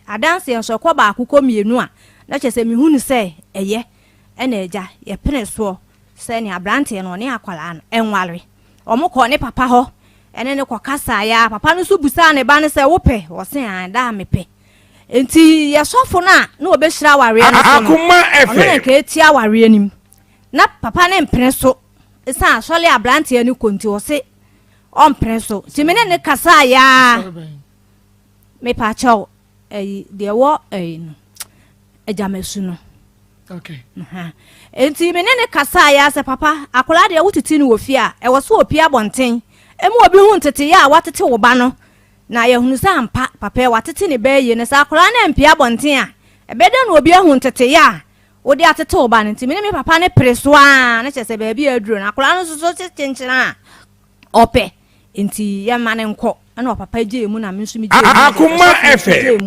adanse enso kwa ba akukọ mienu a na chese mi hunu se eye ena eja ye pene so se ni abrante no ne akwala no enware omukọ ne papa ho ene ne kokasa ya papa no so busa ne ba ne se wope wo se an da mepe enti ye sofo na obehira aware no so Akoma efe ono ke eti aware nim na papa ne mpene so esa asole abrante ani konti wo se on mpene so ti me ne kasa ya me pa chaw de wo no ejamesu no okay enti me ne kasa ya se papa akola de wotiti ni wofi a e wo so opi abonten emu obi hu ntete ya watete wo ba no na ye hunu sa ampa papa watete ne ba ye ne sa akola na mpi abonten a ebede na obi hu ntete ya wo de atete wo ba no enti me papa ne preso a na chese ba bi aduro na akola no so chenchena ope enti ye ma ne nko na papa je mu na me nso mi je Akoma efe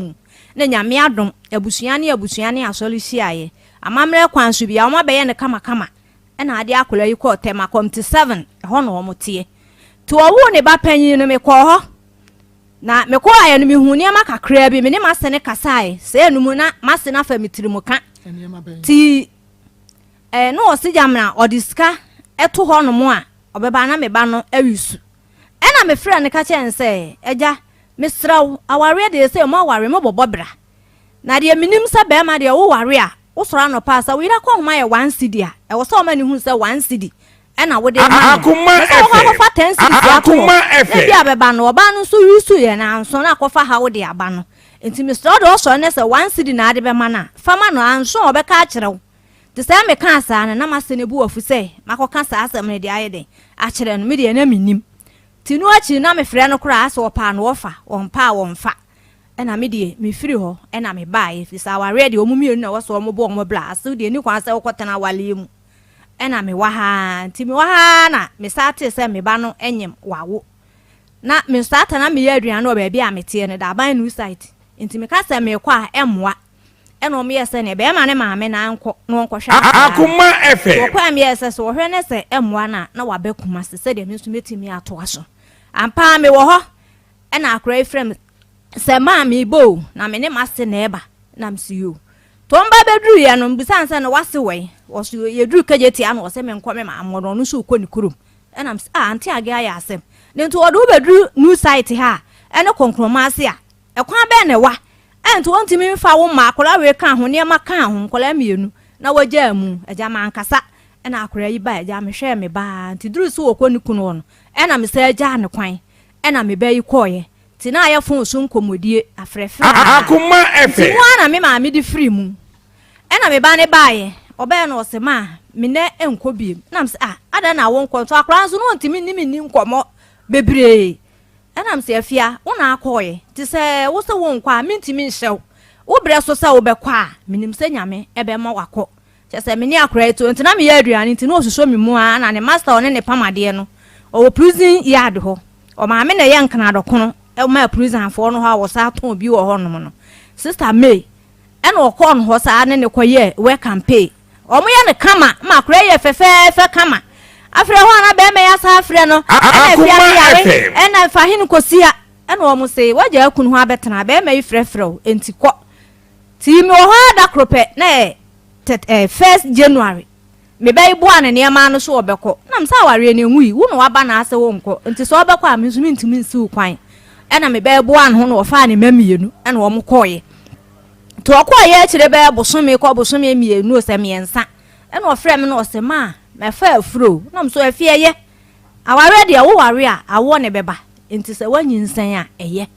na nyame adom abusuane asole hyiaye amamre kwanso bia oma beye ne kama na ade akola yi ko tema komti 7 ho no omotie to owo ne ba panyin no me ko ho na me ko aye no me huni ama kakra bi me ne masene kasae se enum na masena fa mitirimu ka ti no osijamna odiska eto ho no mo a obeba na me ba no awisu ena me frɛ ne ka kyense eja mesraw aware de se mo aware mo bobobra na de minim se be ma de wo ware a wo sora no pa sa we ra ko ma ye 1 cedi a e wo so ma ni hu se 1 cedi ena wo de ma Akoma efe ko fa 10 cedi Akoma efe e abeba no oba no so wisu ye na anso na ko fa ha wo de aba no enti mesraw de wo so ne se 1 cedi na ade be ma na fa ma no anso obeka a kire wo de se me ka asa na ma se ne bu ofu se makoka sa asem ne de aye de a kire no me de na minim tinu achi na me frɛ no kura asa opa no ofa wonpa wonfa ena me de me firi ho ena me bae fisa aware de omumie na woso ombo ombo bla aso de ni kwan se wokotena wale mu ena me wa ha nti me wa ha na me sate se me ba no enyem wawo na me sate na me ya aduan no ba bia me tie ne da ban new site nti me ka se me kwa emwa ena o me yese ne be ma ne maame na anko no nko hwa Akoma efe wo kwa me yese so hwe ne se emwa na wabekuma se de me nso metimi ato aso ampa me wo ho ena akra efrem se ma me bo na me ne mase na eba na msiyo tomba bedru ye no bisan se no wase we wo so ye dru kageti an wo se me nko me ma amodo no so koni kurum ena ms anti aga ya asem ne nto odo bedru new site ha ene konkroma ase a ekwan be ne wa ento ontimi mfa wo ma akola we kan ho ne ma kan ho nkola mienu na waja mu eja ma ankasa ena akora yi ba eja me hwe me ba nti dru so wo koni kunu no ena me se eja ne kwan ena me ba yi koye tina ya fon so nkomodie afrefe Akoma efe ti wana me ma me di free mu ena me ba ne baaye oba na osema me ne enkobiem na m se ada na wo nkonto akora nso no ntimi ni nkomo bebre ena m se afia wo na akoye ti se wo se wo nkwa me ntimi nhyew wo bre so se wo bekwa menim se nyame ebe ma wako se me ni akora eto ntina me ya aduane ntina osuso me mu a na ne master one ne pamade no o prison yard ho o ma me na ye nkana dokono e ma prison afo no ha wo sa ton bi wo ho no no sister May ena o ko no ho sa ne koye we campaign o mo ye ne kama ma akora ye fefe kama afre ho na be me ya sa afre no ena fa hin kosia ena o mo se waja akunu ho abetena be me frefre enti ko ti me ho da krope na 1st January me be ibu an ne ma no so obekọ na m sa ware ne nwi wo no waba na ase wo nko enti so obekọ a menso ntimi nsi ukwan ena me be ibu an ho no ofa ne mamienu ena wo mo koye to okoye kire be bosome ko bosome mienu o se miensa ena ofre me no o se ma me fa afuro na m so afie ye aware de wo ware a awo ne beba enti se wanyinsan a eye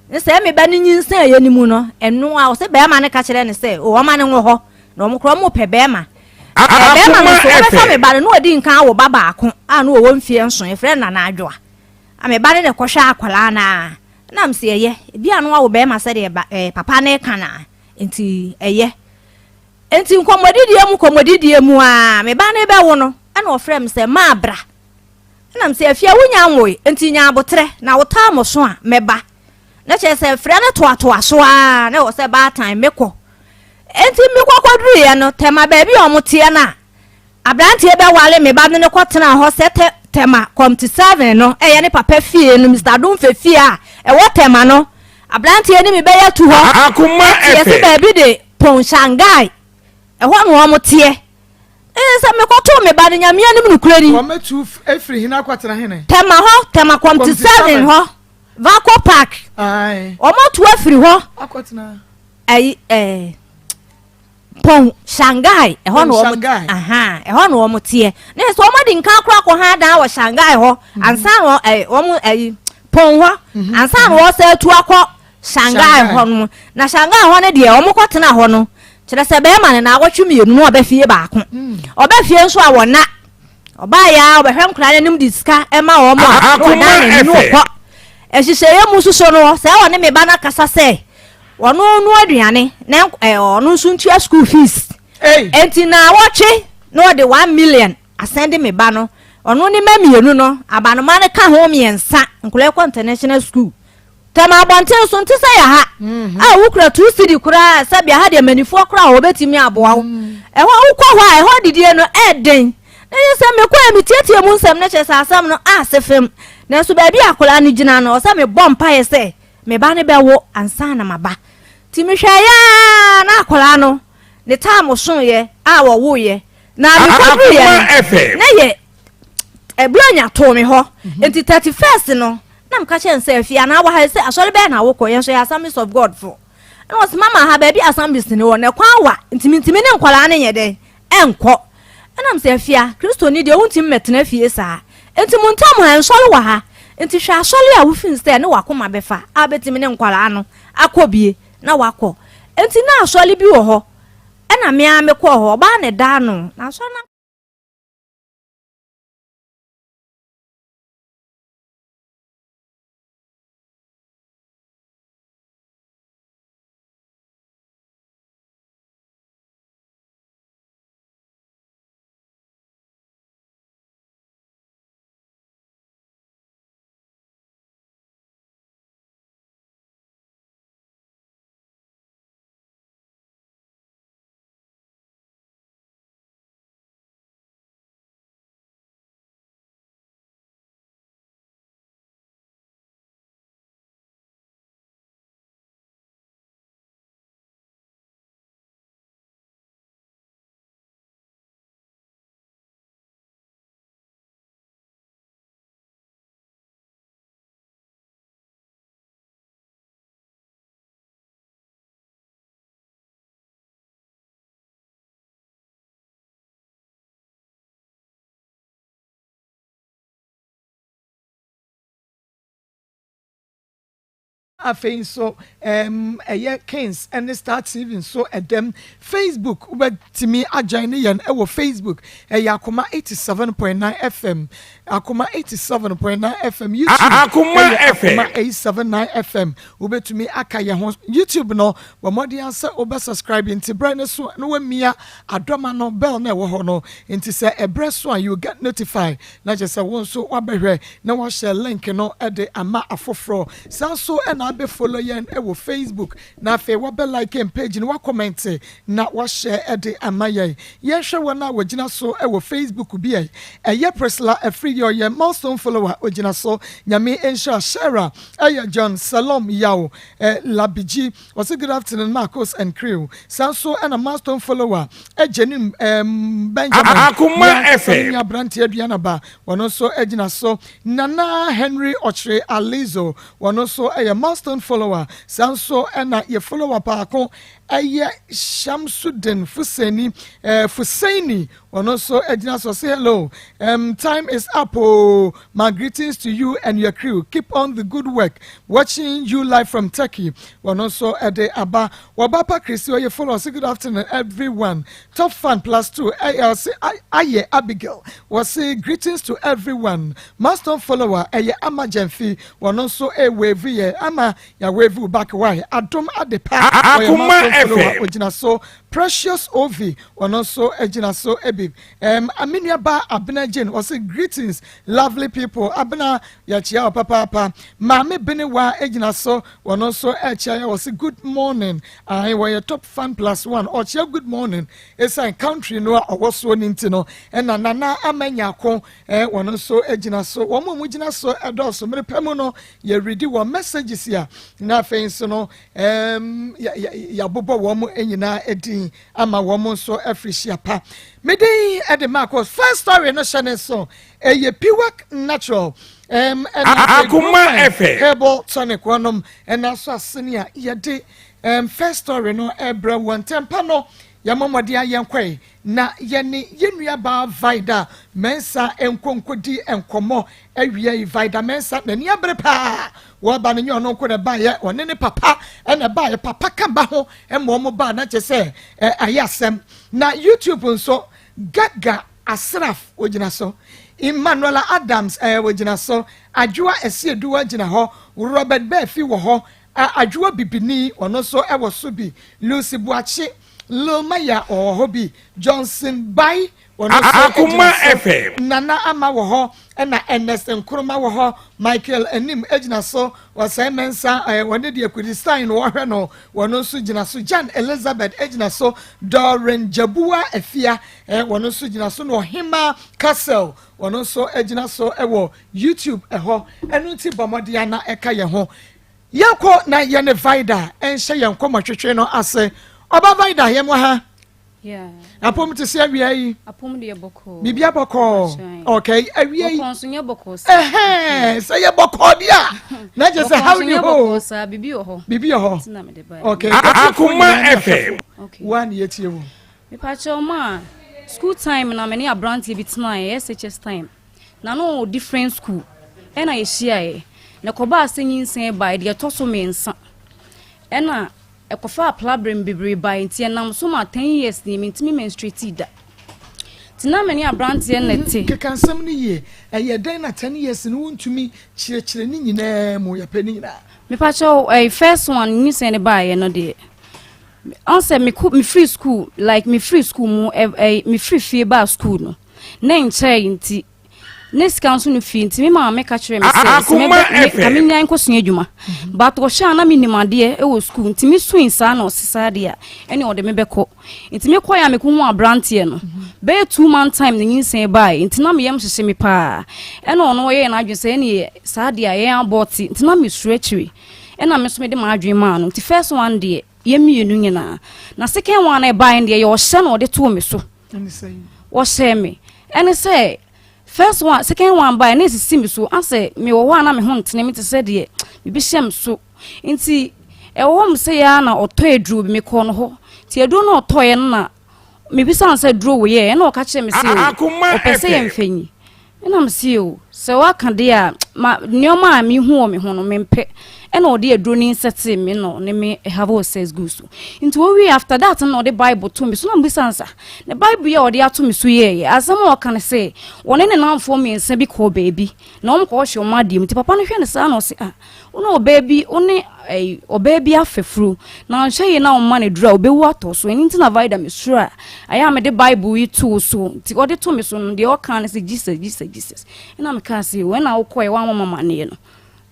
ne se me ba ne nyinsan ye ni mu no eno a o se be ma ne ka kire ne se o ma ne wo ho na mo kro mo pe be ma be ma so be fa me ba no odi nkan wo baba ako a no wo mfie nso e frɛ na na adwoa a me ba ne kɔhwɛ akwala na m se eye bia no wo be ma se de papa ne kana enti eye enti nkomodidie mu a me ba ne be wo no ana ofrɛ me se ma bra na m se afia wonya nwoe enti nya abotre na wo ta mo so a me ba na che se frɛ ne toatoa so a na wo se ba time mekɔ enti mi kwakwadru ye no tema ba bi omotie na abrantie be wale me ba ne kwotena ho se tema kom to 7 no ye ne papa fie no Mr. Don fe fie a e wo tema no abranti eni me beya tu ho Akoma yes FM baby de pon Shanghai ho no mo te se me koto me ba de nyame anim nukura ni wo metu efri hina kwatena hene tema ho tema kwamti 7 ho Vako Park ai o mo to afiri ho akwatena pon Shanghai ho no mo Shanghai. ho no mo te ne so mo di nka akra ko ha dan wo Shanghai ho ansa no wo mo pon ho ansa no wo se tu akọ Shanghai ho no na Shanghai ho ne de wo mo kwatena ho no kire se be ma ne na awotwe mienu no obafie baako obafie nso a wona oba ya obehwe nkra ne nim diska e ma wo mo a Akoma no ko ehihye mususo no se wone me ba na kasa se wono no aduane na ono nso ntua school fees enti na awotwe no de 1 million asende me ba no ono ni mamienu no abanoma ne ka ho miensa nkule ko international school tama bonten so ntisa ya ha a wukura 2 city kura sabia ha de manifo kura obetimi aboa wo ho wukọ ho ho didie no eden na yesa me kwa mi tietie mu nsem na chesa asam no asefem na so ba bi akola ni gina no se me bompa ye se me ba ne bewo ansa na maba ti me hwa ya na akola no ne time so ye a wo wo ye na me kwa ye na ye eblonya to me ho enti 31st no na mka chen se afia na wa ha se asori be na wo koyen so ya Assemblies of God for na was mama ha ba bi Assemblies ni wo na kwa wa ntimi ne nkwala ne ye de enko na mse afia Kristo ni de wontim metena fie sa enti muntam ha nsori wa ha enti hwa asori a wo fin se ne wakoma befa abetimi ne nkwala no akobie na wako enti na asori bi wo ho na me a me ko ho ba ne da no na so na afei so Kings and Star TV so them Facebook ubetimi ajoin yen e Facebook Akoma 87.9 FM Akoma 87.9 FM YouTube Akoma FM 879 FM ubetumi aka ye ho YouTube no bo modi ansa oba subscribe into brand so no wamia adoma no bell na wo ho no into say ebre so you get notified na just say won so wabehwe na wo share link no e de ama afofro so na be follow yen e wo Facebook na fe wo be like page na wo comment na wo share e de ama yen ye hwe wona wo gina so e wo Facebook bi ye Presla e free your ye milestone follower ogina so nyame ensha share John Salom Yao Labiji was good afternoon Maa Akos and crew so and a milestone follower Jenim Benjamin Akoma FM ya branti aduana ba wono so egina so Nana Henry Ochre Alizo wono so a milestone follower so and ye follower paako Shamsuddin Fusaini wono so egina so say hello time is up my greetings to you and your crew keep on the good work watching you live from Turkey wono so ede aba wabapa Christy ye follow say good afternoon everyone top fan +2 aye Abigail was say greetings to everyone master follower ama Jemfi wono so wave ye ama ya wave back why adom adepa Akoma FM ogina so Precious Ovi wono so egina so ebi aminia ba abena Jane was say greetings lovely people abena ya chia papa mame benewa egina so wono so chia was say good morning I were your top fan +1 or chia good morning it's a country no was so nintino and nana amanya ko wono so egina so womo mugina so edo so mere pemu no ye ready one messages sia na fe nso no ya bobo wo mo enyina edin ama wo mo so afrishia pa medin e de Maa Akos first story no channel so eye Piwak natural Akoma FM herbal tonic wonom and also asenia ye de first story no ebra one tempa no yamamode ayenkwe na yene yenua ba vida mensa enkonkodi enkomo awie vida mensa na ni abre pa wo ba ne nyono ko ne ba ye one ne papa na ba ye papa ka ba ho emo mo ba na chese ayasem na YouTube nso gaga asraf ogina so Emmanuel Adams wogina so adwoa esiedu wogina ho Robert Befi wo ho adwoa bibini ono so ewo so bi Lucy Buachi Lomaya Ohobi Johnson Bai Akoma FM Nana Ama wo ho na Ernest Nkrumah wo ho Michael Enim ejina so wasai mensa wone de Kurdistan wo hwe no wono so jina so Jan Elizabeth ejina so Doreen Jabua Afia wono so jina so no Hima Castle wono so ejina so ewo YouTube eho enu ti bomodia na eka ye ho yakọ na ye ne vida enhye ye nkomotwetwe no ase Oba vida ye mo ha apom te se awia yi apom de boko bibia boko okay awia yi boko so nye boko say ye boko dia na je say how you ho sa bibi ho okay Akoma FM one yetie wo me pa cho ma school time na me ne abrante bi tena SHS time na no different school e na ye hia e na koba asenyin by de to so mensa e na ekofa plabrim bibiri by ntie nam so ma 10 years ni mentimi menstruate da tina mani abrante nete ke kansam ni ye eye den na 10 years ni wontumi chire ni nyina mu ya pani nyina me pa cho first one ni se ne by no de answer me free school like me free school mu me free fee ba school no na nche nti next council no fee nti me ma me ka kire me say me amenya nkosua adwuma but go sha na minimade e wo school nti me swin sa na osisa de a ene ode me beko nti me koya me ko hu abrante no be 2 month time ne nyinsen bai nti na me yam hyehye me pa ene ono ye na adwese ene sa de a ye aboti nti na me stretchwe ena me so me de ma adwen ma no nti first one de ye mienu nyina na second one e bai de ye o hye na ode to me so wo hye me ene say first one second one by na sisi mi so ase me wo na me ho ntene me te se de me bi hyem so nti e wo m se ya na oto edru bi me ko no ho ti edru na oto ye na me bi san se dru wo ye na o ka kire me se o pese ye mfanyi na me se o se wa ka de a nyoma a me hu o me ho no me mpe ena odi edru ni seti me no ne me have o says gusu nti we after that na odi bible to me so na mbisansa the bible ye odi ato me so ye asem o kan say woni ne namfo me nsa bi ko baby na om ko hwe omadiem nti papa no hwe ne sa na o se ono baby oni o baby afefru na hwe ye na o ma ne dura obewu ato so eni nti na vida me sure aya me the bible yi to so nti odi to me so no de o kan say jesus ena me kan say when na o ko e wa mama ne no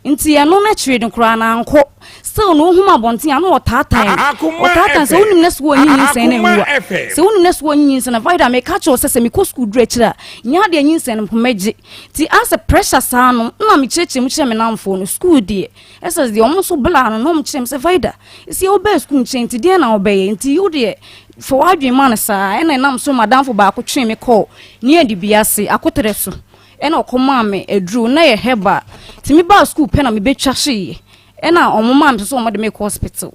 nti ya no na chire de kura na anko still no huma bonten ya no otatan se unim na so onyin sen na nwa se unim na so onyin sen na vida me catch us se me ko school dre chira nya de onyin sen mpomeje ti as a pressure sa no na me cheche mu chire me na mfo no school de ss de omo so bla no mo chire me se vida isi obe school nti de na obe nti you de for wadwe man sa na nam so madam fo ba ko twe me call ni adi biase akotere so ena okoma me edru na ye heba timi ba school pe na me betwa hye ena omoma me so omo de me hospital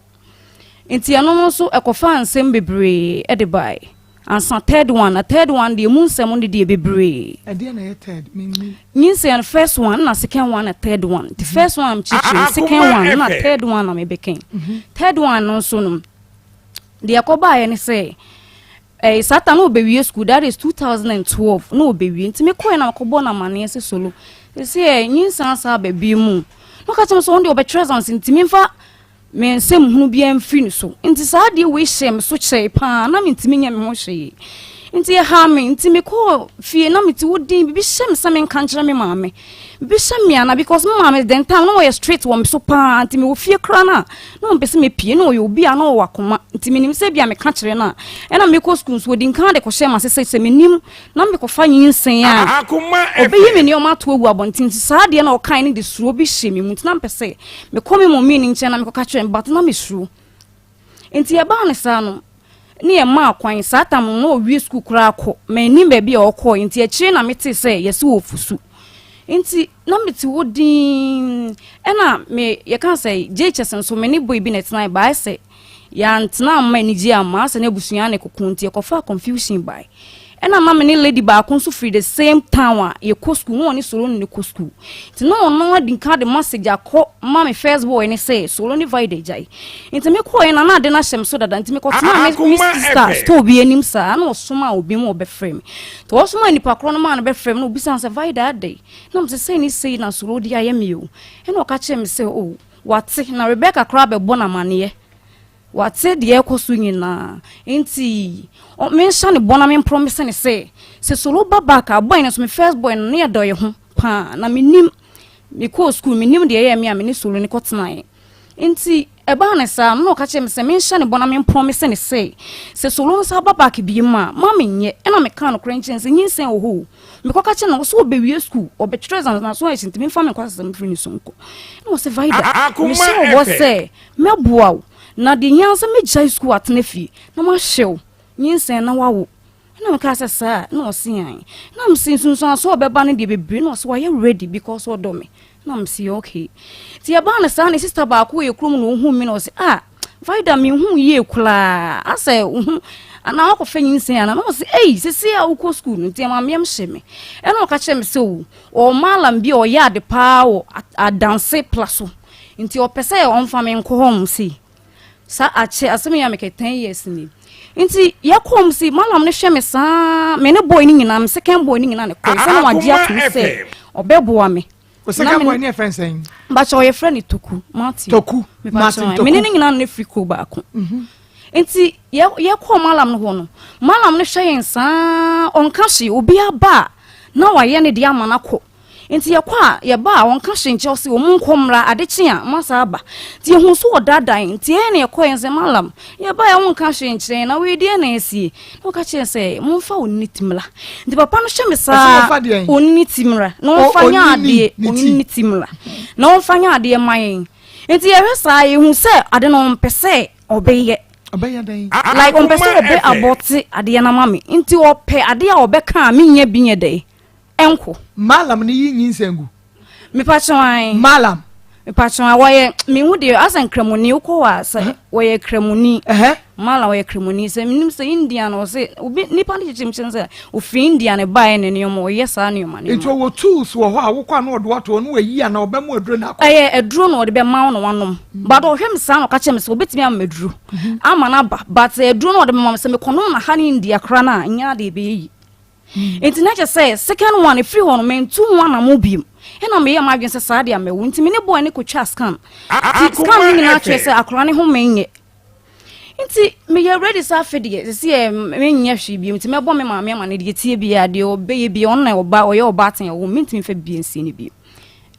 enti ano so ekofa ansem bebre e de bai ansa third one de mu nsem de bebre e de na ye third me nyinse first one na second one na third one the first one am chichi second one na third one na me beken third one no so no de akoba ye ne say Satan no be school that is 2012 no be wi ntime ko na akobo na mane se solo se nyinsan sa ba bi mu no ka teme so onde obetresans ntime mfa me nsem hunu bia mfiri so nti sa de we shem so chei pa na me ntime nya me ho hwe nti ha me ntime ko fie na me ti wodin bi shem sa me kan kire me maame Bishamiana because mamma is then town no straight one so pa anti me fear crana. No person me pie no you be an Akoma. Intimin say be a country na. And I make schools would in kind of shame as I say me nim. Now me fine saying Akoma obey me your mat to wabontin sad and all kind of this rubbish shame you must not say. Me come more meaning channel me catch but not be true. Inti a banisano. Near Maa Akos satam no wi school kra ko me nim ba bi okọ nti a chire na mete say yesi ofusu nti na mete wodin ena me ye kan say JHS so me ni boy bi net na ba say ya ntna ma ni ji ama say na busuya ne kokunti e kofa confusion by ena na me ni lady ba ko so free the same town a ye ko school no oni solo ni ko school nti no din ka the message akọ ma me first boy ni say solo ni vide jai nti me ko na na de na hyem so dada nti me ko tena me sister sto bi anim sa na osoma obi mo be frame to osoma ni pakro no ma na be frame no obi san say vide that day na me say ni say na solo di ayemi o ena o ka che me say oh wate na Rebecca kra be bona mane wate de ekosu nyina nti o mention ne bona me promise ne say solo baba ka boy na so me first boy na ye doye ho pa na me nim me ko school me nim de ye me a me ne solo ne kotena nti eba na sa no ka che me say mention ne bona me promise ne say solo sa baba ka bi ma me nye na me kan no krenchen se nyinsen wo ho me ko ka che na so obewie school obetrezan na so enti me fa me kwasa me free ni sonko no se vaida me so wo say me boa na de nyansa me jai school atena fi na ma hyew nyinsen na wawo na me ka sa na o sian na me sin sunsun so obeba ne de bebre na so why ready because o do me na me say okay ti aba na sa na sister ba ko ye krom no hu me na o say vaida me hu ye kula asa hu ana ko fa nyinsen ana na o say sisi a wo ko school no ti ma me hye me e na o ka che me say o malam bi o ya de pa o a dance plaso nti o pese o mfa me nko hom si sa ache asemi ya meke 10 years ni nti yakom si malam ne hwe me sa me ne boy ni nyina me second boy ni nyina ne ko sa na wadi atu se obeboa me o second boy ni e friend saying ba cho ye friend Toku Martin me ne nyina ne free ko ba ko nti yakom malam no ho no malam ne hwe yen sa onka hye obi aba na wa ye ne dia manako nti yakwa ye ba won ka hyenche o se o munkomra adechi a masa aba ti hu so odadan ti e na yekoyen se malam ye ba ya won ka hyenche na we die na esie no ka che se munfa onni timla nti papa no hye me sa onni timra no fanya ade onni timla no fanya ade mayen nti ye hwesa ye hu se ade no mpese obeye den like mpese obe aboti ade na mame nti ope ade a obeka menye binye dey enko malam ni nyinsengu me pachwan malam me pachwan woye me hu de asan kremuni uko wa sa woye kremuni malam woye kremuni se minim se India no se obi nipa ni chimchen se ofi India ne bae ne ne mo ye sa ne ma ne nti wo tools wo ho a wo kwa na odo wato no wayi ana obemu aduro na akọ eduro no de be ma no wanom but o hwem sa no ka chem se obetimi am meduro ama na ba but eduro no de me se me kono na ha ni India kra na nya de be yi enti na je say second one free one men 2-1 na mobim e na me ya ma dwen se sa de amewu enti me ne boy ne ko twa scan scan ni na twa se akra ne ho menye enti me ya ready sa fede se e menye hwe bi enti me bo me ma me ma ne de tie bi ya de obeye bi on na oba oye oba tan ya wo menti me fa bi ensi ne bi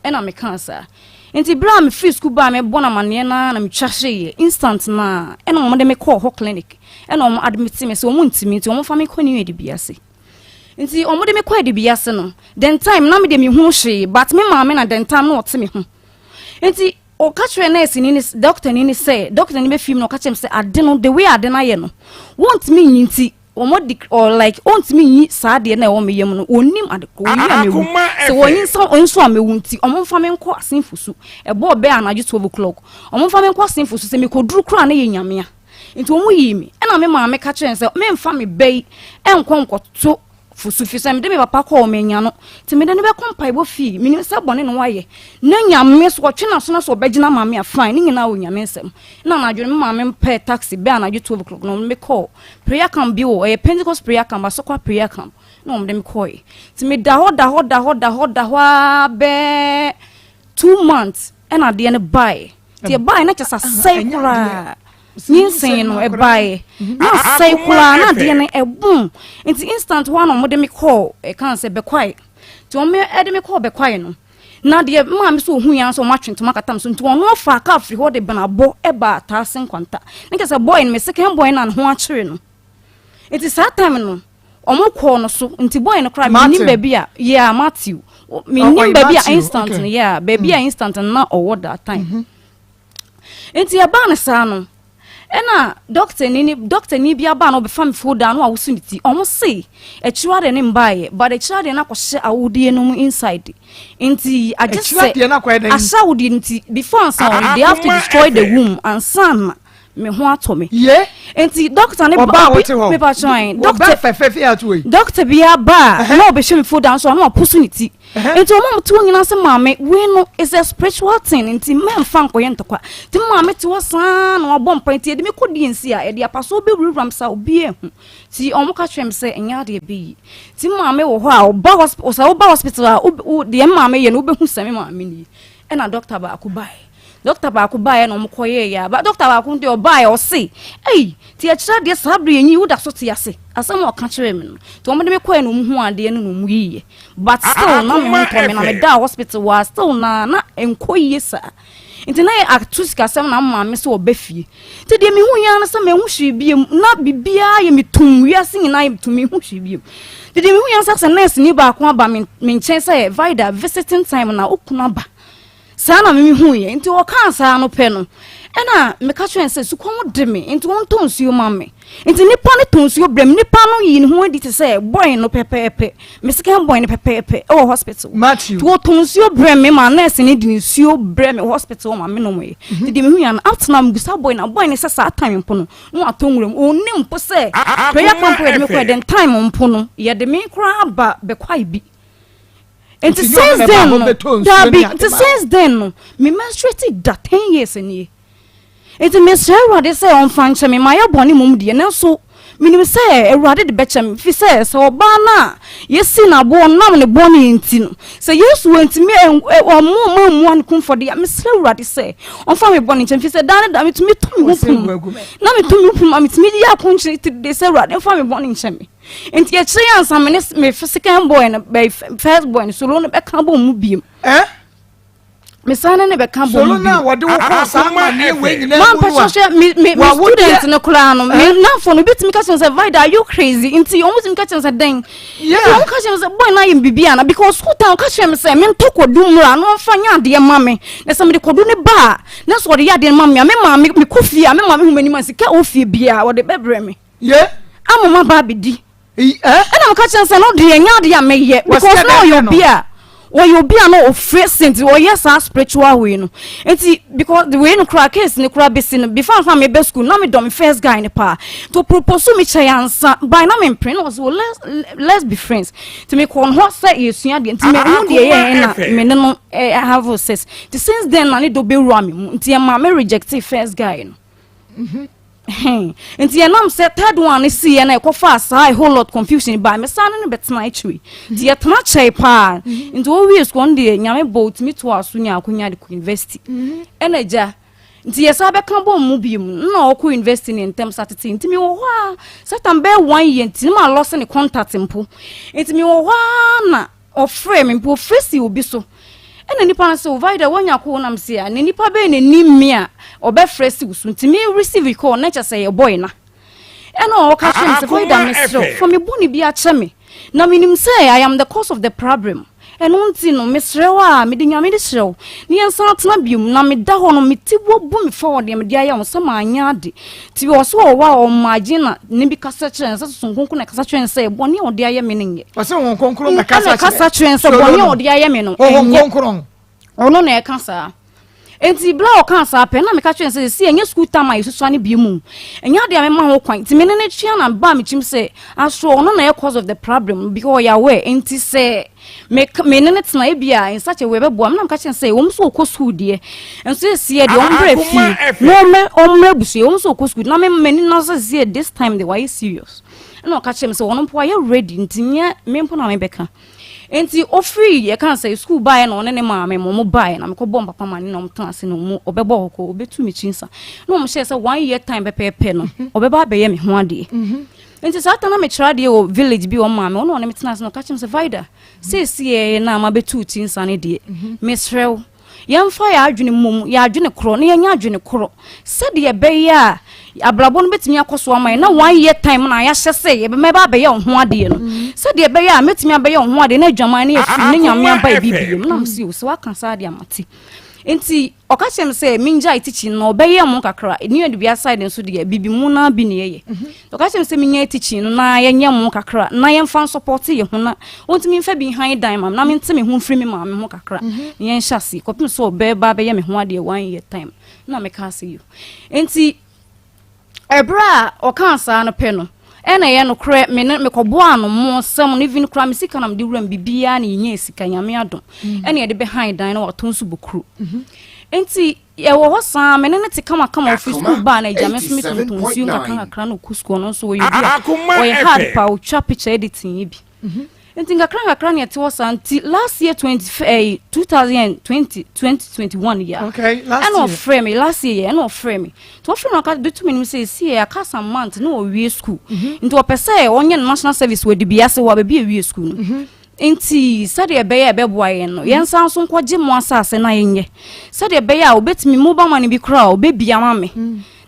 e na me kan sa enti bra me free school ba me bo na mane na me twa hye instant na e na mo de me call ho clinic e na mo admit me se o mo ntimi enti o mo fa me ko ni edi bi ase nti omo de me kwa de biase no den time na me de me hu hwe but me ma me na den time no ote me hu nti o ka tire nurse ni doctor ni say doctor ni be film no ka chem say ade no the way ade na ye no want me nti omo or like want me yi sa de na e wo me yem no onim ade ko yi amewu so wonyin so onso amewu nti omo fa me nko asenfusu e bo be anaju 12 o'clock omo fa me nko asenfusu se me ko duru kra na ye nyamea nti omo yi mi e na me ma me ka tire say me mfa me bei enko nkoto fusufi se me de me papa ko me nya no ti me de ne be kompa ibo fi me ni se bone no waye na nyame so twena so na so begina mame a fine ni nyina wo nyame nsem na na adwene me mame mpa taxi be anadwo 12 o'clock no me call prayer camp bi wo Pentecost prayer camp so kwa prayer camp no me de me call ti me da ho be 2 months e na de ne buy ti buy na chesa sai kura nyinsen no e bae na sai kula na de ne ebum nti instant one no mo de me call e kan se be kwai to me e de me call be kwai no na de maame so hu yan so matwento makatam so nti ono fa ka afri ho de benabo eba tasen kwanta nka say boy me second boy na ho akire no enti sa time no omo ko no so nti boy no kra me nim baby a yeah Matthew me nim baby a instant no yeah baby a instant na owo that time enti ya ba ne sa no ena doctor ni bia ba no be fam food down no awusuniti omo say e chiwade ne mbaye but e chiwade na kwhye awudie no inside nti I just say asawudi nti before they have to destroy the womb and son me ho atome yeah enti doctor ne ba paper shine doctor bia ba no be hwe me food down so no opportunity enti omo to nyina se maame we no is a spiritual thing enti men fan koye ntokwa ti maame ti wosan no obom pant e de me kodi nsi a e de apaso be ruram sa obi ehu ti omo ka twem se enya de be ti maame wo ho a oba hospital a de maame ye no obehu same maame ni e na doctor ba akubai doctor ba akubai no mkoye ya ba doctor ba kunde obai o se ei ti a kira de sabre enyi wo da so ti ase asem o ka kire me no to omo de me koye no mu ade no mu yiye but still na me to me na me da hospital was still na enkoye sa nti na atuska sem na maame se obafie ti de me hu ya na se me hu hwibiem na bibia ye metum wiase nyina ye metum hu hwibiem ti de me hu ya se nurse ni ba ko aba me nchen se vida visiting time na okuna ba sana me hu ye nti o kan sa no pe no ena me ka twen se sukom de me nti won tonsuo mame nti nipa ne tonsuo brem nipa no yi ne ho adi te se boy no pepepe me second boy ne pepepe o hospital to tonsuo brem me ma nurse ne di nsuo brem me hospital ma me no me ti de me hu ya na after na gusa boy na boy ne se sa time mpo no no atonwuram o ne mpo se prayer camp we de me ko den time mpo no ye de me kra ba be kwai bi. And since then, me menstruated that 10 years in ye. It's a mystery they say on function me my bonny mum dear now so minim say a rather the betcham if he says so bana yes sin a born nominally bonny in tin so yes went to me or more one come for the mystery rather say on family bonny and he said that it to me to now me to media country they say rather family bonny chemi and yet say some me second boy and first boy so long a cabo mubium me sana ne be kan bo so na wode wo kwa sa ma ne we nyina man pa me student no kula no me na for no bitimi ka say vida are you crazy inti o mutimi ka say den yeah o ka say boy na yim bibia na because school town ka say me to kodum ra no fanya de ma me na say me de kodu ne ba na so de ya de ma me kofia me ma me humani ma sika ofie bia wode bebre me yeah amama ba bidi na mo ka say no de nya de ya me ye because now you bia or you be no offensive or yes spiritual way no enti because the way no crack case no crack besin before from me best school na me dom first guy ne pa to propose me chansa by na me print was let's be friends to me kon ho say yesua de enti me hu de ye na me no have access since then na ne do be ru am enti ma me reject first guy no nti ya nam se third one see ya na ekofa asa a whole lot confusion by me san no betena echiwe nti ya tena chai pa nti o wi school de nyame boat me to aso nya akonya de university enaja nti ya sa be kan bom mu bi mu na o ko university in terms atete nti mi wo ho a satan be 1 year nti ma loss ne contact mpo nti mi wo ho na o frame mpo fresi obi so ena nipa na se o vida wonya ko nam se a ne nipa be ne nimmi a obe fresi usu ntimi receive call na say boy na ena o ka trim se vida me so for me boni bi a cheme na minim say I am the cause of the problem eno nti no mesrewa me de nyame de hrew ne ensa atena bium na me da ho no me ti bobu me forward me de aya wo sama anya de ti wo so wa o magina ne bi kasa kyen se sunkunku na kasa kyen se boni o de aya me ne wo se won konkro na kasa kyen se boni o de aya me no konkro ono na e kasa enti bla o kan sa pe na me ka twen se enye school time ayi so ne bi mu enya de me ma ho kwan ti me ne twia na ba me chim se aso ono na e cause of the problem because ya we enti se me ne tena e bia in such a way be bo am na ka twen se wo mso ko school de enso se de ombre fi no me omre busu wo mso ko school na me ni na se this time they were serious no ka twen se wono po ya ready enti nya me mpo na me beka enti ofri ye kan say school buy na one ne maame mo buy na me ko bom papa mani na mo tan ase no mo obebo ko obetu me chinsa no mo share say 1 year time pepe no obeba be ye me ho ade nti sa ta na me kira de o village bi o ma me ono ne metena no ka kyem se vida se na ma betu ti nsane de mesrew yemfa ya adwene mom ya adwene kro na yenya adwene kro se de be ya abrabo no betimi akoso aman na 1 year time na ya hyese ye be meba be ye ho ade no se de be ya metimi abe ye ho ade na adwaman na efi ne nyame aba bibiem na msi o se waka sa ade amate enti okachem se minja itichi no obeye mu kakra ni adubia side nso de bibi mu na bi ne ye okachem se minya itichi no na yenye mu kakra na yemfa support ye ho na ontimi mfa bi han dan mam na mentime ho mfiri me ma me ho kakra yen hyase kopim so obeba be ye me ho ade 1 year time na me ka se you enti ebra okansa no pe no ena ye no kre me kobo ano mo sem no even kra me sika na me de wuram bibia na yenye sika nyame adom ena ye de be han dan na watonsu bokru enti ye wo hosa me ne te kama office school ba na ejame so me tontonsu ngaka kra no kusku no so wo ye hard pa o twa picture editing yi bi enti ngakra ne te wosa anti last year 2021 year okay last year and of frame last year and of frame to frame aka do to me say see ya ka some month no we school into opese onye national service we de biase wa be we school no enti sade ebe ya ebe boa ye no yensan so nkwaje mo asase na yenye sade ebe ya obetimi mobile money bi kra obebia ma me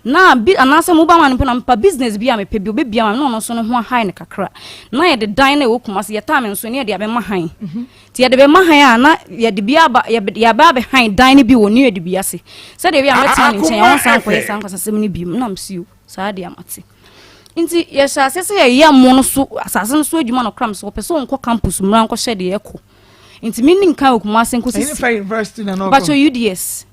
na bi anase mobile money na mpa business bi a me pe bi obebia ma no so no ho high ne kakra na ye de dan na wokuma se ye ta me so ne ye de abe ma han ti ye de be ma han a na ye de bia ba ye ba be han dan ne bi woni ye de biase sade bi a metia ne nchen ya san ko ye san ko sasem ne bi na msiu sa de amate nti ye sha sese ye mo no so asase no so adwuma no kram so person nko campus mra nko hye de eko nti minni nkan okuma sen ko sisi university na no but UDS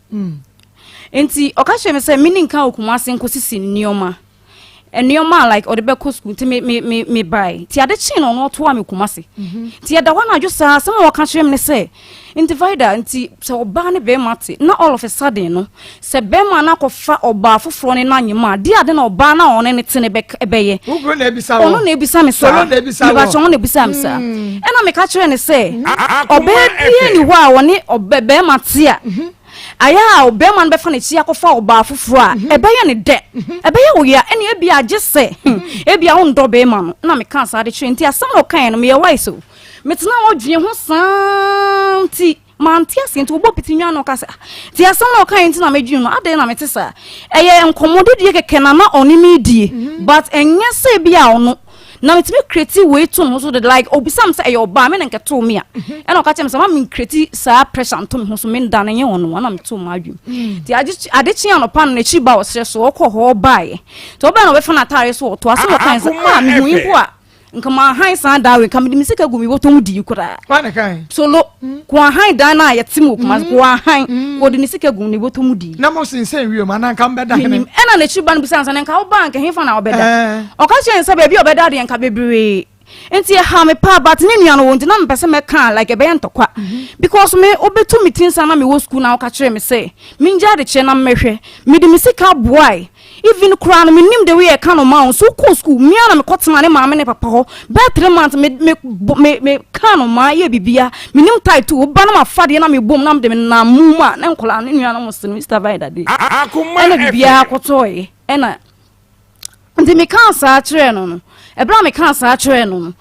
nti okahye me say minni nkan okuma sen ko sisi nioma enioma like odebeko school nti me buy ti ade chi no no to am okuma se ti eda wana adwosa sem wo ka hye me say nti vida nti se oba ne be mate na all of a sudden no se be ma na kofa oba foforo ne na nyima de ade na oba na one ne tene beye ugro na ebisa wo ono na ebisa me sa ono na ebisa wo ba chon na ebisa me sa ena me ka kire ne say oba bia ni ho a woni obe mate a aya obema nbe fa ne chia kofa oba foforo a ebeye ne de ebeye wo ya ene ebia agese ebia wo ndo be ma no na me kan sa de kire nti asam no kan no me ye wise o metena odwen ho santi mantia sinti obo pitinwa no kasa ti asam no kan nti na medwen no ade na metesa eye enkomododie keke na na oni mi die but enye se bia ono na metime create way to no so the like obisam say oba me nka to me a e na ka chem say ma me create sa pressure to me ho so me nda na ye ono na me to ma adwum ti ade chi ano pan na chi ba wo sere so okọ ho bae to oba na we fa na tare so to asam kan say me hu impo a nka ma han san dawe nka me misika gumi botom di kura kwana kan solo ko han dan na yetimo kuma ko han ko de misika gumi botom di na mo sinsen wi o ma na nka mbeda hene ena na chiba no bisan san nka wo bank hefa na obeda o ka chen se baby obeda de nka bebre enti ha me pa but ne nua no wonti na mpese me kan like ebe ntokwa because me obetu mitinsa na me wo school na o ka kire me say minja de che na mehwe me de misika boy even crown me nim the way e kan o ma so ko school me na me kotema ne ma me ne papa ho be 3 months me kan o ma ye bibia me nim title o ba na ma fade na me bom na me de na muma na nkola ne nua na mo se Mr. Vida de ena bibia akotoye ena ndi me kan sa kire no ebra me kan sa kire no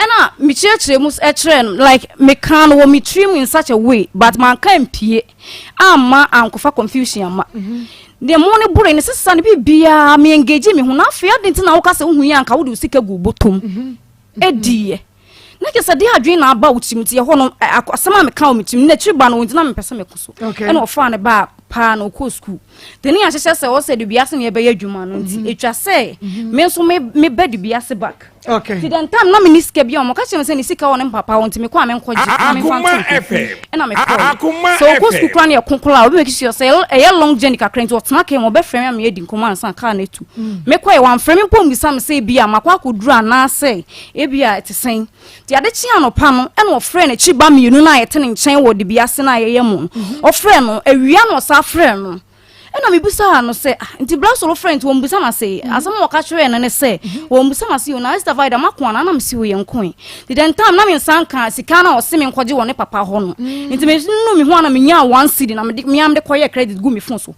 ena me kire mu kire no like me kan wo me trim in such a way but man kan pie amma ankofa confusion amma de mo ne bure ne sesa ne bibia me engage me ho na afia de ntina wo ka se hu ya nka wo de sika gu botom edie na ke sade adwen na aba wo chimti ye ho no asema me kan wo me chim na chiba no ntina me pese me koso ena ofa ne ba pa no ko school de ne ahye se wo se de biase ne be yadwuma no nti etwa se me so me be de biase back okay ti den tam na me ni sika bia mo ka chem se ni sika wo ne papa wo nti me kwa me nkoje me fan ena me ko so ko school kran ye konkla wo be make sure say e long journey ka krent wo tena ke mo be frame me edi nkoma ansan ka na etu me kwa ye wan frame pom bisam se bia makwa ko dura na se e bia etesen ti ade chi anopa no ena wo frame na chi ba mienu na ye tene nchen wo de biase na ye mu o frame no awia no sa frame no ena me busa no se nti brasolo friend wo mbusa ma se asem wo ka kire ne se wo mbusa ma se na Mr. Vida makwa na me se wo yenkon the den time na me sanka sika na o se me nkoje wo ne papa ho no nti me no me ho na me nya 1 cedi na me am de koye credit gu me phone so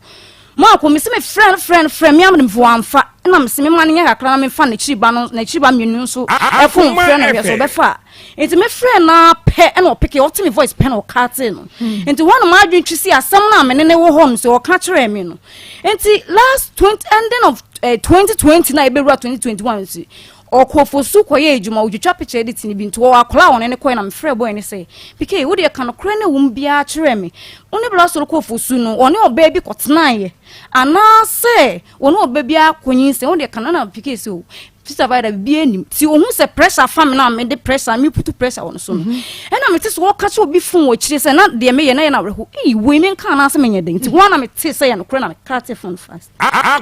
Ma ko me se me friend me am fo amfa na me se me ma ne kakra na me fa na chiba no na chiba menu so e fo friend na so be fa enti me friend na pe na o pick e me voice pen o carte no enti one ma adwen twisi asem na me ne wo home so o ka kire me no enti last 20 ending of 2020 na e be 2021 si okofosu koye ejuma ujutwa picture edit ni bintu wo akola won ne koy na me frɛ boy ne say pk wo de ka no kra na wum bia kire me oni bla so kofosu no oni oba bi kotnaye ana se oni oba bia konyin se wo de ka na pk se o sister vida bia nim ti ohun se pressure fam na me de pressure me put pressure won so no ena me te so wo ka che obi fun wo kire se na de me ye na ye na reho we me kan na se me nye den ti wana me te se ye no kra na me carte phone fast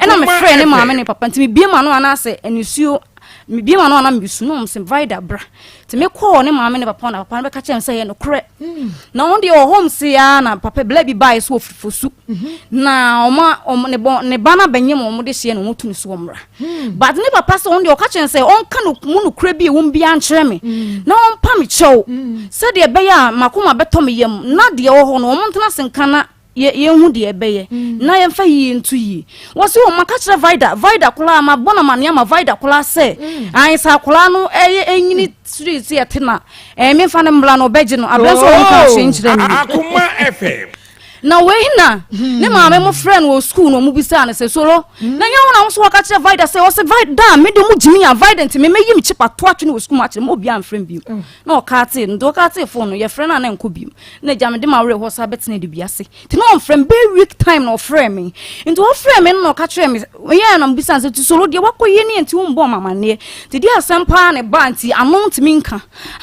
ena me frɛ ne ma me ne papa nti me bia ma no ana se enisuo me bia ma no ana me bisu no se vida bra ti me call ne ma me ne papa na papa be ka che se ye no kre na on de home se ya na papa bla bi buy so ofufosu na oma ne bana benyem o mo de hye no mo tunu so omra but ne papa se on de o ka che se on ka no mu no kre bi won bia nkyere me na on pa me chew se de be ya makoma beto me yam na de wo ho no mo ntena senka na ye hu de ebeye na ye mfa yi ntu yi wo se o maka kire vida kula ma bona ma ne ma vida kula se an sa kula no enyini street ye tena me mfa ne mbla no beje no abenso o nka hwe nkyere me Akoma FM. na we na ne ma me mo friend wo school no mu bisa na se solo na nya wona wo so waka kire vida se wo se vida me de mu jimi ya vida nti me meyi mi chipa to atwe wo school ma kire mo bia amfrem bi na o ka te ndo ka te phone no ye friend na nko bi na ja me de ma we ho sa betene de biase ti no on friend be week time no friend me nti wo friend me no ka kire me ye na mbisa se ti solo de wakoye ni nti wo mbo mama ne ti di asempa na ba nti ano nti mi nka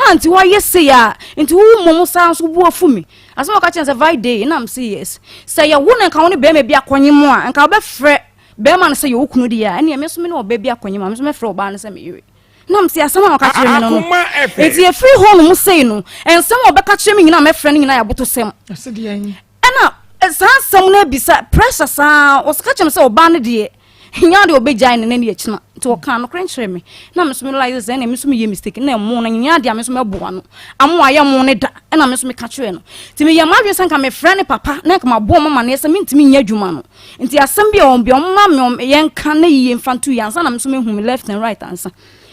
anti wa yese ya nti wo mo sa so bu afu mi asema ka kire se vida na am yes say ya wona nka woni be me bia kwanyemo a nka be frɛ be ma no say yo kunu dia ene me so me no be bia kwanyemo me so me frɛ oba no say me yire na am say asema ka kire me no enti e free home mu say no ensem oba ka kire me nyina me frɛ no nyina ya boto sem ase de yen ena sa sem na bisa pressure sa o ska kire me say oba no de nya de obegya ne ne akina to o kan no krenkyere me na me so me like this ene me so me ye mistake na mo na nya de me so me boa no amo aye mo ne da na me so me ka kire no ti me ye ma dwen sanka me frɛ ne papa na ka ma boa mama ne se me ntimi nya dwuma no nti asem bia on bia mama me ye nka na yiye mfantu ya ansa na me so me hu me left and right ansa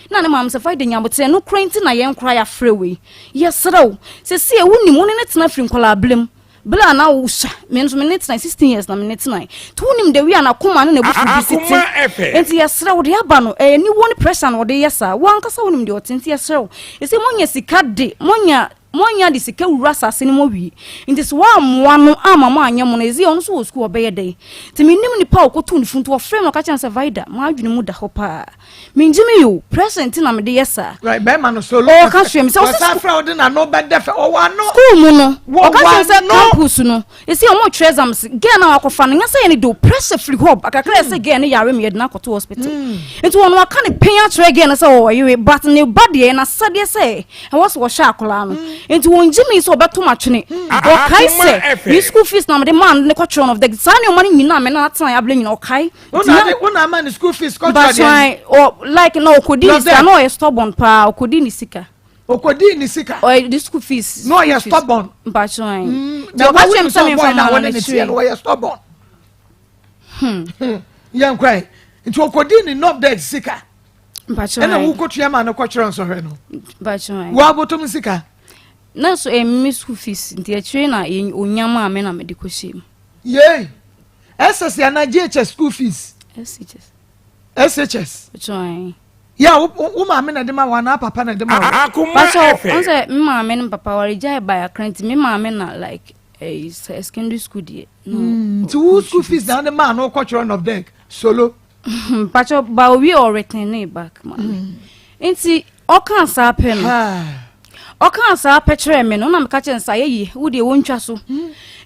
na ne mam se faide nya bote no krenti na ye nkra ya freeway yes rew se se e woni mo ne tena firi nkola ablem bla na usha me nso me netina 16 years na me netina to nim de wi ana koma na bufu bisiti enti yesra wo de aba no ni woni pressure no de yesa wo ankasa wonim de otenti yesra wo ese monya sika de monya de sika wura sase ne mo wi enti so wa moa no ama mo anya mo na ezi on so wo school obeye dey ti me nim ni pa okotu ni funtu wo frame no ka chan se vida ma adwene mu da ho pa me njime yo present na me de yesa right be ma no solo o ka hwe me se wo sa fra wo de na no be defe o wa no school mu no o ka chan se campus no esi o mo twa exams ge na wakofa no nya se ne do pressure free hope akakra se ge ne yare me yedna koto hospital enti won wa ka ne penya twa ge na se o yewe but ne body na sade se e was wo sha akola no enti won jimi so beto matwene o kai se ni school fees na me de man ne kwatron of the sani o mani nyina me na atan ya ble nyina o kai una man school fees but o like no okodi sika no e stubborn pa okodi ni sika okodi ni sika o the school fees no you stubborn but so na what you say na one ni tie no you stubborn yan kwai nti okodi ni no dead sika but so ena wo kotua ma no kwatron so hwe no but so wo abotom sika na so mi school fees nti a tire na onyama ame na me de kohyem ye SS ya na GHS school fees SHS join ya wo ma me na de ma wa na papa na de ma Akoma FM. on say me ma me and papa were jai by a crent me ma me na like a secondary school die no to school fees na de ma no culture of deck solo pacho ba we all return back man nti o kan sa pe no o kan sa pe kire me no na me ka che nsa ye wo de wo ntwa so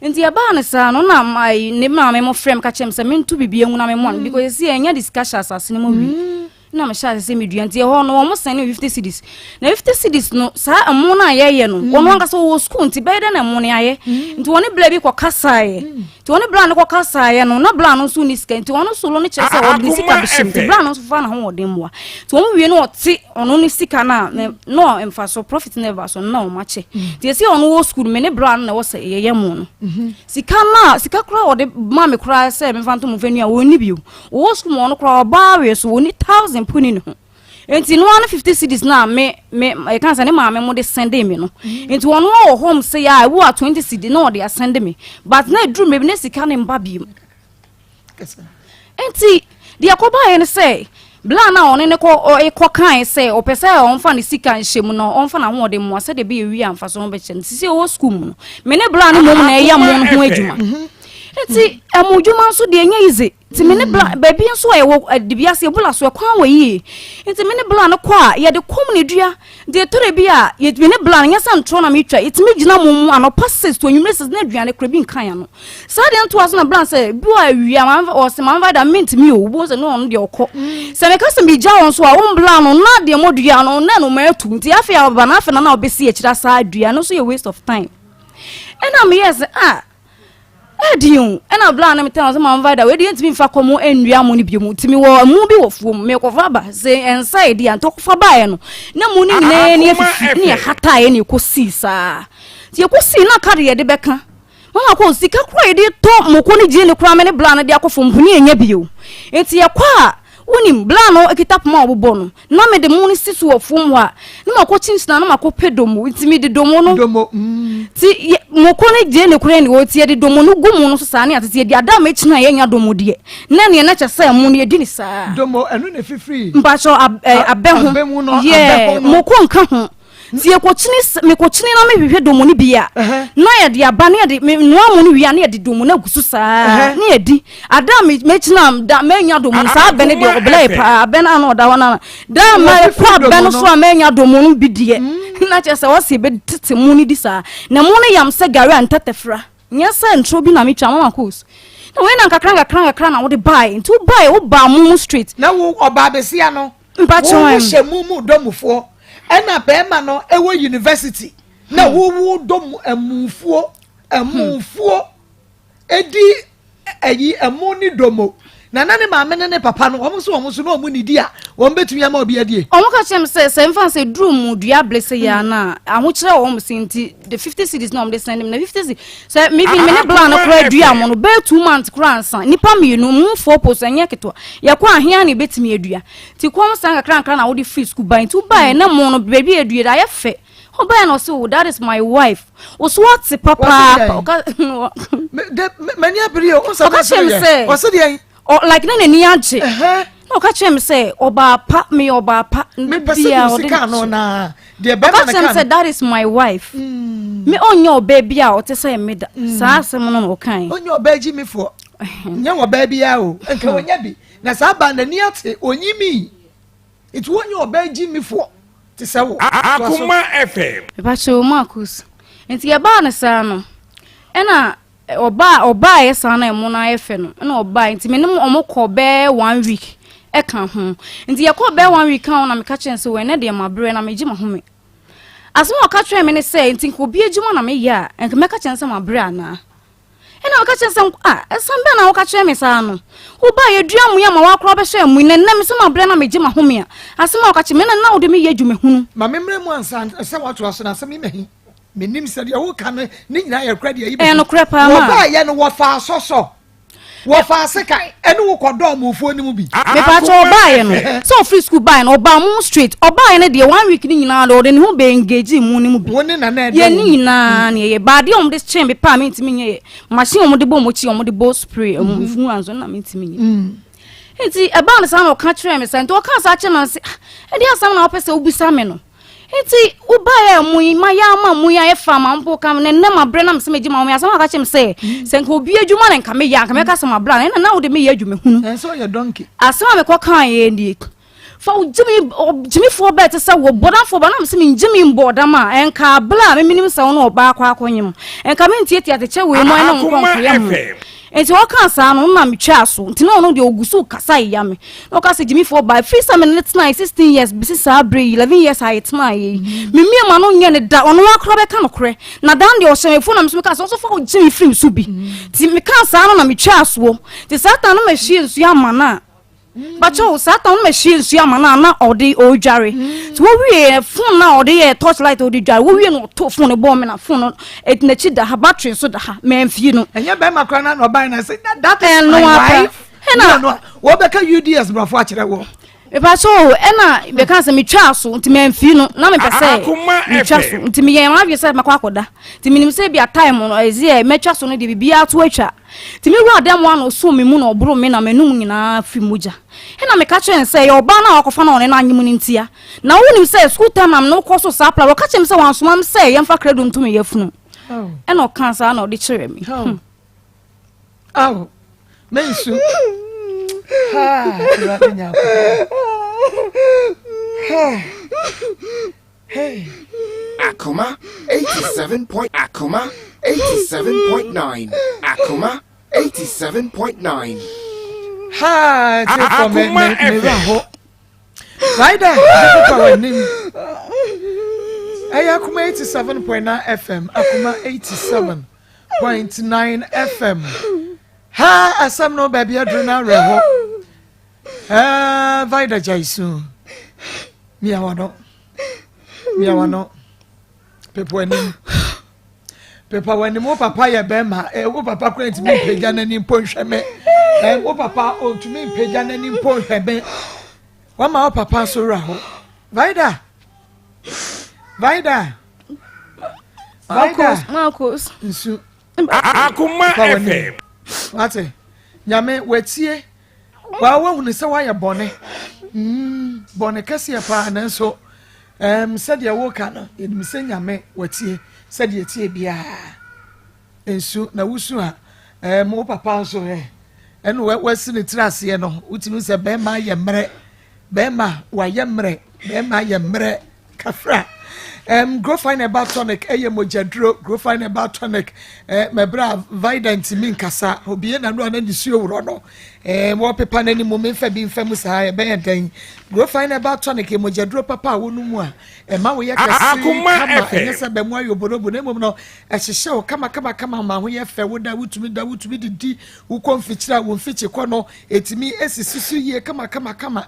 nti ya ba na sa no na mai ne ma me mo frame ka che me se me ntu bibie ngu na me mo because see enya discussion asase ne mo wi na me sha se me dua nti ho no wo send 50 cedis na 50 cedis no sa amo na ye no wo no anga so wo school nti be de na amo ne aye nti woni bla bi kwa kasaye nti woni bla no kwa kasaye no na bla no so ni sika nti wono so lo ne chese wo ni sika bishim nti bla no so fa na ho odem wa nti wo wie no oti ono ni sika na no emfa so profit never so na o mache nti esi ono wo school me ne bla no na wo se ye mo no sika kura wo de ma me kura se me fa to mo fenu a woni bio wo school mo no kura ba we so woni 1000 puni no enti no 50 cedis na me I can say ne ma me mo de send me no enti wono wo home say ya wo 20 cedis no de send me but na dru me ne sika ne mba biem enti de akoba ye ne say bla na one ne ko kan say o pese on fa ne sika nhyem no on fa na ho de mo ase de be wi amfa so be chen sisi wo school mu no me ne bla no mo na ya mo ho adwuma enti amudwuma so de enya ize ti me ne bla ba bia so e de bia se bula so kwan wa yi enti me ne bla no kwa ye de kom ne dua de tore bia ye me ne bla nya san tro na me twa iti me gina mo anopa 6 to nwumre 6 na aduane kra bi nkan ya no sa de nto aso na bla se bi wa wi am o se man va da mint mi o bo se no de okọ se me ka se bi ja won so a won bla no na de mo dua no na no ma atu nti afia ba na afia na obesi e kira sa dua no so ye waste of time ena me yes Edion ena bla na me tell so man va da we dey ntimi fa komo enua mo ni biemu timi wo mu bi wo fuom me ko fa ba se inside ya to ko fa ba ye no na mu ni nyina ni afifi ni hata ye ni ko si sa ti ko si na kare ye de beka mama ko sika kro ye de to mo ko ni je ni kro me ni bla na de akofo mpuni enya bio enti ye kwa unim bla no ekitap ma obobo no na me de mu ni sisu wo fuom wa na mako chinsina na mako pedomo ntimi de domo no ti mo ko ni je ne kure ni wo ti de domo no gumu no so sa na atete de adam echina ye nya domo de na ne na kyesa mu ne edi ni sa domo enu ne fifiri mpacho abehu ye mo ko nka ho ti e ko chini me ko chini na me hwehwe domo ni bia na ye de aba na ye de no amu ni wia na ye de domo na gusu sa na ye di adam me china da me nya domo sa be ne de obla pa be na no da wana da ma kwa be no so me nya domo no bi de na kyesa wo se be tete mu ni di sa na mu ne yam se gari antatefra nya sa ntro bi na me twa Maa Akos na we na kakra na wo de buy ntu buy wo ba mu street na wo oba besia no mpacho wo hye mu domufo ena bema no ewo university na wo dom amufuo edi ayi amoni domo na nane ma mene ne papa no omo so no omo ni di a wo betumi ama obi adie omo ka chem se mfa se drum mu dua blesse ya na aho kire wo mo sinti the 50 cedis no omo de send me na 50 cedis se me bi me ne bla no kra dua mo no be 2 months kra ansa nipa mienu mu 4 post anya keto ya kwa ahia ne betumi adua ti kom san kakra na wo de free school buy to buy na mo no baby adua da ya fe oba no so that is my wife so what papa many abrio o so say like na ni age no ka chem say oba pa me bia o de no na de be na ka say that is my wife me onyo baby a o te say me da sa asem no o kan onyo baby me fo nya wo baby a o enka wonya bi na sa ba na ni ate onyimi it onyo baby me fo te say wo Akoma FM ba che Maa Akos enti ya ba na sa no ena oba yesa na emu na efe no na oba nti me nem omokọ be 1 week e kan ho nti ye kọ be 1 week kan na me ka chense we na de mabre na me gima ho me asmo ka twa me ne say nti ko bi ejuma na me ya enka me ka chense mabre ana ena ka chense esambe na wo ka twa me sa no wo ba ye dua mu ya ma wa kro be hye mu ne me so mabre na me gima ho me asmo ka che me na wo de me ye adwuma hunu ma me mre mu ansa se wo to aso na se me mehi menim se dia wo kan ni nyina ye kra dia yi no kra pa ma wo ba ye no wo fa soso wo fa seka ene wo kodom ofuo ni mu bi me pa cho oba ye no so free school buy no oba mu street oba ye ne de 1 week ni nyina do de ne ho be engage mu ni mu bi woni na na ye ni nyina ne ye ba de om de chen be pa me ntimi nye machine om de bo mo chi om de bo spray om fu anzo na me ntimi nye enti eba ne sa no ka kire me sa enti o ka sa che na se e de asam na opese obisa me no enti ubaye muyi mayama muya efa mampo kam ne na mabre na mse meji mawo asama ka chem se nka obi adwuma ne nka me ya nka me ka se mabra na wo de me ya adwuma hunu en so ye donkey asama me ko kan ye ndi fa jimi fo bet se wo bodan fo ba na mse me jimi mboda ma enka bla me minim se wo no ba kwa akonyem enka me ntie ate che we mo na nko nko yam enti o kan sa no na me twa so enti no de ogusu kasa ya me no ka se Jimmy for by free some minutes na 16 years bi se sa bre 11 years I it na ye me ma no nye ne da ono akro be ka no kre na dan de o se me fo na me so ka so for Jimmy free so bi ti me kan sa no na me twa so ti satan no ma hie nsu ama na but you satan no ma hie nsu ama na odi o dware ti wo wie phone na odi ye torchlight odi dware wo wie no to phone bo me na phone no et na chi da ha battery so da ha me mfie no enye be makra na no buy na say that is no my wife no wo be ka UDS brafo a kire wo e ba so ena be kan se me twa so nti me mfie no na me pese me twa so nti me ye ma wie se makwa akoda nti minim se bia time no ezi e me twa so no de bibia to atwa nti me ru adam wa no so me mu na obro me na menum nyina fi muja ena me ka chen se ye oba na akofa na one na anyim ni ntia na wonim se school time am no koso sa pla wo ka chen se wan so mam se ye mfa credo ntum ye funu ena o kan sa na o de kire me mensu ha radinya hey Akoma 87.9 Akoma 87.9 ha take for me raho right there Akoma 87.9 FM Akoma 87.9 FM ha asam no baby adrena reho vida jaisu miawano pepo wani mo papa ye bema wo papa ko ntimi peja na ni ponhweme wo papa ontumi peja na ni ponhweme wa ma wo papa so raho vida Maa Akos nsu Akoma FM ate nyame watie wa hunu se wa ye bone bone kase pa na so said wo ka no edim se nyame watie said ye tie bia ensu na wusu a mo papa so eno wasi ne tirase no utimi se be ma ye mre be ma wa ye mre be ma ye mre kafra grow fine about tonic mojadro grow fine about tonic me bra vidant min kasa obie na no na disuo woro no mo pepa na ni mo me fa bi mfa mu sa be enten grow fine about tonic mojadro papa wonu mu a ma wo ye kase kama ense be mo ayobonobo na mom no ehihye wo kama ma ho ye fe wo da wutumi didi wo konfichira wo mfichi ko no etimi esisisu ye kama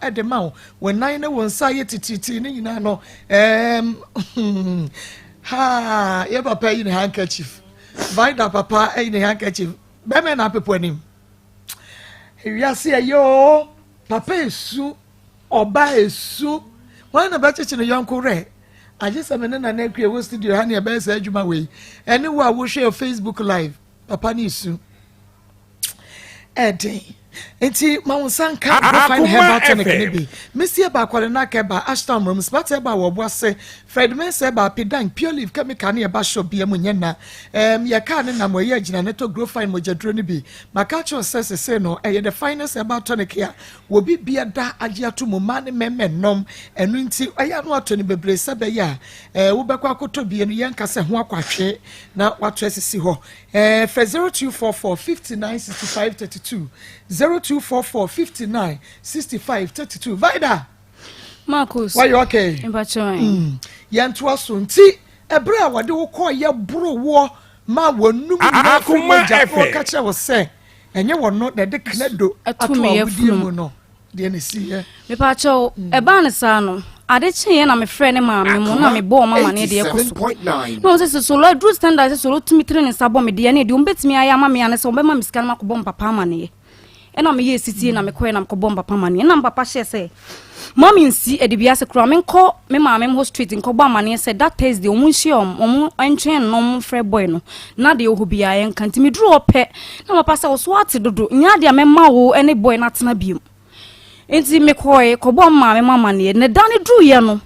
edema wo nan na won sa ye tititi ni nyina no ha ye papa in handkerchief vida papa in handkerchief be me na pepo anim ewia se yo papa esu oba esu wan na ba cheche no yonko re aje se me na na kue wo studio ha na e be se adwuma we ene wo a wo share Facebook live papa ni esu edi enti mawunsanka fine herbal tonic nibi mesie ba kwale na keba ashton room spot eba wo boase Fred Mense ba pidan pure leaf chemical na eba shop bia munye na ye ka ne na moye agina ne to grow fine mojadro nibi makacho sese no eye the finest herbal tonic ya wo bi bia da age ato mo ma ne memmenom enu nti aya no ato ne bebre sebe ya wo bekwa akoto bia no ye nkase ho akwahwe na wato esisi ho 0244 596532 0244 59 65 32 Vida Maa Akos why you okay yanto aso nti ebre a wode wo ko ye bro wo ma wonum na Akoma FM ka kire wo se enye wono na de knedo ato awudi mu no de ne si ye me pa cho e ba ne sa no ade chie na me frɛ ne maame mu na me bɔ mama ne de ekoso no se so lo dru standard se so lo tumi tre ne sa bɔ me de ne de o betimi aya mama ya ne se o be ma me sika na makobɔ papa ma ne ena me ye siti na me koe na makobɔ papa ma ne na papa hye se mama nsi e de bia se kro me nkɔ me maame mo street nkɔbɔ ma ne se that Thursday o mu hye o entwen no mo frɛ boy no na de o ho bia ye nkanti me dru opɛ na papa se o so ate dodo nya de me ma wo ene boy na tena biem enti me koe kobo maame mama ne dane dru ye no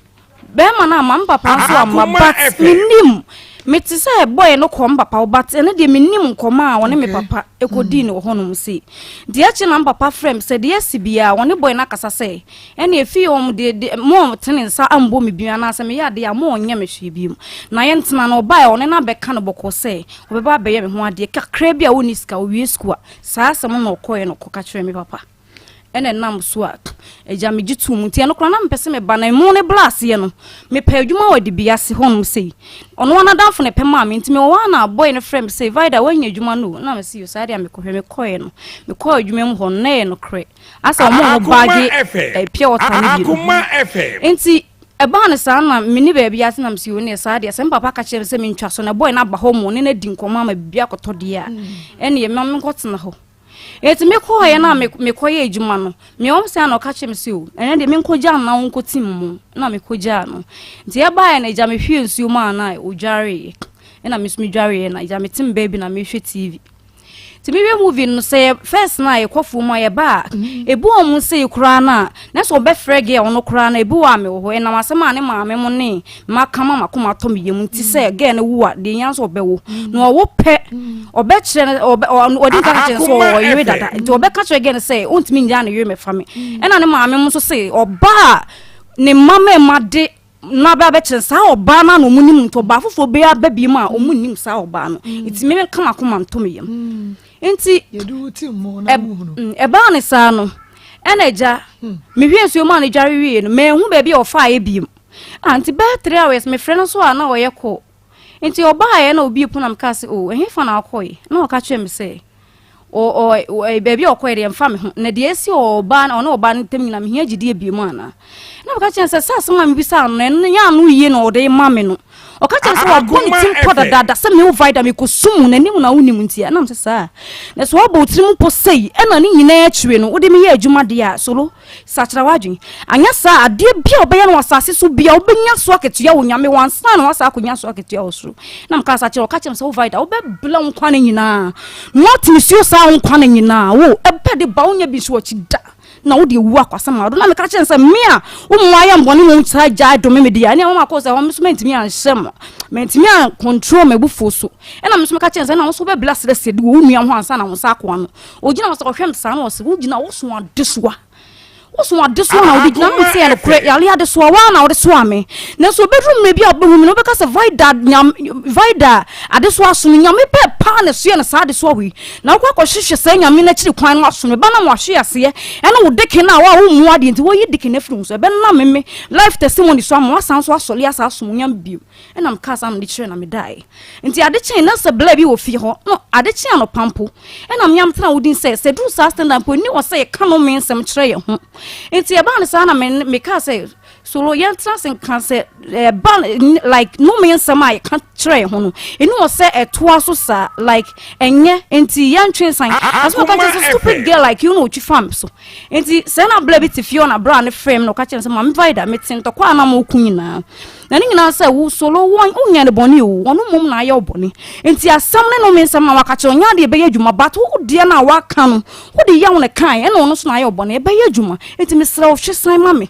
be ma na ma papa so amma but minim me ti say boy no kom papa but ene de menim nkoma a woni me papa ekodi ne ho no se de achi na papa frame say de asibia woni boy na kasa say ene efi om de mom tene nsa ambo me bia na say me ya de am onye me hwe bi na ye ntena na oba one na beka no boko say obeba be ye me ho ade kakra bia woni ska owie sku a saa asem no koye no koka kire me papa ene nam so a eja me gitu mu tie no kora na mpese me ba na mu ne blast ye no me pa adwuma wadi bia se honum sei ono na danfo ne pema me ntime wa na boy ne frame say vida wanya adwuma no na me see you sare me kohwe me koye no me koye adwuma mu ho na ye no kre asa mo baage pia wota ni bi Akoma FM enti eba ne saa na me ni ba bia se na me see you ne saa de se papa ka kire se me ntwa so na boy na ba ho mo ne na di nkoma ma bia kotode a ene ye me nkotena ho eti me ko ye na me ko ye ejuma no me o se na o ka chem si o ene de me ko ja na won ko tim mu na me ko ja no nti e ba ye na ja me hwie nsu ma na o dware e na me sumi dware na ja me tim baby na me hwe TV ti me we movie no say first na ye kofu mo ye ba ebu o mu say kura na so be frege ono kura na ebu wa me ho e na masema ne maame mo ne makama makoma to me yemu ti say ge na wu a de yan so be wo no wo pe obe kire odi ka kire so o yiri dada nti obe ka kire ge na say ontimi nya na yiri me fa me e na ne maame mo so say oba ne mama ma de na ba be kire sa oba na no munim to ba fofo be ya ba bi ma o munim sa oba no iti me kama koma to me yem enti yedu timmo na muhunu eba ne sa no eneja me hwensuo ma ne dware wie no me hu ba bi o fa ye biem anti ba 3 hours me frɛ no so a na o ye ko enti oba ye na obi punam ka se o ehe fa na akoi na o ka kye me se o baby o kwere mfa me ho na de esi oba na oba ntem nyina me hia gidie biem ana na o ka kye se sa ma me bisa no nya no yie no o de ma me no o ka kye se wa boni tim poda dada se me o vida me ko sumu na nim na wonim ntia na mse sa na so oba otirim po sei e na ne nyina ya kire no wo de me ye adwuma de a solo sa kira wadwen anya sa ade bia oba ye no asase so bia obenya so aketua wo nyame wansa na wasa akonya so aketua wo so na mka sa kira o ka kye se o vida wo be bla nkwa ne nyina not misio sa nkwa ne nyina wo ebe de ba wonya bi so chida na wo de wu akwasa ma do na me ka kye se me a wo mo aya mbone mo tsa ja do me de ya ne wo ma ko se wo misment mi an hyem mentimi an control me bufo so e na me so me ka kye se na wo so be blast de se de wo nua ho ansa na wo sa akwa no ogina wo so hwem sa na wo se wo gina wo so adesoa wo adeso na wo gina no se ya kure ya le adeso wa na wo de so ame na so bedroom me bia obehum no be ka se vida adeso aso nyame pe pa na so ya na sa adeso wi na wo akọ hwehwe sa nyame na kiri kwan no aso me ba na mo ahwe ase e na wo deke na wa wo mu ade nti wo yi deke na firi so be na me life testimony so am wasan so asole asa aso nyam bio e na mka sa am de kire na me dai nti ade chen na se bla bi wo fi ho no ade chen no pampo e na myam tena wodin se do sa stand up ni wo se ka no me nsem kire ye ho enti e ba ne sa na me ka say solo yantra sen kan se ban like no me nsem I kan kire ho no enu wo se etoa so sa like enye enti yantwe san as mo ka say stupid girl like you know chi fam so enti se na bla bi ti Fiona bra ne frame no ka kire se ma me vida metin to kwa na mo kunyina na ni nyina se wo solo won unya ne boni o wono mom na aye oboni enti asam ne no me nsem ma waka kire onya de be adwuma but wo de na waka no wo de ya wo ne kan e na wono so na aye oboni e be adwuma enti me sra wo hwesan ma me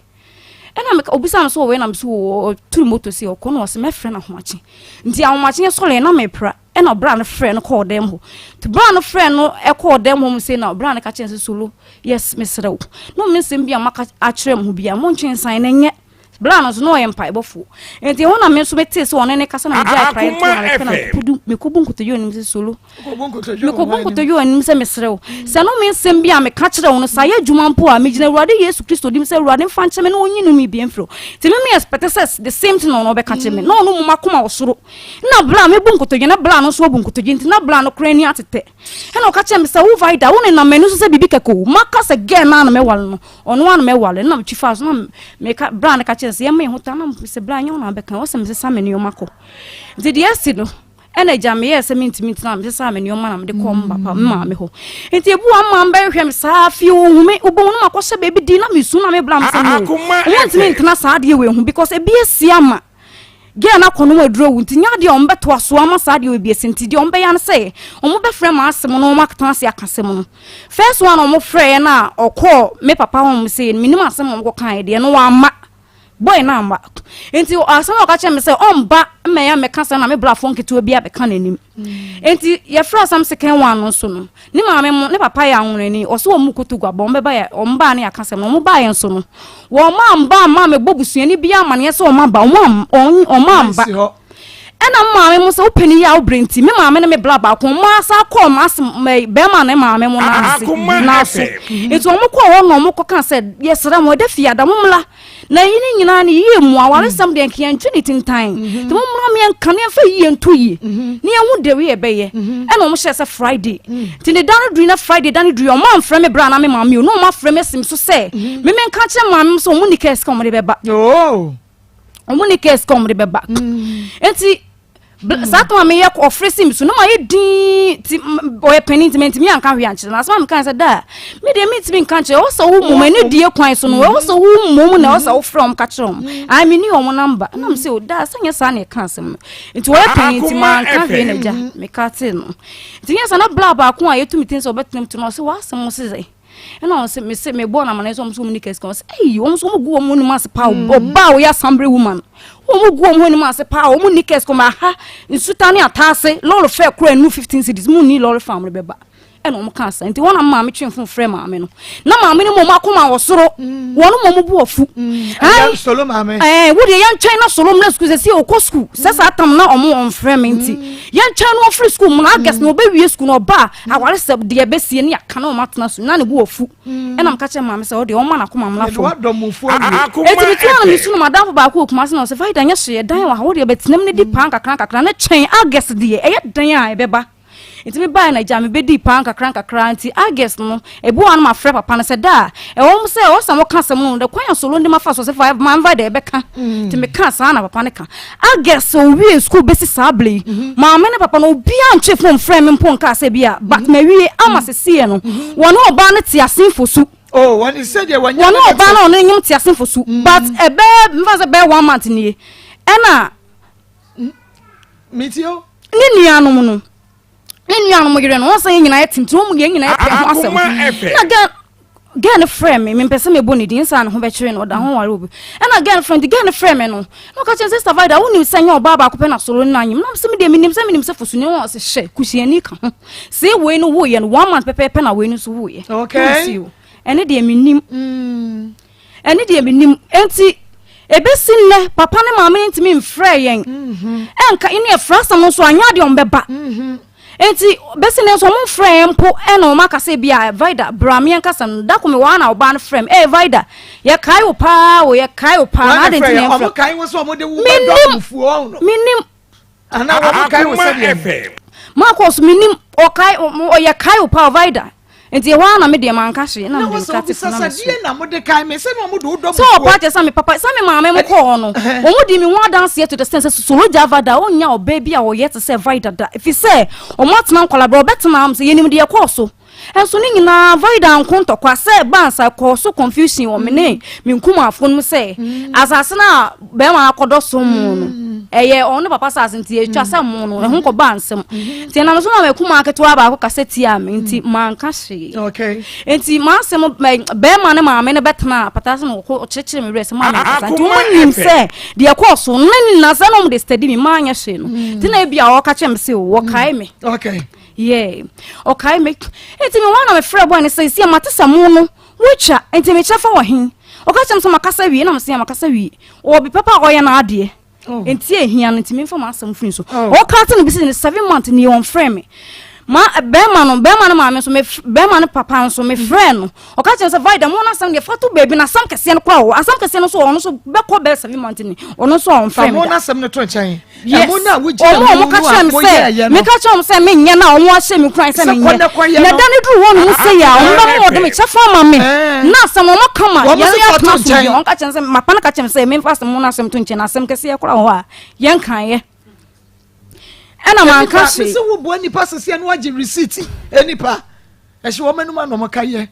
ena me obisa no so we na me so turu moto si o kono o se me frɛ na homachi nti ahomachi so le na me pra ena bra no frɛ no call dem ho to bra no frɛ no e call dem ho say na bra no ka chen solo yes me sra wo no me nsem bia maka akyerɛ mo bia mo ntwen san na nye bra no so no empire bofo enti wona me so bete se wona ne kasa na me dia cry to na kudu me ko bunko to yo nim se solo me ko bunko to yo nim se me sra wo se no me nsem bia me ka kyerɛ wo no sa ye dwuma mpo a me gina Awurade Yesu Kristo dim se Awurade mfa nkyɛ me no onyi no mi bia mfro ti me expect se the same thing no be ka kyerɛ me no no makoma wo soro na bra me bunko to yo na bra no so bunko to yo nti na bra no kra ni atete e na ka kyerɛ me se wo vida wo ne na me no so se bibi keko maka se ge na me wale no ono na me wale na me chifa so na me ka bra no ka kyerɛ se me huta na se bra nya na be kan wo se me se sa me ne yomako nti de asi no ena jame ye se minti na me se sa me ne yoma na me de kom papa ma me ho nti ebu amma mba hwem sa fi wo hu me obo no makose baby di na me su na me bla me se no minti na sa de we hu because ebi esi ama ge na kono waduro nti nya de on beto aso ama sa de obi esi nti de on be ya na se on mo be frɛ ma asem no makata ase akasem no first one on mo frɛ na okọ me papa hom se minimum asem mo ko kan de no wa ama boy na amba enti asem o ka che me say omba me ya me ka say na me bra fon keto bia be ka nanim enti ye fra sam second one no so no ni maame mo ne papa ya nwonani o so o mu kutu gwa bombe ba ya omba ne aka sem no mo ba ye so no wo mamba ma me bobusuani bia amane se o mamba o mamba ena maame mo se opani ya obrenti me maame ne me bla ba ko ma sa ko ma be ma ne maame mo na so etu o mo ko wo no mo ko kan se yesra mo de fia da mo mla na yini nyina ne ye mu aware sam de nkian twini tintan to mo mra me nkan ne fa yi nto yi ne hu de we be ye ena mo hye se friday ti ne dan do na friday dan do yo ma mfra me bra na me maame no ma fra me sim so se me nka che maame so mo ni kes kom de beba o mo ni kes kom de beba enti Sato me yak ofresim so no ma yedin ti boy penitment me anka hwe anche na asma me kan say da me de meet me kan che o so wo mum ani die kwan so no o so wo mum na o so wo from ka chrom I mean you omo number na me say o da sanya sa na kan sem nti wo penitment man kan hwe na ja me ka te no nti nya sa na bla ba ko a yetumi tin so betem to no so wa asem se say ena o se me born amane so mo ni kes ko say eh o so mo gu o mo ni mas pa o ba o ya sambre woman o mu gu o mu ni ma se pa o mu ni kes ko ma ha nsutani atase lolo fe kura nu 15 cities mu ni lolo family beba ena o mu kansa nti wona ma me twemfo frɛ ma me no na ma me ni mo makoma wo soro wono mo mu bu ofu ai solo ma me wo de yan twɛn na solo mna school se o ko school se sa atam na o mo on frɛ me nti yan twɛn no free school mu na guess no be wie school no ba aware se de be sie ne aka na o matena so na ne bu ofu ena m ka che ma me se o de o ma na koma mla fo eti bi tuana mi sunu madam ba ko kuma se na se faida nya hye dan wa wo de be tenam ne di pan kakra na twɛn a guess de e dan a e beba enti me buy na jam be di pan kakra nti August no ebu wan ma frɛ papa no se da e wo se o sa mo ka se mo de kwan solo ndi ma fa so se 5 man va de be ka nti me ka sa na papa ne ka August o wi school be si sabley ma me ne papa no obi an twe fom frɛ me mpon ka se bia but me wi ama se sie no wono oba ne ti asenfo su oh when he said you wono oba na ono nyim ti asenfo su but ebe mfa se be 1 month ni ena mitio ni nuanom no nenu mo yere no won say nyina yetimti wo mu ye nyina asem na gan friend me pese me boni din sa no ho be kire no da ho ware obi na gan friend me no ka che sister Vida wo ni sanya oba ba ko pe na soro na anyim na se me de minim se fosuni won se hye kusiani ka ho se we no wo ye no 1 month pepe na we no so wo ye okay ene de minim enti ebesi nne papa ne mama ntimi mfrɛ yen enka ine frasa no so anya de on beba enti besi ne so mo frɛ mpo ena o maka se bia Vida bramien kasa no da ko me wa na oba no frɛ Vida ye kai o pa na de ntimi mfrɛ o kai wo so mo de wo ba do fuo no minim ana wo kai wo se bia Maa Akos minim o kai o ye kai o pa Vida enti wa na me de man ka hye na me de ka te funa me so na mo de kai me se no mo do do so pa te sa me papa sa me mama me ko no o mo di me wa dance here to the sense so lo java da o nya o baby a o yet say Vida da if you say o matna nkola bro betna am say yenim de ko so enso ni nyina Vida nkonto kwa say bansa ko so confusion o me ne me nkuma afon mu say asase na be ma akodo so mu no eye on papa sa asenti e twa sa mu no e ho ko bansem ti na no so na me kuma aketwa ba ko kaseti am nti man ka hye okay enti ma sem be ma ne ma me ne betna pata se no ko chechire me rese ma me kasa ti mo nim se de ko so na se no mo de study me ma anya hye no ti na bia o ka chem se wo kai me okay yeah okay me enti me wana me frɛ boy ne se si amatesa mu no wucha enti me chefa wo hin o ka chem se makasa wi na me se makasa wi o bi papa o ye na ade enti ehia no enti me mfa ma asem fun so o ka te no bi se 7 months ni on frɛ me ma be ma no ma me so me be ma no papa so me frɛ no o ka chem se Vida mo na sam de fatu baby na sam kese no kwa o asam kese no so ono so be ko be 7 months ni ono so on frɛ me mo na sam no to nchen mo na wujina mo ka chem se me ka chem se me nya na o mo ahye me kran se me nya na dane dru wo no se ya o mba mo de me chefa ma me na sam mo kama ya ya tma so bi on ka chem se mapa na ka chem se me fast mo na sam to nchen na sam kese ya kora ho a yen kan ye ena man ka se se wo bo nipa sese no agi receipt enipa ehye wo manu ma no mo ka ye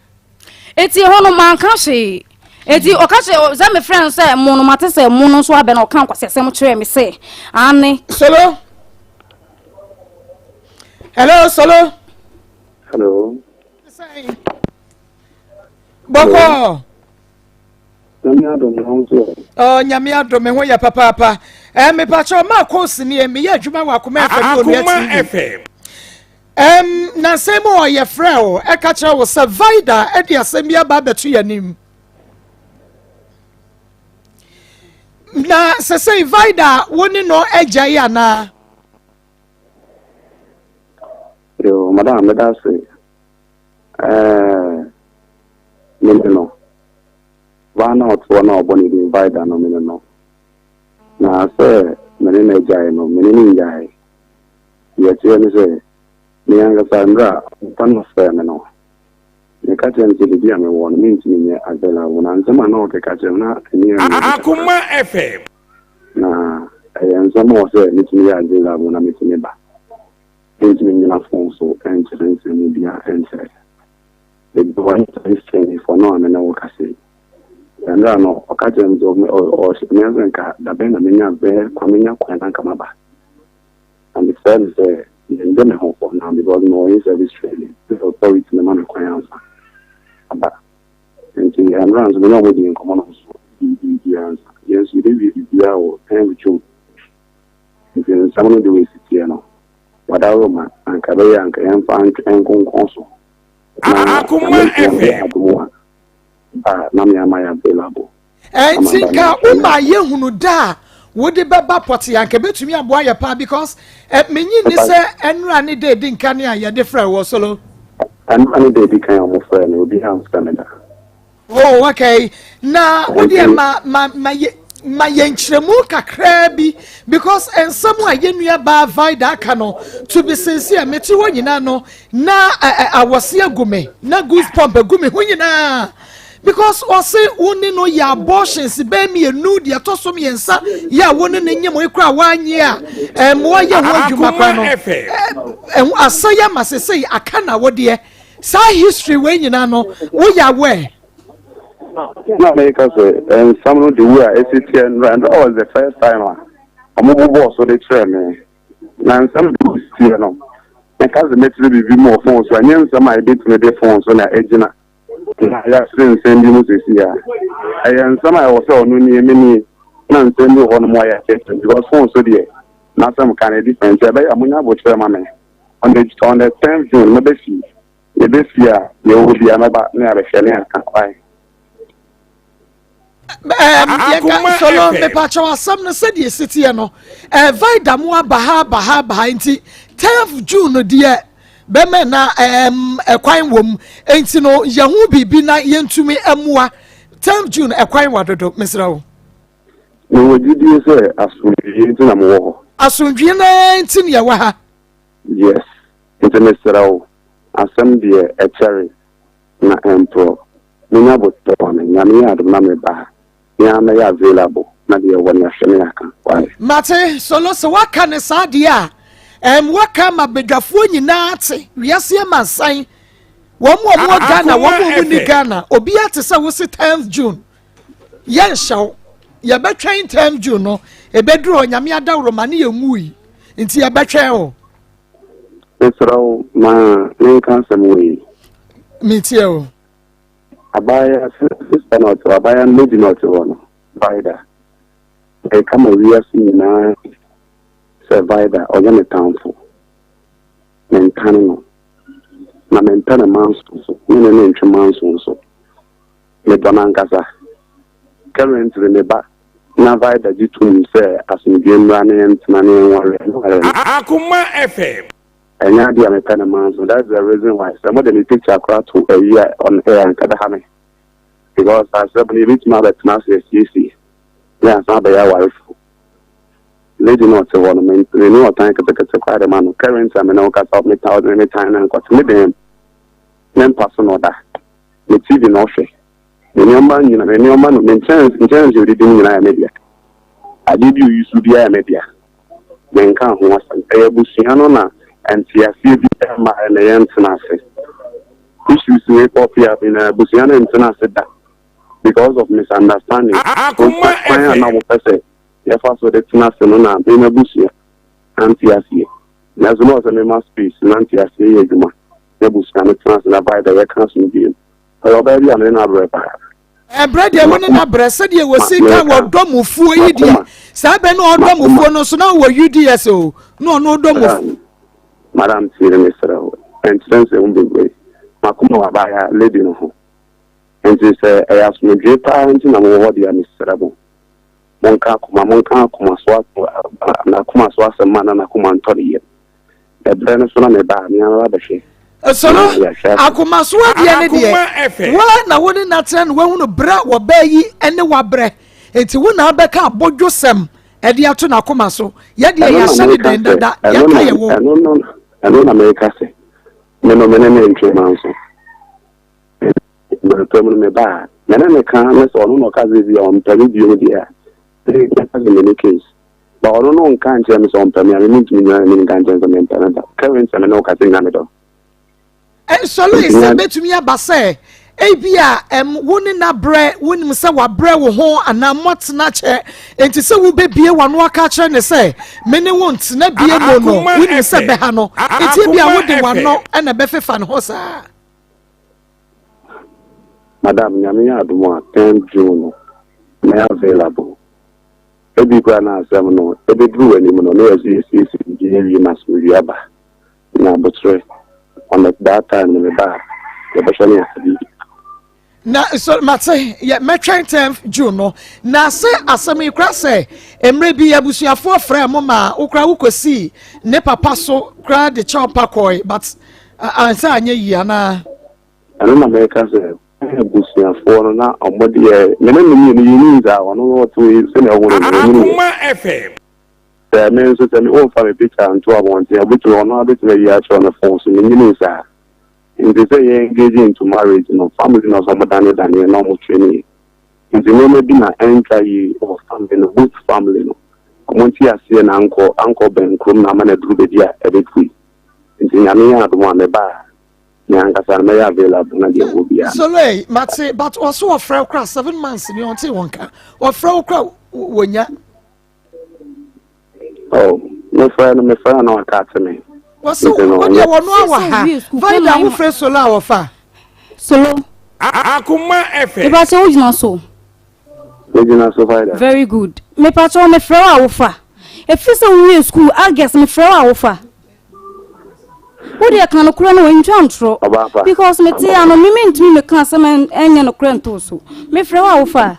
eti ho no man ka se eti o ka se za me friend say mo no mate say mo no so abe na o kan kwasese mo kire me say ane solo hello Hello. Boko Oh, nyame adom me ho ya papa. Me pacho Maa Akos ni me ya adwuma wa Akoma FM. Na same o ye frɛ o e ka kyerɛ wo sɛ Vida e de asɛm bi aba betu yanim. Na sɛ Vida woni no agya ya na. Yo, madam, me da say. No. One out one or bonny Vida no no. Na say me ne agya no, me ne agya. Ye tie me say me anga Sandra, pan of me no. Me catch and see the dia me won mean to me Adela wona nsema na o ke catch na ni Akoma FM. Na nsema o say me to me Adela wona me to me ba. Into me na phone so enter media enter. The one is training for no and na work say. And no o catch and do me or me nka da ben na me nya be kwamenya kwana kama ba. And the first is in the home for now because no is service training. The authority the man requires. But and the runs we know in common answer. Yes, you did be our time with if someone do it here now. Whatever man and Kabaya and Kayan and Conso. Akoma FM. Namia Maya available. And think Uma Yehunu da. Would the baba potty and kebe to me a boy pa because me ni say enra day din kania ya different was solo. And any day became almost friend will be hands Canada. Oh, okay. Now, would you my yenchemu kakra bi because and somewhere yenua ba Vida kano to be sincere me ti wonyina no na awose agume na goose pump agume wonyina because o say woni no ya abortions be me enu de atosom yensa ya woni ne nyem ekura wanye a mo ye ho adwuma kwa no asaya masese akana wode sa history wenyina no wo ya we no make us and some of the way I and that was the first time I'm a boss so they train me now some do you know because the next be more phones so I knew some I did with the phones on the edge I send you here I and some I also no near many non send you on more because phones so there now some kind of different but I'm not about to man on the 10th June maybe this year there will be another near the Shelley and solo me pacho asam no said ye city no Vida mo abaha nti 10th June de be me na ekwan wom enti no yehu bibi na yentumi amua 10th June ekwan wadodo mesrawo no wodi say asundwie nti na mo wo asundwie na nti ne wa ha yes nti mesrawo asam de cherry na empro Nina boto na nyame adom na me ba ya na ya available na de woni ahwe aka why mate solo so waka ne sade a waka mabedwafo nyina ate wiase mansan wo mo Ghana wo mo ni Ghana obi ate se wo se 10th June yen hyew ya betwen 10th June no e beduro nyame adawro ma ne yemui nti ya betwen o esro ma ne kan samwe mitie o abaya sister not abaya lady not one Vida e kama wiase nyina se Vida oye ne townful mentane no na mentane manso so ne ntwe manso so me dona nkasa currently me ba na Vida jitu se asundwe mra ne ntena ne nware Akoma FM. Enya dia me kind of man, so that's the reason why some of them picture across to a year on air and kada hame. Because I said when you reach my betna say CC. Yeah, some be your wife. Lady not to one me no time to quite a man. Current I no cut up me 1,000 any time and got me them. Then person order. Me TV no she. The number you know, the number me chance you did in media. I did you used to be a media. Then kan ho asan. E busiano na and see a few my tenacity. Issues we pop up in a Busiana and tenacity because of misunderstanding. I now say, if I saw the tenacity in a Busia, anti-Asia. As well as a mass piece, anti-Asia, the Busiana tenacity by the records in game. I already am in a repair. Brother, when na bresa de we sika wo domufuo yi de. Sa be no domufuo no so na wo UDS o. No domufuo. Madam Sire Mr. And since the Umbigway, Makuma Wabaya, lady no home. And this I asked me, Japa, and what the Mr. Monka Kuma Swat, Nakuma Swas, and Mana Nakuma and Tori. The Brennan me by me and Rabashi. So no, Akoma Swat, the end. Well, now wouldn't that send one of bra or bay and the wabre. It's one Abeka, Bojosem, and the Atuna Kumaso. Yet, I said it, and that I don't America say. No many manso. Me bad. Nana can't let's all know Kazi on Peru, dear. They get in any case. But I don't know can't tell me some Premier in Ganjas and Canada. Currents and no cutting another. And so listen to me about say. Abia woni na bre woni mse wa bre wo ho ana motna che enti se wo bebie wa no aka che ne se mene wont na bie mo no woni se be ha no enti bia wo de wa no na be fefa no ho sa Madam nyame ya adumo 10 June na available ebi kwa na asem no ebi dru ani mo no na yesi yi masu wiaba na botre on that time me ba the bashani asabi na so mate ya metren 10 June no na se asemi kra se emre bi abusuafo fra mo ma ukra wukosi ne papa so kra de chompa koi but ansa anya yi ana ana na America se abusuafo no na omode e mena ni ni za ono to se na wo Akoma FM the men so tell me oh for a picture and to want ya but ono abet na ya cho na phone so ni sa in the say engaging into marriage, family no somebody than a normal training. In the name be na enter ye or family, both family no. Community as an uncle Ben Krum na man do the dia every week. In the Yamia the one the bar. Nyanga san may available na dia will be. So lay, Matse, but also a frail cross 7 months in your Tiwanka or frail crow when ya. Oh, no friend, no cat to me. What's so what you want to find out who fresh solar or far? Solo. Akoma FM. If I say original so. Original so far. Very good. Me patron me frawa ofa. If you say we in school, I guess me frawa ofa. What they can okura no ntwa ntro. Because me tia no me ntimi me kan some enya no kura nto so. Me frawa ofa.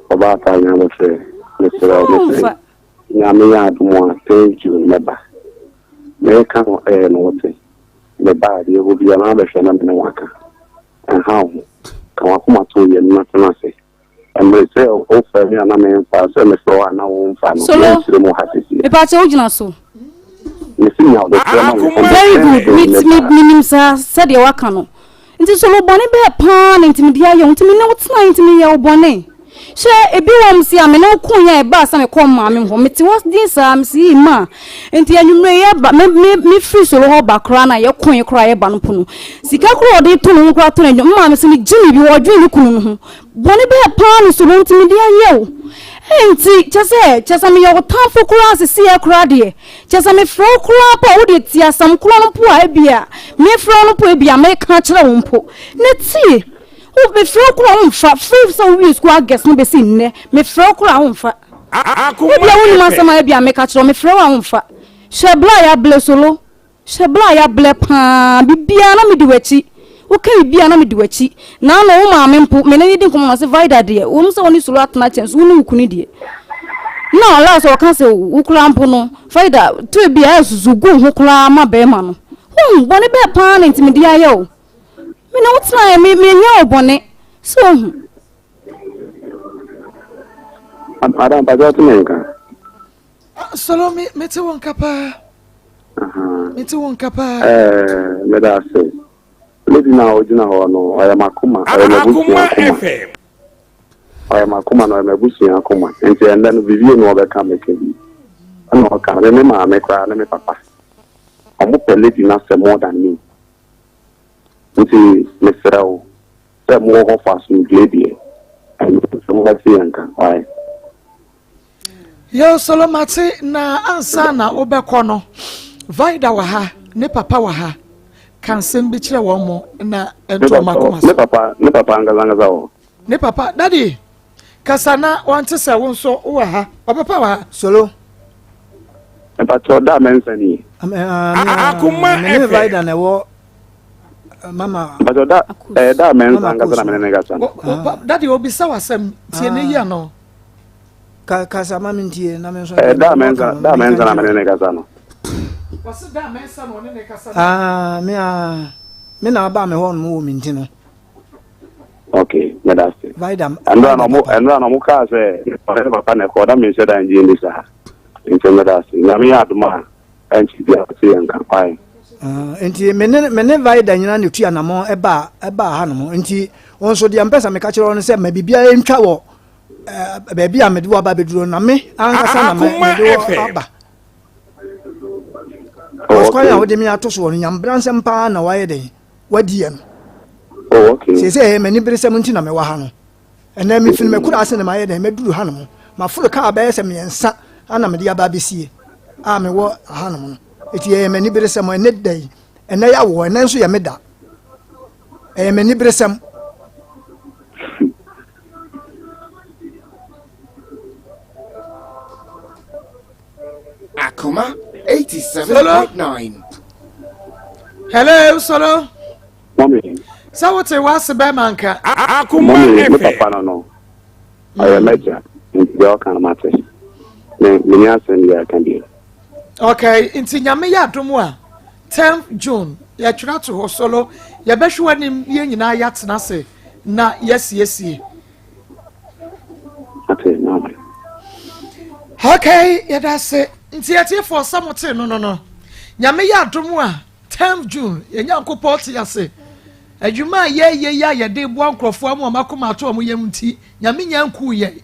Oba pa nya mo se. Me frawa. Nya me ya dumo thank you neba. Me kan no wote. Me ba de go bia na be hwe na me waka. And how can Akoma to you not say? And we say, oh, for me, and I mean, for some floor, and now on family. Solo. If I told you not so. You see now, very good. Me, sir, said you are cano. Into solo bonnet be a pan, intimidate young to me, no, it's not intimidate bonnet. Share a bill, see, I mean, no coin, a bass, and a comb, I mean, home. It was this, see, ma. And you may, but me free solo background, your coin, cry a banpunu. Sikako, they told me, and your mamma, see, Jimmy, you are drinking. Bonnie be a pan, so don't me, dear, yo. And see, just I mean, your town for class, see a crowd, just I mean, fro crap, or did see some clown poor beer. Me from poor beer, make catch a umpo. Let's see. Oh, me fro crown fat, free so we squad guess no be seen, me fro crown fat. Maybe I wouldn't master my beer, make catch on me fro on fat. Shablaya ble solo. Shablaya ble pan, be biana me do it. Okay, biana me do it. Now, no, mamma, put me anything come as a vida dear. Almost only so at night and soon you couldn't dear. No, last or cancel, Ukrampono, Fida, 2 beers, Zugu, Hukla, my bearman. Bonnie bear pan into me, dear yo. Me know what's like me your bonnet. So, Madam, by that America. Solo me to one capa. Me to one capa. Let us say. Lady now, no, I am Akoma. Akoma FM. I am Akoma, no, I am a bush in Akoma. And then Vivian will come again. I know I can't remember, I make cry, I papa. I'm not a lady not more than me. Nti mesrao se mo ho fast me lady and some of the why Yo solo mate na ansa na obekọ no vida wa ha ne papa wa ha kan sem bi kire wo mo na ento makoma ne papa angazanga zawo ne papa daddy kasana wante se wo nso wo ha papa wa solo But that mention Akoma me vida na wo mama but that mention ngasa daddy obisa wasem tie ne ya no kasa mama ntie na me so that mention na menene ngasa no wase da mention no ne kasa me na ba me ho no wo minti no okay that's it vida and no mo ka say papa na ko da me say da nji ndi sa into that's it na me aduma and she be say nkan pai enti mene vida nyina ne tua na mo eba ha no mo enti won so de ampesa me ka kire won say ma bibia entwa wo baby a mede wo aba beduro na me ankasa na me do aba Oskwa ya wode mi atoso won nyambranse mpa na waye den wadie no okay se mani biresem nti na me wa ha no ena mi film kura ase na maye den meduru ha no ma fulu ka ba yese me ensa ana me de aba besie a me wo ha no no eti mani biresem ene dai ena ya wo ena nso ya meda mani biresem Akoma 87.9. hello solo mommy sawote wase be manka Akoma mommy me FM. papa no I meja ndio kana mate me nya sen ya kan bi okay inti nyame ya domo a 10th June ya twira to ho solo ya behwe nim ye nyina ya tena se na yes ate na okay ya da se inti ya tie for samote no nyame ya domo a 10th June ya nyankopɔ te ya se adwuma ye de bo ankrofo am makoma ato am yam nti nyame nyanku ye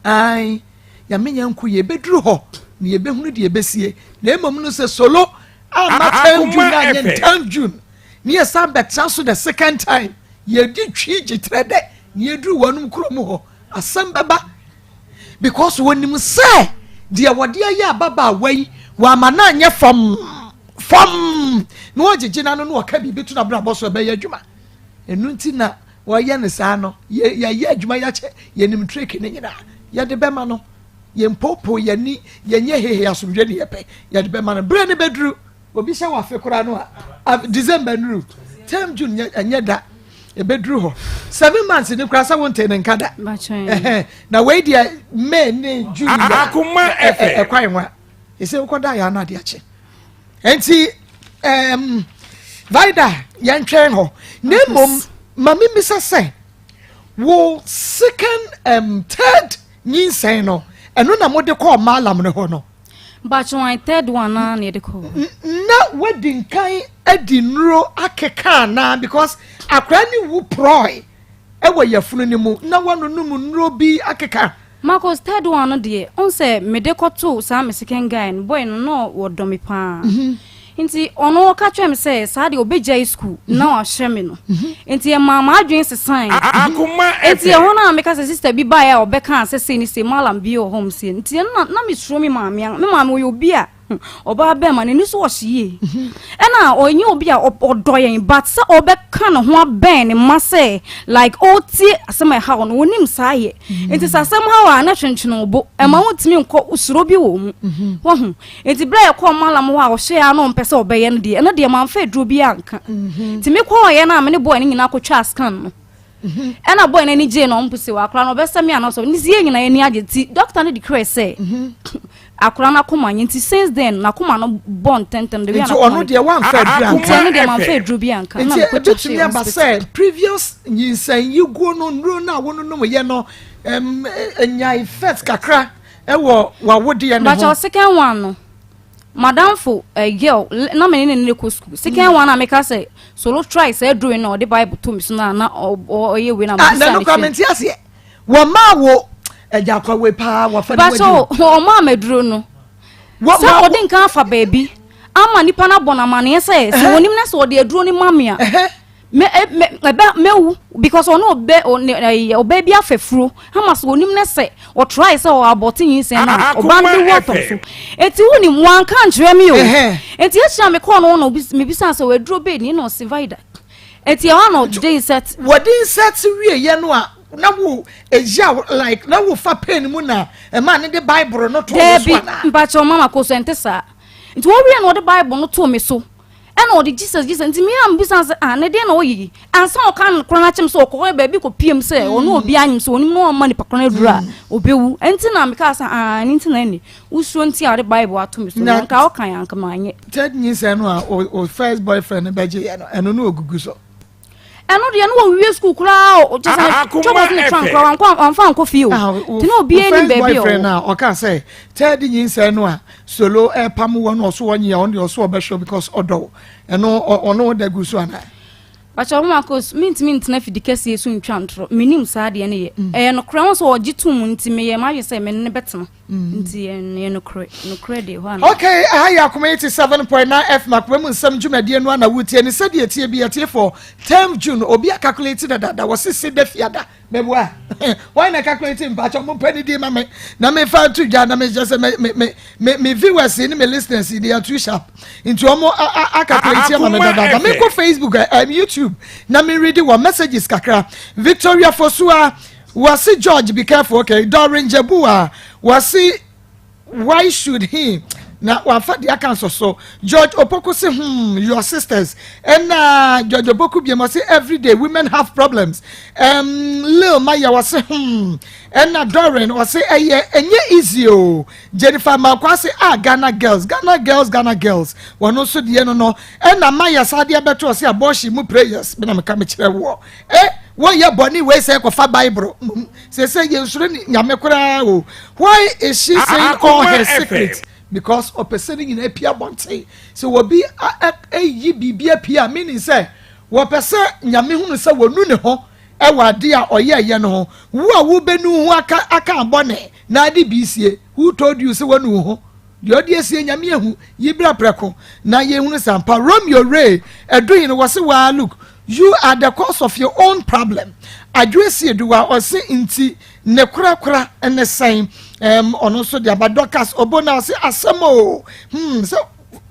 ai nyame nyanku ye beduru ho ne ye behunu de ye besie na emom no se solo ama 10 June na 10 June ne ye sam betra so the second time ye di twi gitrede ne ye duru wanum krom ho asam baba because wonim say de wode aye ababa wai wa mana anye fam no ogegina no no ka bibitu na brabo so be ya adwuma enu nti na wo ye ne sa no ye adwuma ya che ye nim trick ne nyina ye de bema no ye mpopo ye ni ye nye hehe asomdwe ne ye pe ye de bema no bre ne bedru obi hye wa fekora no a December nu 10 June anya da e bedru ho 7 months ne kura sa won ne nkada na we dia May ne June Akoma FM. e kwan wa ese ukoda ya na de ache enti vida yantwen ho nemom mami misa say wo second third nyinsen no eno na mode call malam ne ho no but one third one na ne de call na wedding kan adinro akeka na because akra ni wu proi ewo yafunu ni mu na wonu num nro bi akeka Marcos third one no de on say me de koto sa me second guy boy no wo do me pa nti ono ka twem say sa de obegya school na wa hye me no nti e mama adwen sesan Akoma nti e FM. ho na me ka say sister bi ba ya obeka say ni say malam bi o home say nti na me suro me mama wo obi a oba be ma ni so wo hye na onye obi a odoyen but say obeka no ho aben ni ma say like oti asema ha no wonim sa ye nti sasem ha wa na twentwene obo e ma wotimi nko usuro bi wo mu wo hu nti bra ye ko malam ho a wo hye a no mpese obeye no de na de ma mfa duro bi anka nti me ko ye na me ne boy ni nyina ko twa scan no ena boy na ni je no mpuse wa akra no besa me anaso ni zie nyina ye ni age ti doctor ne declare say akra na koma nti since then na koma no born tentem de bi nti ono de wan fa dura nti ne de ma mfa duro bi anka na ko nti me ba say previous nyinsan yi go no nro na wono no ye no enya effect kakra ewo wa wode ye no but your second one no madam for a girl na me ne ko school second one na make say solo try say do no the bible to me so na oye we na na no comment ase wo ma wo eja kwa we pa wa fa but so o ma meduro no so odin kan fa baby ama nipa na bona mane say so wonim na so ode aduro ni mamia me because ono obe bi afefuro ama so wonim na say o try say o aboti yin say na obandi water so eti wonim wan kan jwe mi o eti ehia me call no me bisa say we aduro be ni no survivor eti e one day set wodin set wie ye no a na wo eja like na wo fa pen mu na e ma ne the Bible no to there so be na mpacho Maa Akos entesa nti wo wi na the Bible no to me so ena o de Jesus nti me am bisa say na de na wo yi ansa o kan kro na chem so ko ba bi ko piem say ono obi anyim so oni no ma ni pakro na dura obewu enti na me ka say nti na ni usuo nti a the Bible ato me so nka o kan yanka ma anye third nyi say no o first boyfriend be je eno no ogugu so eno de no wo wi school kura o just chobo ni tran kura wan fa nko fi o ti no obi any baby o boyfriend na o kan say third nyi say no a solo pam wo no so wonye on de so obesho because odo eno ono da gu so ana Bacha Maa Akos mint na fidi kese so ntwa ntro minim saa de ne ye no kra so ogitum nti me ye ma hwe se me ne betema nti ye no kra de ho ana okay ahaya Akoma 87.9 F makwem nsam dwumade no ana wutie ne sade tie bi tie for term June obi a calculate da was se da fiada meboa why na calculate bacha mo pani di ma me na me fa tu dwa na me just me viewers ni me listeners they are too sharp into omo a calculate ma me da me ko Facebook YouTube na me read one messages kakra Victoria Fosua wasi George be careful okay Dorin Jebua wasi why should he na wafa dia cancer so George Opoko say your sisters and George Opoko be must say every day women have problems Lil Maya was say and Dorin was say enye easy o Jennifer Makwa say Ghana girls one also the no and Maya sadia beto say abortion mu prayers be na me ka me kire wo why ya boni we say ko fa Bible say ye nsuro nyame kura o why is she saying all her secret because of person in a pia bonte so will be a bibia pia meaning say what person nyame hunu say wonu ne ho e wade a oye no wo benu ho aka bone na ade bisie who told you say wonu ho the odiesie nyame ehu yibra preko na ye hunu sampa Romeo Ray edoyin no was wa look you are the cause of your own problem address you do or say inti ne kura and the same on also the abadokas obona say asemo so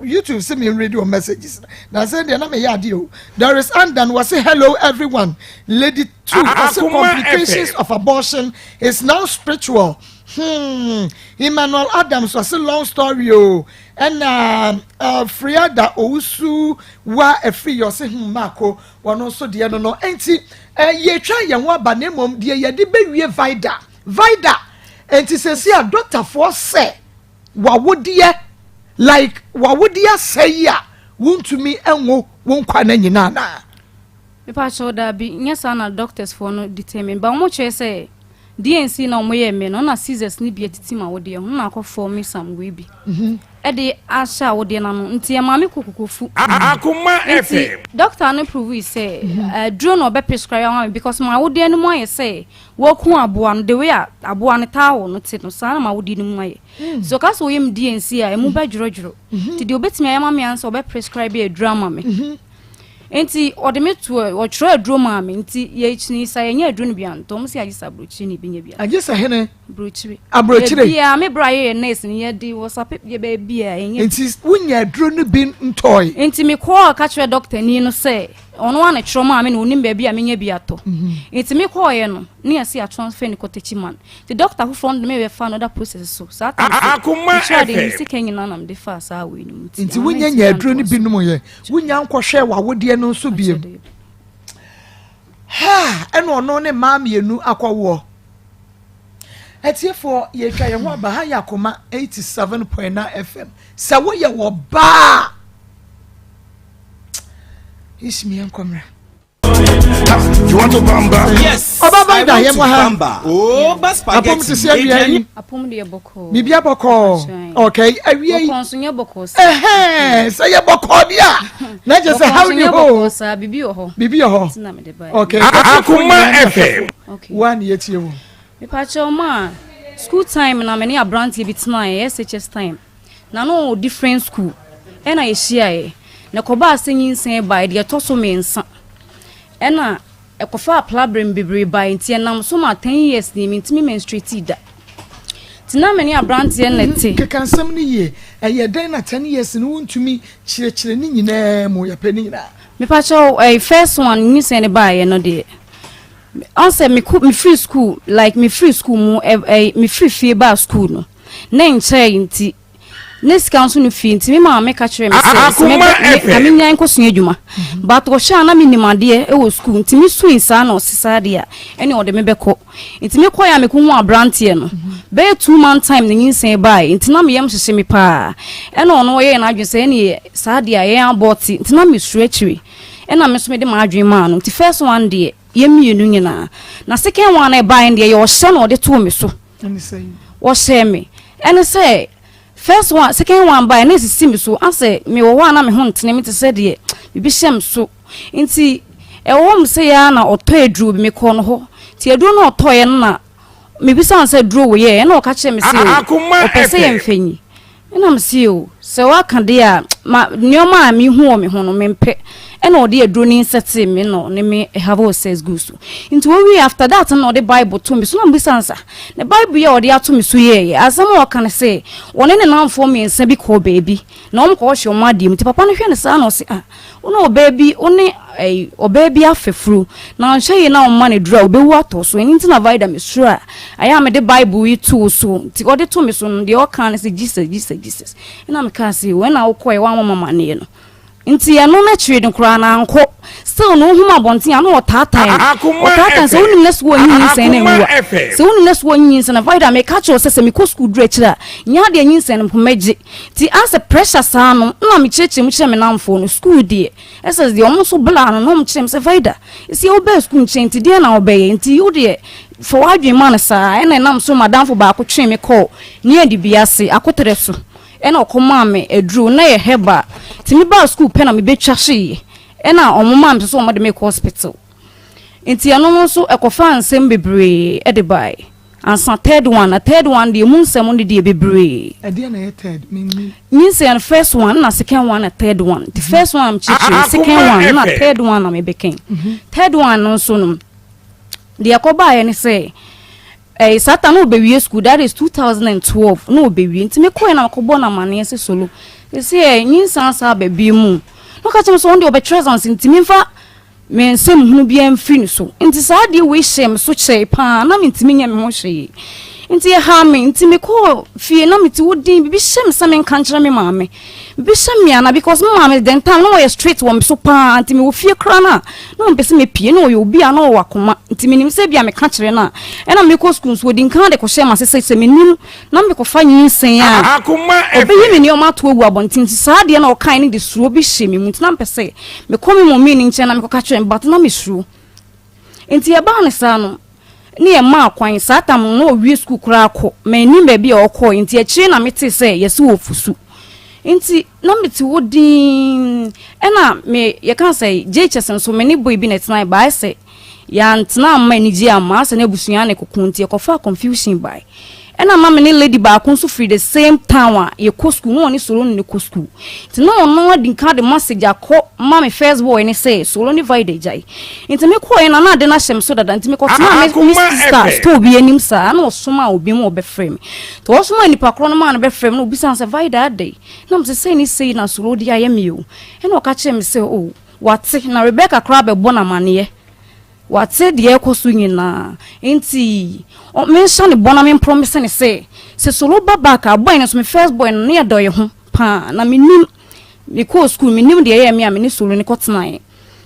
YouTube send me radio messages now say the name yadio there is Andan was say hello everyone lady 2 was say complications of abortion is now spiritual Emmanuel Adams was a long story and Friada Ousu wa a free your say Marco one also the no enti ye try yan wa ba nemom de ye de be vida enti say a doctor for say wa wodie like wa wodie say ya wontumi enwo won kwa na nyina na me pa cho da bi nyesa na doctors for no determine ba mo che say DNC na omo ye me no na scissors ni bi atiti ma wode ho na akọ me some we bi e de asha wode na no nti e ma me kokokofu Akoma FM doctor no prove say drone obe prescribe am because ma wode no mo ye say wo ku aboa no the way aboa no tawo no ti no sa na ma wode no mo ye so ka so yem DNC a e mu ba djorojoro ti de obetimi ayama me ansa obe prescribe e drama me enti odemetu o tro aduro ma me enti ye chini sa ye nya aduro no bia ntom se agisa brochi ni binya bia agisa hene brochi abrochire bia me braye nurse ni ye di whatsapp bia ba bia ye enti wunya aduro no bi ntoy enti me call ka tro doctor ni no say ono wana tro ma me no nim ba bia me nya bia to enti me call ye no ni ase a transfer ni kotechi man the doctor who found me we fa another process so sa Akoma FM si kenyi na nam de fa sa we no enti wunya nya aduro no bi no ye wunya nkohwe wa wodie no so biem ha eno ono ne maamienu akwawo etiefo ye twa ye ho ba ha Akoma 87.9 FM sa wo ye wo ba ismi enkomra you want to bamba Yes. Obaba da ye mo ha Bamba. Oh, bas apom te se awie apom de boko bibia boko okay awie boko so nya boko say ye boko dia na je say how ni ho sa bibi ho bibi ho na me de ba okay Akoma FM okay one ye tie wo me pa ma school time na me ne abrantie bitna SHS time na no different school e na ye hia e na ko ba asenyin sen ba de to so me nsa e na ekofa problem bebre ba ntie nam so ma 10 years ni mentimi menstruate da tina me ne abrantie nete kekansam ni ye eye den na 10 years ni wontumi chire ni nyina mu ya pani nyina me pa first one ni sen ba ye no de answer me free school like me free school mu me free fee ba school no na nche nti next council no fee nti me ma me ka kire me say me nyan kosua adwuma but o sha na me nimade e wo school nti me su insa na osisa de a ene o de me beko nti me koya me ko hu abrantie no be 2 month time ni nsen bai nti na me yam hyehye me pa ene ono ye na adwese ene sa de a ye aboti nti na me stretchwe ena me so me de ma adwen ma no nti first one de yemienu nyina na second one e bai de ye o hye na o de to me so o hye me ene say first one second one bai na sisi me so ase me wo wa na me ho ntene me te se de bibi hyem so nti e wo me se ya na oto edru bi me ko no ho ti edru na oto ye na me bi san se dru wo ye na o ka che me se o pese ye mfanyi ena me se o se wa ka de a ma nyoma a me hu o me ho no me mpe ena o de edru ni sete me no ne me have o says gusu into we after that na the bible to me so na bisansa the bible ye o de ato me so ye asem o kan say woni ne namfo me nsa bi ko baby na o ko hwe o ma dim ti papa no hwe ne sa na o se ah woni o baby woni o baby afefru na hwe ye na o ma ne dura o be wu ato so eni na vida me sura aya me the bible yi to so ti o de to me so no de o kan say jesus ena me kan say when na o ko e wa mama ne no nti ya no na chiri no kura na anko still no huma bonti ya no otata so unu nesu wonyin sen na ewa so unu nesu wonyin sen na vida me catchose me ko school dre chira nya de nyin sen no meje ti as a pressure sa no na me cheche mu chire me namfo no school de ss de omo so bla no mo chire me se vida isi obe school nchen ti de na obe nti you de for wadwe man sa ena nam so madamfo ba ko twe me call ni adi biase akotere so ena okoma me edru na ye heba ti mi ba school pe na me betwa hye ena omoma me so omode me hospital enti ano so ekofa nsem bebre e de bai ansa third one de mu nsem de bebre e de na ye third means the first one na second one na third one the first one am chichi second one na third one na me beken third one no so no de akoba ye ne say Satan no be school that is 2012 no be wi ntime ko na akobo na mane se solo say nyin sansa be bi mu no ka teme so onde obe presence ntime mfa me nsem hunu bia mfiri so nti sa de we shem so che pa na me ntime nya me ho hwe nti ha me ntime ko fie na me ti wodin bi shem sa me kan kire me maame bi shem me ana because maame den time no we straight wo me so pa ntime wo fie kra na no mpese me pie no yo bi ana wo akoma ntime nim se bia me ka kire na ena me ko school so wodin kan de ko shema se me nim na me ko fa nyin sen a Akoma obe yi me ni o ma to ogu abontin ti sa de na o kan ni de suro bi hye me mu ntina mpese me ko me mo mi ni nche na me ko ka kire but na me suro nti e ba ne sa no ni e ma kwan satam no wi school kura akọ me ni me bi okọ nti e kire na me te se yesi wo fusu nti na me ti wodin ena me ye kan say JHS so me ni boy bi net na ba se ya ntna ma ni ji ama se na busuya ne kokunti e kofa confusion by ena ma me ni lady ba kun so free the same town ye ko school no ni solo ni ko school ti no no din ka the message akọ ma me first boy ni say solo ni vida jai nti me ko ena na de na hyem so dada nti me ko tna me sister sto bi anim sa na osoma obi mo be frame to osoma ni pakro no ma na be frame no obi san say vida day na me say ni say na solo di ayemi o ena o ka che me say o wate na Rebecca kra be bona mane wate de ekosu nyina nti o me shane bona me promise ne say se solo baba ka boy na so me first boy na ye doye ho pa na me nim me ko school me nim de ye me a me ni solo ni kotena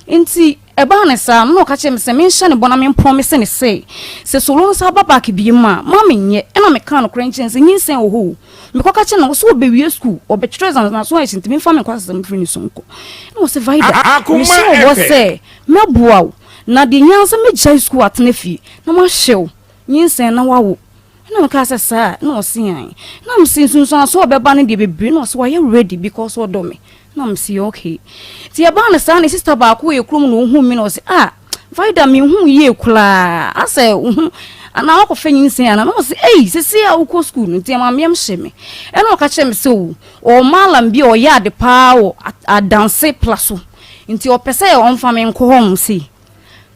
nti e ba ne sa no ka che me se me shane bona me promise ne say se solo sa baba ka bi ma me nye e na me kan no krenchen se nyinsen wo ho me ko ka che na so be wi school o be treasure na so ayi ntimi fa me kwasa me free ni sonko no se vida me so wo se me boawo na de nyansa me jai school atene fi na ma hyew nyinsen na wawo na me ka sa na o sian na me sin so so obeba ne de bebre na so why ready because o do me na me see okay ti e ba na sa na sister ba ko e krum no hu mi na o se vida me hu ye kula ase ana akọ fe nyinsen ana na o se se a uko school nti ma me hye me e na o ka che me se o malam bi o ya de pa o a dance plaso nti o pese e on fa me nko hom si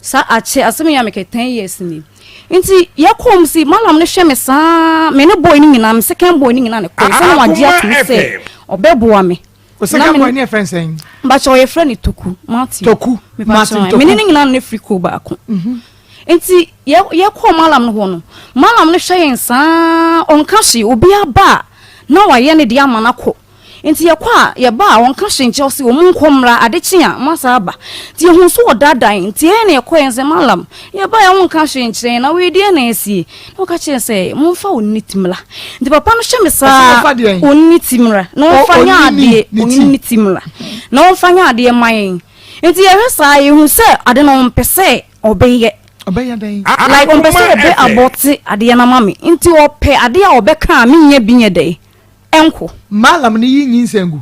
sa ache asemi ya meke 10 years ni nti yakom si malam ne hwe me sa me ne boy ni nyina me second boy ni nyina ne ko se na wadi atu se obeboa me o second boy ni e friend saying ba cho ye friend Toku Martin Toku Martin me ni nyina ne free ko ba ko enti ye ko malam no ho no malam no hwe yen saa onka hye obi aba na wa ye ne de amana ko enti ye kwa ye ba onka hye nche se o mu nkomra adechi a masa aba ti ye hu so odadan enti ye ne ye ko yen se malam ye ba ye onka hye nche na we de na esi no ka che se mu fa onni timla enti papa no hye me saa onni timra no fa nya ade onni timla no fa nya ade mayen enti ye hwe saa ye hu se ade no mpese obeye like on person obe aboti ade na mami nti ope ade a obe ka me nya binye dey enko malam ni yin sengu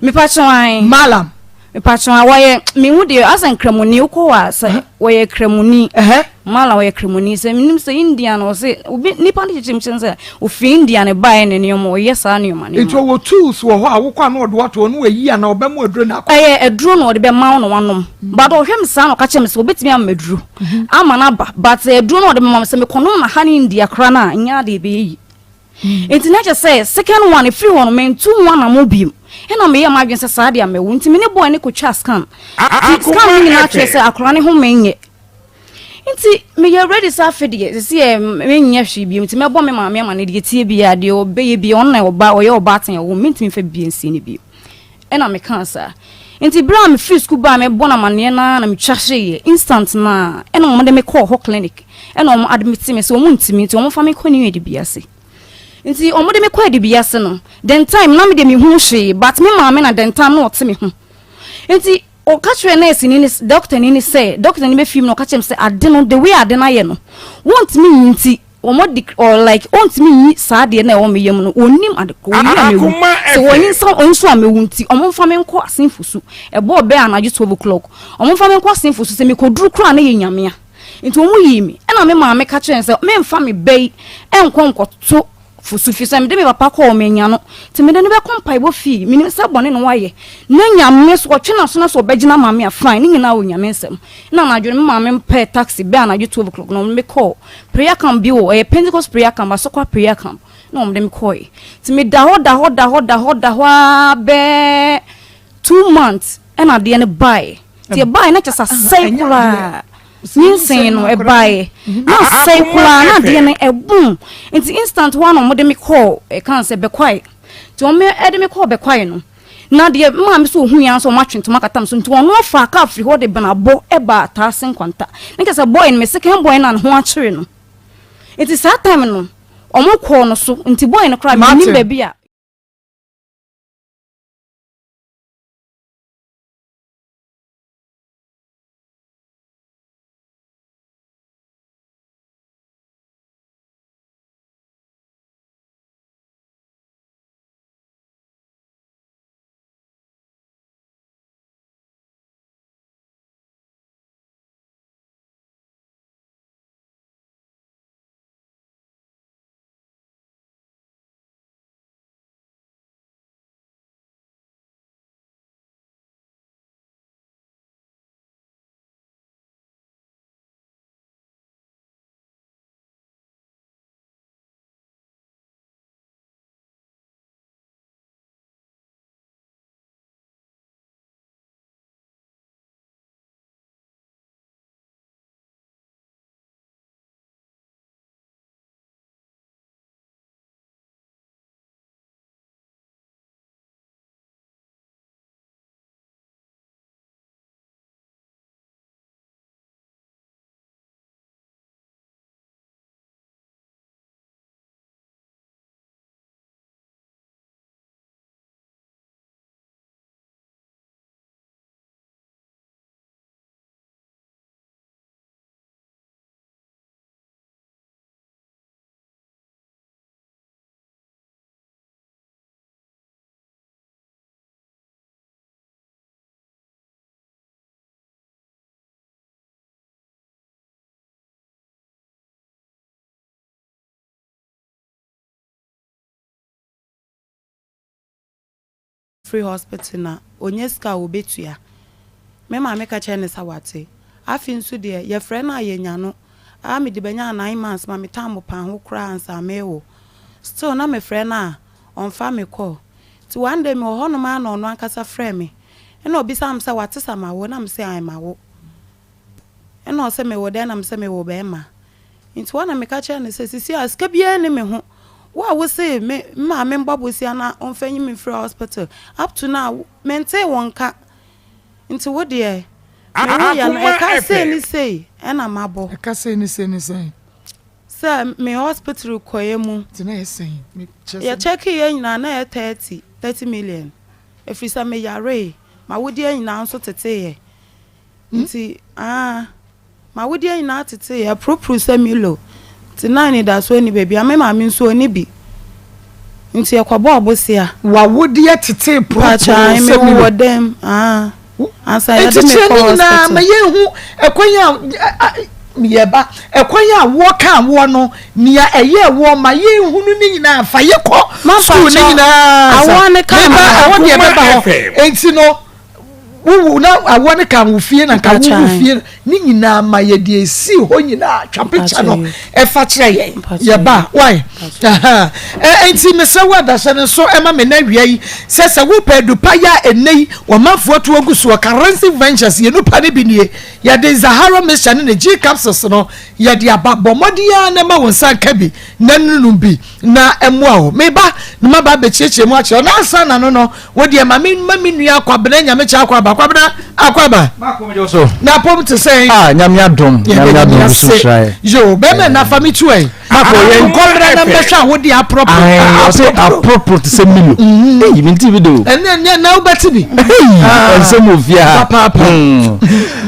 me pa chwan malam me pa chwan waye me hu de asan kremuni uko wa sa waye kremuni malam waye kremuni se minim se india no se obi nipa ndi chimchen se ofi india ne bae ne ne mo yesa ne ma ne nti wo tools wo ho a wo kwa na odo wato no wayi ya na obe mu aduro na akọ aduro no de be ma no wanom but o hwem sa no ka chem se obetimi am aduro ama na ba but aduro no de ma se me kono na ha ne india kra na nya de be yi enti na je say second one free one men two one amobim ena me yam adwen se sa de amewu enti me ne boy ne ko twa scan scan ni na che se akra ne ho menye enti me ye ready sa fede se me nya hwe bi enti me bo me ma me ma ne de tie bi ya de obeye bi on na oba oye oba tan wo enti me fa bi ensi ne bi ena me kan sa enti bra me free school ba me bo na mane na me twa hye instant na ena mo de me call ho clinic ena mo admit me se o mo ntimi enti o mo fa me ko ni edi bi ase nti omo de me kwa de biase no den time na me de me hu hwe but me ma me na den time no ote me hu nti o ka tire nurse ni doctor ni say doctor ni be film no ka chem say ade no the way ade na ye no want me nti omo or like want me yi sa ade na e wo me yem no onim ade ko yi amewu so woni so onso amewu nti omo fa me nko asenfusu e bo be anaju 12 o'clock omo fa me nko asenfusu se me ko duru kra na ye nyame a nti omo yi mi e na me ma me ka tire say me mfa me bei enko nkoto fusu fi sam de me papa ko me nya no ti me de no be kompa ibo fi me ni se bone no waye na nyame so twena so na so begina mame a fine ni nyina wo nyame nsem na na adwene me mame pe taxi be na 12 o'clock no me call prayer camp bi wo Pentecost prayer camp asokwa prayer camp no me dem call ti me da ho be 2 months e na de ne buy ti buy na chesa cycle Ninsing no e buy na say kula na de ne ebun nti instant one no de me call e kan say be kwai ti o me e de me call be kwai no na de ma me so hu yan so ma twento makatam so nti won no fa ka free ho de bana bo e ba ta sen kwanta nka say boy me second boy na ho a kire no nti sa time no o mo call no so nti boy no cry me ni baby a free hospital na onyeska obetua me ma me ka chene sawate afi nso de ye frɛ na ye nya no a me de benya 9 months ma me tam pan ho kra ansa mewo still na me frɛ na on fa me call ti one day me ho no ma na ono ankasa frɛ me na obi sam say wate sama wo na me say ai ma wo ɛna ɔsɛ me wo dɛn na me sɛ me wo bɛɛma nti wana me ka kyerɛ ne sɛ sisi a sika biara ne me ho wo a wo se me ma me mbɔ bosia na ɔmfa nyi me free hospital up to now mente wɔn ka nti wo deɛ Akoma ka say FM. ni say ɛna mabɔ ɛka sɛ ni sɛ sɛ me hospital kɔyɛ mu nti na yɛsɛn yɛ check yɛ nyinaa na yɛ 30 million ɛfiri sɛ me yare ma wodi nyinaa nso teteyɛ nti ma wodi nyinaa teteyɛ propru sɛ milo nti na ni da so ni baby ama ma me nso oni bi nti yɛkɔbɔ ɔbosia wa wodeɛ tete pacha me wo dem ansa yɛ de me kɔ na ma hospital yɛhu ɛkwan yɛba ɛkwan a wɔka wɔ no nea ɛyɛ wɔ ma yɛhu no ne nyinaa fa yɛkɔ school ne nyinaa awɔ ne ka awɔ deɛ Akoma bɛba FM. hɔ enti no wo na awɔ ne ka wo fie na ka wo fie ne nyinaa ma yɛde esi hɔ nyinaa twa picture no ɛfa kyerɛ yɛn yɛba why enti mesɛ wo adasɛ no so ɛma me na wia yi sɛ wo pɛ dupa ya enei wo mafoɔ to agu so currency ventures ye nupa ne bi nie yɛde Zahara mixture ne G capsules no yɛde aba bɔmɔdia na ma wo nsa ka bi na nunu bi na ɛmoa wo meba na ma ba bechiechie mu akyerɛ na asa na no wo de ma me nua akwabena nyame kya akwaba so na pom to say nyame adom so try yo be me na fami tu ai mako yen kobra na mbehwa wo de apropos to say milo eh mi tv do ene na ubati bi ensem ofia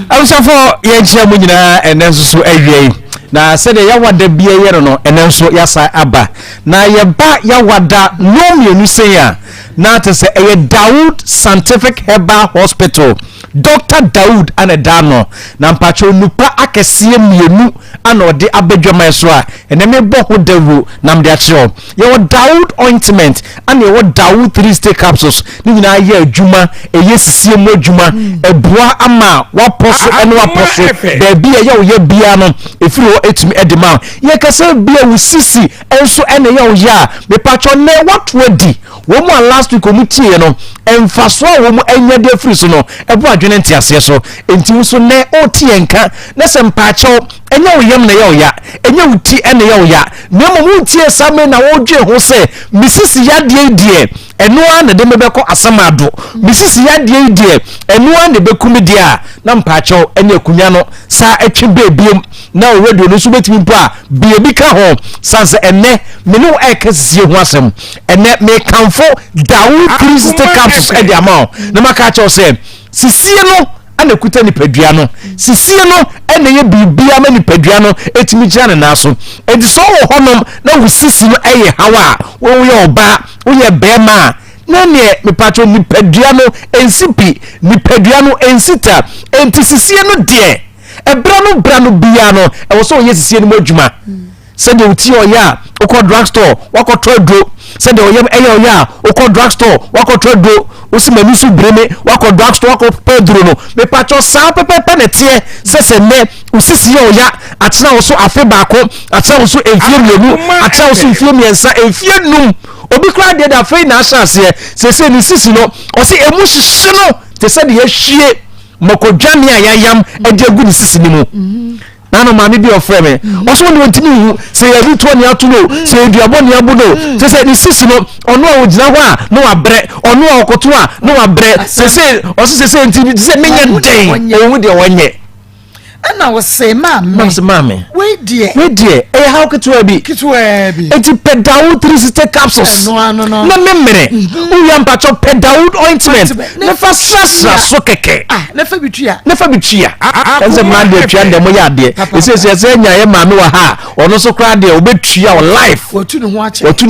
awusafo ye chia mu nyina ene so awie na sɛde yawada bia yɛre no ene nso yasa aba na yɛba yawada no mienu sei a na te sɛ ɛyɛ Dawood Scientific Herbal Hospital Dr. Dawood ana dano na mpacho nupa akɛseɛ mienu ana ɔde abadwama so a ene me bɔ ho dawo na mde akyerɛ yɛwɔ Dawood ointment ana yɛwɔ Dawood 3-state capsules ni nyina yɛ adwuma ɛyɛ sisie mu adwuma ɛboa ama waposo ɛne waposo baabi a yɛ yɛ bia no efiri hɔ etumi edema yɛ kasa bia wo sisi enso ɛne yɛ wo ya me pacho ne wato adi wo mu last week omu tie no emfaso a wo mu anya de afiri so no ɛbo adwene ntiase so enti wo so ne o tie nka na sɛ mpacho enya wo yam na yɛ wo ya enya wo ti ɛne yɛ wo ya na mo tie same na wo dwe ho sɛ misisi ya die ɛnoa na de mebɛkɔ asamado misisi ya die ɛnoa na bekumi dia na mpacho ɛne akunya no sa atwe beebiem na o radio no so betimi mpo a biebi ka ho sanse enne me no ekasisie ho asem enne me kanfo Dawood 3-state capsules e dia ma na maka cha o se sisie no ana kuta ni padua no sisie no ene ye bibia ma ni padua no etimi gira ne naso enti so wo honom na wo sisi no eye hawa wo ye oba wo ye bema na ne me pacho ni padua no ensipi ni padua no ensita enti sisie no de ebra no bia no e wo so ye sisie no adwuma se de uti oya ukọ drugstore wakọ trodro se de oyem oya ukọ drugstore wakọ trodro osi manusu breme wakọ drugstore wakọ pedro no me pacho sa pepepe ne tie se ne usisi oya atena wo so afe baako atena wo so enfie mienu atena wo so enfie miensa enfie num obi kra de da fe na asase se ni sisi no o se emu hihye no te se de ye hwie mokodwane ayayam ade agu ni sisi ni mu nano mami bi ofre me oso ni wontimi hu se ya ruto ni atuno se eduabo ni abuno se ni sisi no ono a ogina ho a no abre ono a okoto a no abre se oso se ntimi se menye den owu de wonye ana wo se mame we die e how kitwa bi eti Dawood 3-state capsules no na memere uya mpacho Dawood ointment na fa sasa so keke na fa bitua kanze man de twa ndemo ya de ese nya ye mame wa ha ono so kra de obetua o life watu ne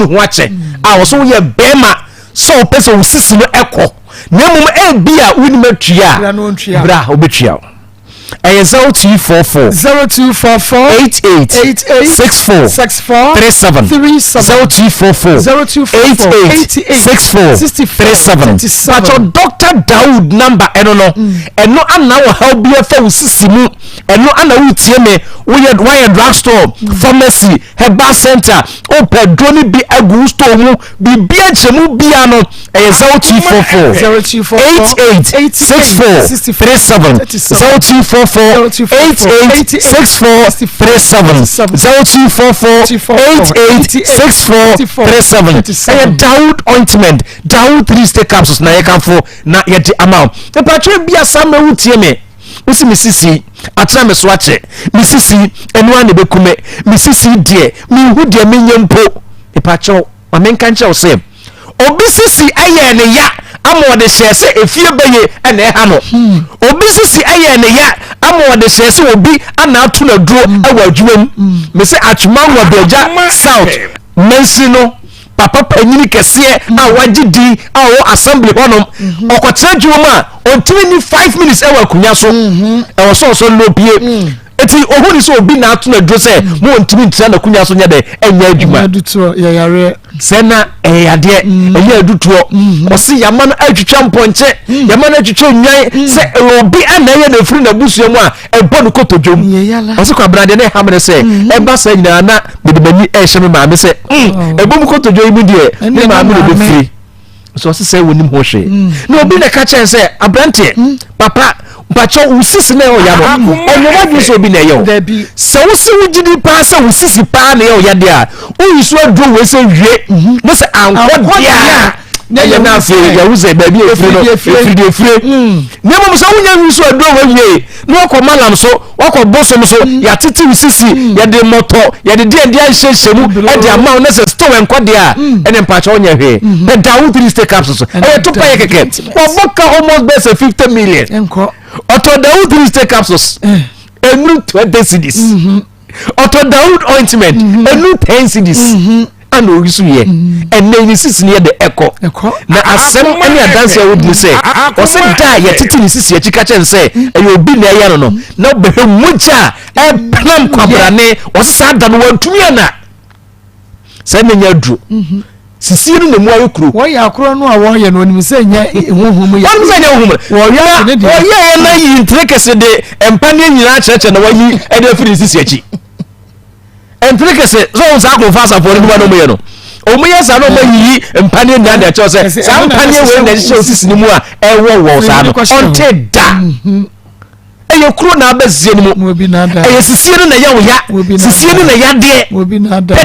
ho ache a wo so ye bema so person sisi no ekọ na mum e bia wuni matua bra obetua and 0244 88 64 37 0244 88 64 37 but your Dr. Dawood number eno ana wo help be fa sisi mu eno ana wo tie me we drugstore pharmacy herbal center opedoni bi agu store mu bibia chemu bia no 0244 88 64 37 0244 0244-886437 Dawood ointment Dawood 3 stay capsules na yekanfo na yedi amount the patron bia samra wutie me usi misisi atra me so ache misisi enu ane bekume misisi die mi hu die menyempo the patron amenka nche ose obi sisi aye ne ya amo de shese efie beye ene ha no obi sisi aye ne ya amo de shese obi ana atu na duro awa adwuam me se atwuma wa beja south mensino papa panyini kese a wagidi a wo assembly honom okotra dwuma ontimi ni 5 minutes awa kunya so so no bie eti ohuni so obi na atu na duro se mo ontimi ntira na kunya so nya de enya adwuma aduto ya yare sena ade eya aduto osi yama no atwitwa mponche yama no atwitwa nwan se obi anaye na firi na busuo mu a ebo no kotodwom osi kwa brade ne hamre se eba sa nyina na bedebani ehye me maame se ebo mu kotodwom mu de ne maame no be firi so osi se wonim ho hwe na obi na ka chen se abrante papa pacho usisi na yo ya no onyo wadwe so obi na yo se wosi wugidi pa se usisi pa na yo ya de a oyiso adwo we se wie mo se anko dia na ya na fe ya uze ba bi efiri no efiri ne mo so wonya wiso adwo we wie no ko malam so wako bosom so ya titi usisi ya de moto ya de dia hyehyemu e de ama na se store enko dia ene pacho onya hwe na Dawood 3 stay capsules e to pa ye keke oboka almost best 50 million enko Oto Dawood 3 stay capsules enu 20 cedis Oto Dawood ointment enu 10 cedis ano risu ye enne ni sisi ne de eko na asem ani adanse would me say o se da ye titi ni sisi akika chen say e obi na ye no na obehe muja e plan kwabrane o sada no wantumi ana se menya dru sisi no nemu ayokro wo ya akro no a wo ye no onim se nya huhum ya wo se nya huhum wo ye na yi intrekese de empane nyina cheche na wayi e de firi sisi achi intrekese so sa ko fasa for ni no mo ye no o mo ye sa no mayi empane na de che se sa empane we na che sisi ni mu a e wo sa no onte da eyo kro na abezie ni mu eyo sisi no na ya wo ya sisi no na ya de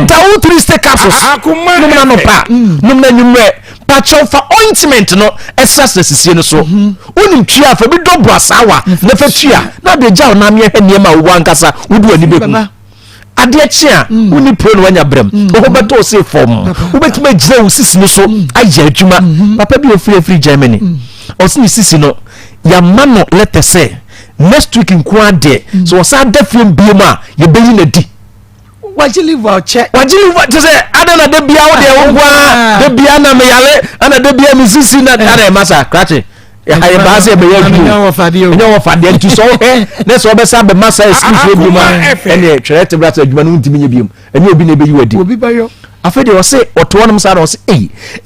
Dawood 3 stay capsules Akoma numna no pa numna nyumre pacho fa ointment no esasa sisi no so unim twa fa bi dobo asawa na fa twa na de jaw na me hwe niam a wo ankasa wudu ani beku ade chia uni pro no wanya brem wo beto se form wo betuma gire wo sisi no so aja adwuma papa bi ofiri Germany osini sisi no ya mano let say next week in kwade so wasa da film bioma ye beyi na di wajili voucher to say adana de bia wo de wo gwa de bia na me yale ana de bia mi sisi na ana masa krache ya ba se be yadu nya wo fade ntu so na so be sa be masa excuse bioma ene twere brata adwuma no ntimi nya biom ene obi na beyi wadi obi bayo afede wo se oto no msa na wo se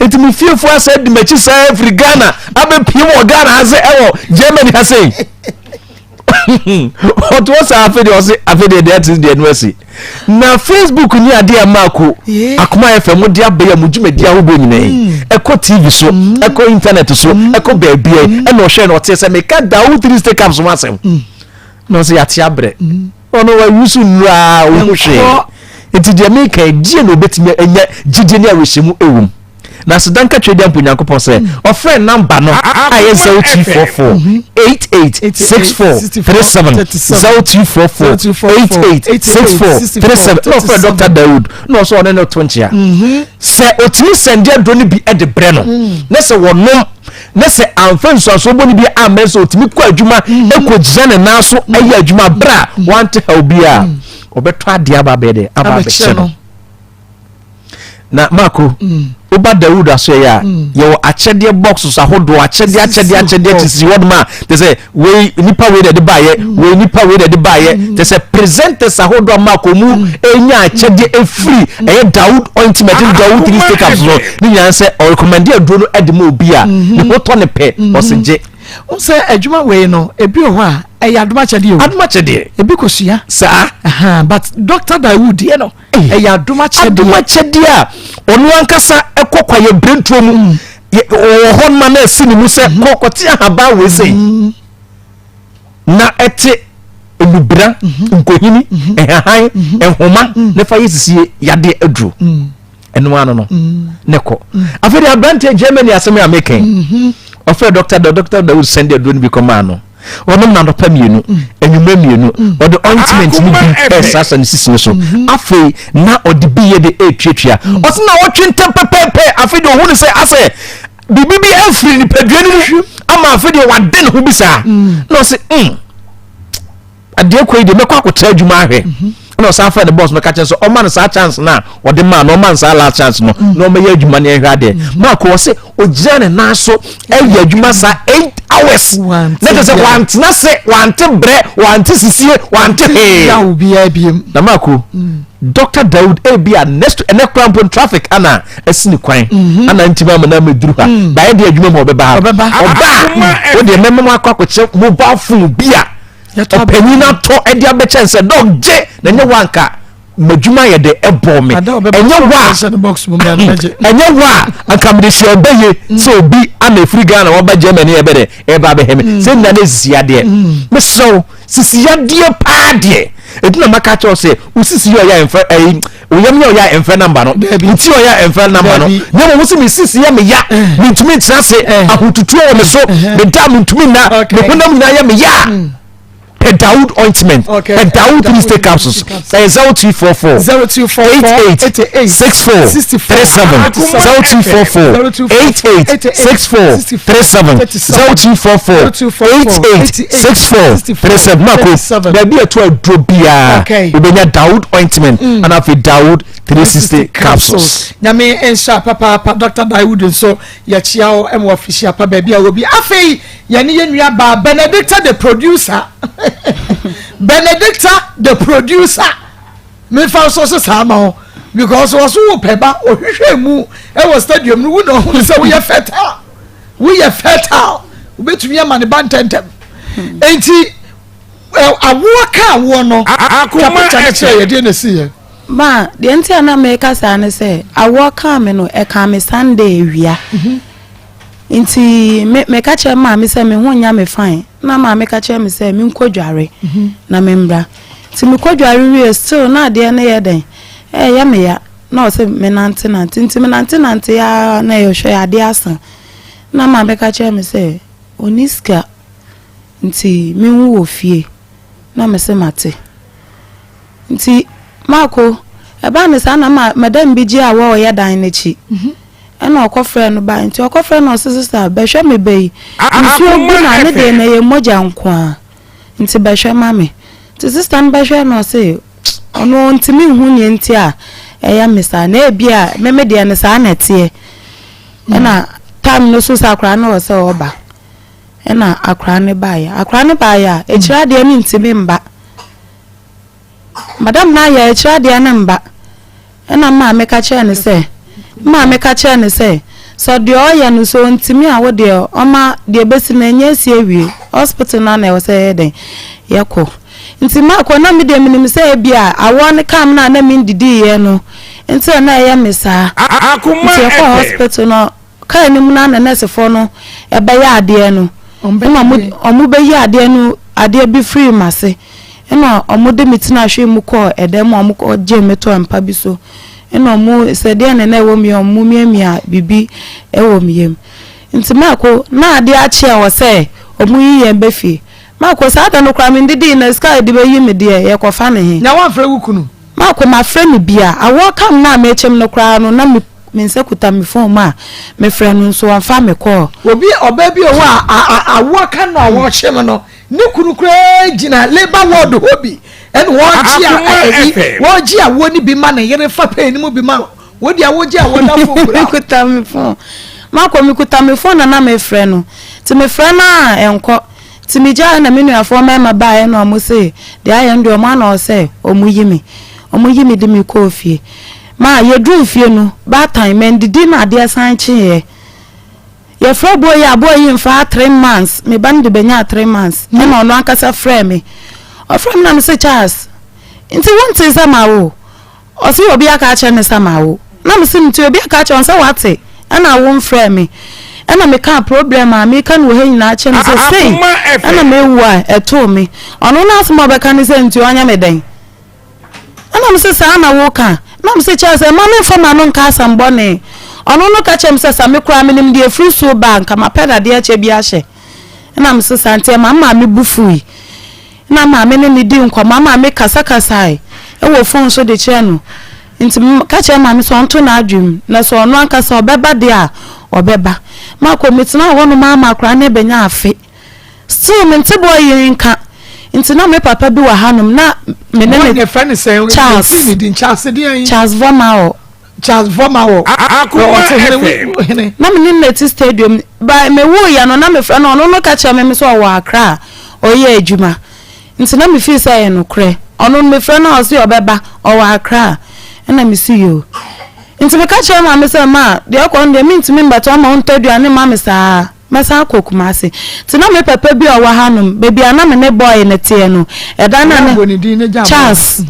entimi fiefo asa di machi sa Africana abe piem wo Ghana ase ewo Germany ase what was afede that is the NWC na Facebook ni ade amako Akoma FM dia be ya mujuma dia ho bo nyina eko TV so eko internet so eko baabie e no hwe no te se me ka Dawood 3 stay caps so asem no se yate abre ono wa yusu nra wo hwe enti dia me ka die no betime enya gide ne awehemu ewum na sedanka twede ampo nyankopon se ofre number no aye 0244 886437 0244 no for Dr. Dawood no so no tonchia se otimi sende adoni bi e de bre no na se wonom na se amfanso so boni bi ameso otimi kwa adwuma ekogire ne na so aye adwuma bra want help bia obeto ade aba be de aba be che na mako oba Dawood aso ya yo achede boxes ahodo achede tisi wodma they say we nipa we de baye we nipa we de baye they say presenters ahodo mako mu enya achede efree Dawood ointment Dawood 3 stay capsules ni nyan say o recommend aduro no edema obi a ni hoto ne pe oseje o say adwuma we no ebi o ho a aduma chede ebi kosua sa but Dr. Dawood you know aduma chede a onu ankasa ekokwa ye brentuo mu ho ma na asini mu se kokoti ahaba we sei na ete omubra nkohini ehahan ehoma ne fa yesisie yade adru eno ano no neko afere abrante Germany asem ya meken offer doctor that will send the don't become ano ono na dopa mienu enwuma mienu or the ointment ni bi esasa ne sisi so afei na odi biye de etwetwa osina wotwentem pepepe afei de ohunu se ase bibi afiri ni padwane ni ama afei de wade ne ho bisa no se ade kwai de mekwa akotra adwuma ahwe no sa fa the boss no catch so o man sa chance na o de man no man sa last chance no no me ya adwuma ne ehwa de ma ko se o gira ne na so e ya adwuma sa 8 hours na se want na se want bre want sisie want he ya obi abiem na ma ko Dr. Daud ebia next ene crampon traffic ana esini kwan ana ntima ma na meduru ha ba ye de adwuma mo obeba oba o de memmo akwakoche mobile phone bia penina to edia bechense dog je na nye wanka madwuma ye de ebo me enye wa anka me de she beye so bi ana free Ghana wo ba Germany e be de e ba be heme se na na sisiade me so sisiade pa de eduna maka cho se usisi yo ya enfa oyam yo ya enfa number no nti yo ya enfa number no nyemo musi mi sisi ya me ya ntumi ntra se ahotutu o me so me dam ntumi na me honam na ya me ya a Daud ointment, a Daud mistake capsules. Say 0244 88 64 37 0244 88 64 37 0244 88 64 37. Marco, there be a 12 drobia. Ubenya Daud ointment and have a Daud 360 capsules. Nyame ensha papa Dr. Daud so ya chiao emo official pa baby obi afei yani yenua ba Benedicta the producer Benedicta the producer me fa so sama because was wo peba ohwehwe mu e was stadium no no say we are fertile ubetumi ama ne bantentem enti awo ka wo no Akoma eche ye de na see ma de enti ana me ka sa ne say awo ka me no e ka me Sunday wia nti me ka che ma me say me ho nya me fine na ma me ka che me say me nkodware na me mbra ti me kodware wie still na de na ye den ya me ya na o say me nante nti me nante ya na yo hwe ade asan na ma me ka che me say oniska nti me hu ofie na me say mate nti mako eba ne sa na madam bi ji awo ya dan na chi ena okofre no ba nti okofre no sister be hwe me bei nti ogu na ne de na ye moja nko nti be hwe mame nti sister no be hwe no say ono nti me hu nye nti a eya mesa na ebia meme de ne sa na tie ena tam no so sakra na o se oba ena akra ne ba ya echira de ni nti me mba madam na ya echira de na mba ena ma me ka che ne se so de oya no so ntimi a wo de oma de besi na nya si awie hospital na e say den yeko ntima ko na me de minim say bia awon kam na mi ndidi ye no nti na ya mesa Akoma hospital no ka ni mu na nurse fo no e be ya ade no omu be ya ade no ade bi free mase ena omu de mitina hwe mu ko edem omu ko je meto ampa bi so eno mu se de na ewo mi omu miamia bibi ewo miem nti mako na ade a che wo se omu yiye befi mako sa da no kra mi ndidi na sky de be yi me de ye kofa ne he nya wan fra wukunu mako ma fra mi bia awo kam na ma echem no kra no na me nsekuta mi phone ma me fra no so wan fa me call obi oba bi o wa awo kan na wo chem no ni kunu kra gina labor ward hobi and one gia woni bi ma na yere fa pe ni mu bi ma wodi awo gia wona fo kura kuta mi phone mako mi kuta mi phone na me fra no ti me fra na enko ti mi ja na me nuafo ma ba ye no mo se de aye ndo ma na o se omu yimi de mi ko fie ma ye dru fie no ba time men didi na de san chi ye fra boy ya boy yin fa 3 months me ban de benya 3 months e na ono akasa fra me o fra me na me se Charles nti wonte sama wo o se obi aka che ne sama wo na me se nti obi aka che on se wate ana wo fra me ɛna meka problem a meka no he nyina akyɛ no sɛ sei ɛna mewu a ɛtoo me ɔno no asɛm a ɔbɛka ne sɛ nti ɔnyɛ me dɛn ɛna m sɛ saa na woka na m sɛ kyerɛ sɛ ma memfa ma no nka asɛm bɔne ɔno no ka kyerɛ m sɛ sa me koraa menim deɛ firi so ba nka mapɛ dadeɛ kyɛ bi ahyɛ ɛna m sɛ sa nteɛ ma me bu fui na maame ne di nkɔmɔ maame kasa ɛwɔ phone so de kyerɛ no nti ka kyerɛ maame so ɔnto na adwum na so ɔno ankasa ɔbɛba de a ɔbɛba ma kɔmitina hɔ no maama kora ne benya afe still me nte boy yinka nti na me papa bi wɔ hanom na me ne ne friend sɛ Charles Vomao na me ne ti stadium ba me wo ya no na me fra no no ka kyerɛ me so ɔwɔ Accra ɔyɛ adwuma nti na me feel say no korɛ ɔno me fra no ɔse ɔbɛba ɔwɔ Accra ɛna me see you nti me ka kyerɛ ma me sɛ ma de akɔ ndɛ me ntimi mbato ma ɔntɔduane ma me saa masa akokuma ase ti na me papa bi ɔwɔ hanom baby ana me ne boy ne tie no ɛda na ne Charles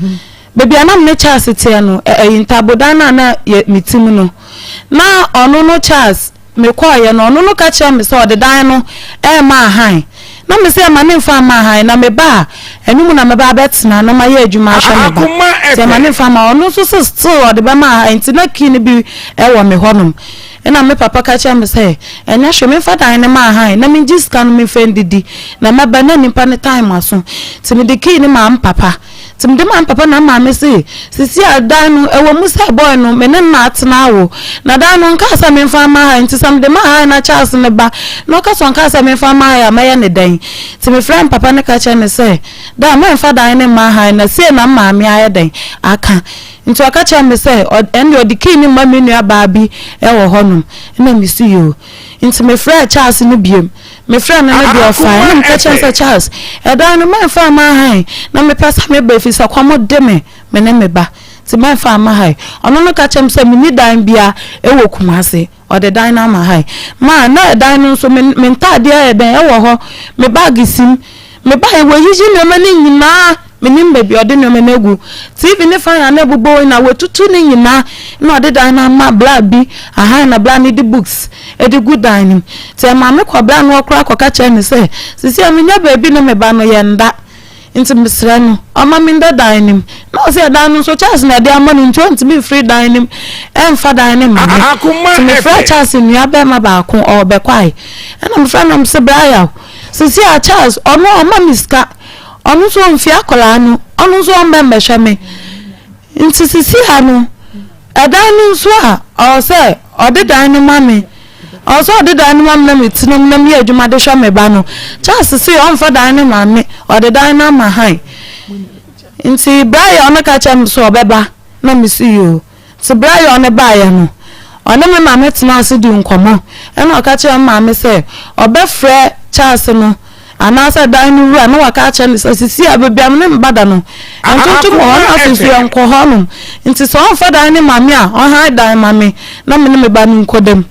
baby ana me ne Charles tie no ntabodan na me tim no na ɔno no Charles me kɔ ye no ɔno no ka kyerɛ me sɛ ɔdedan no ma han na me say ma ne mfa ma han na me ba enum na me ba betena na ma ye adwuma ahwe me ba say ma ne mfa ma ono so still ode ba ma han ntina kini bi ewo me honom na me papa ka kya me say enya hwe me fa dan ne ma han na me giska no me fendidi na me ba na nipa ne time aso ti me de kini ma papa ti me de ma papa na ma me say sisi adan no ewo musa boy no me ne na atena wo na dan no nka sa me mfa ma han ti sam de ma han na Charles ne ba no ka so nka sa me mfa ma ya ma ye ne dan ti me friend papa ne ka kya ne say da ma mfa dan ne ma han na say na ma me aye dan aka nti aka kya me say ende odi kini ma me nua ba bi ewo honum na me see you nti me friend Charles ne biem me friend na be ofa na me ka kya say Charles e dan no ma mfa ma han na me pesa me ba fi sa kwamo de me ne me ba ti ma mfa ma han ono no ka kya me say me ni dan bia ewo Kumase ode dan na ma han ma na dan no so me ntade e dan ewo ho me bag sim me ba e wo yiji me ma ni nyina me nim baby ode no me nagu TV ne fa na bubo na wetutu ni nyina na ode dan na ma bla bi aha na bla ni di books e di good dan ti ma me ko bla no okra ko ka che ni say sisi amenya baby no me ba no ye nda nti misra no ama me nda dan nim na say dan no so Charles na de ama ni nti me free dan nim em fa dan nim ti me free Charles ni aba ma ba ko o be kwai na me free no se bra ya sisi a Charles ono ama miska onu so mfi akola no onu so mbembe hweme nti sisi ha no edan no so a o se ode dan no mame o so ode dan no mame na metinum na me adwuma de hweme ba no Charles si o mfa dan no mame ode dan na ma han nti Brian ono ka chem so obeba na me see you ti Brian ono ba ya no ono me mame tena ase di nkomo e na o ka chem mame se obefre Charles no anasa dan no ru na waka acha ne sisi abebiam ne mbada no antoto mo na afifi enko honum nti so on fa dan ne mame a on ha dan mame na me ne me ba no nkodem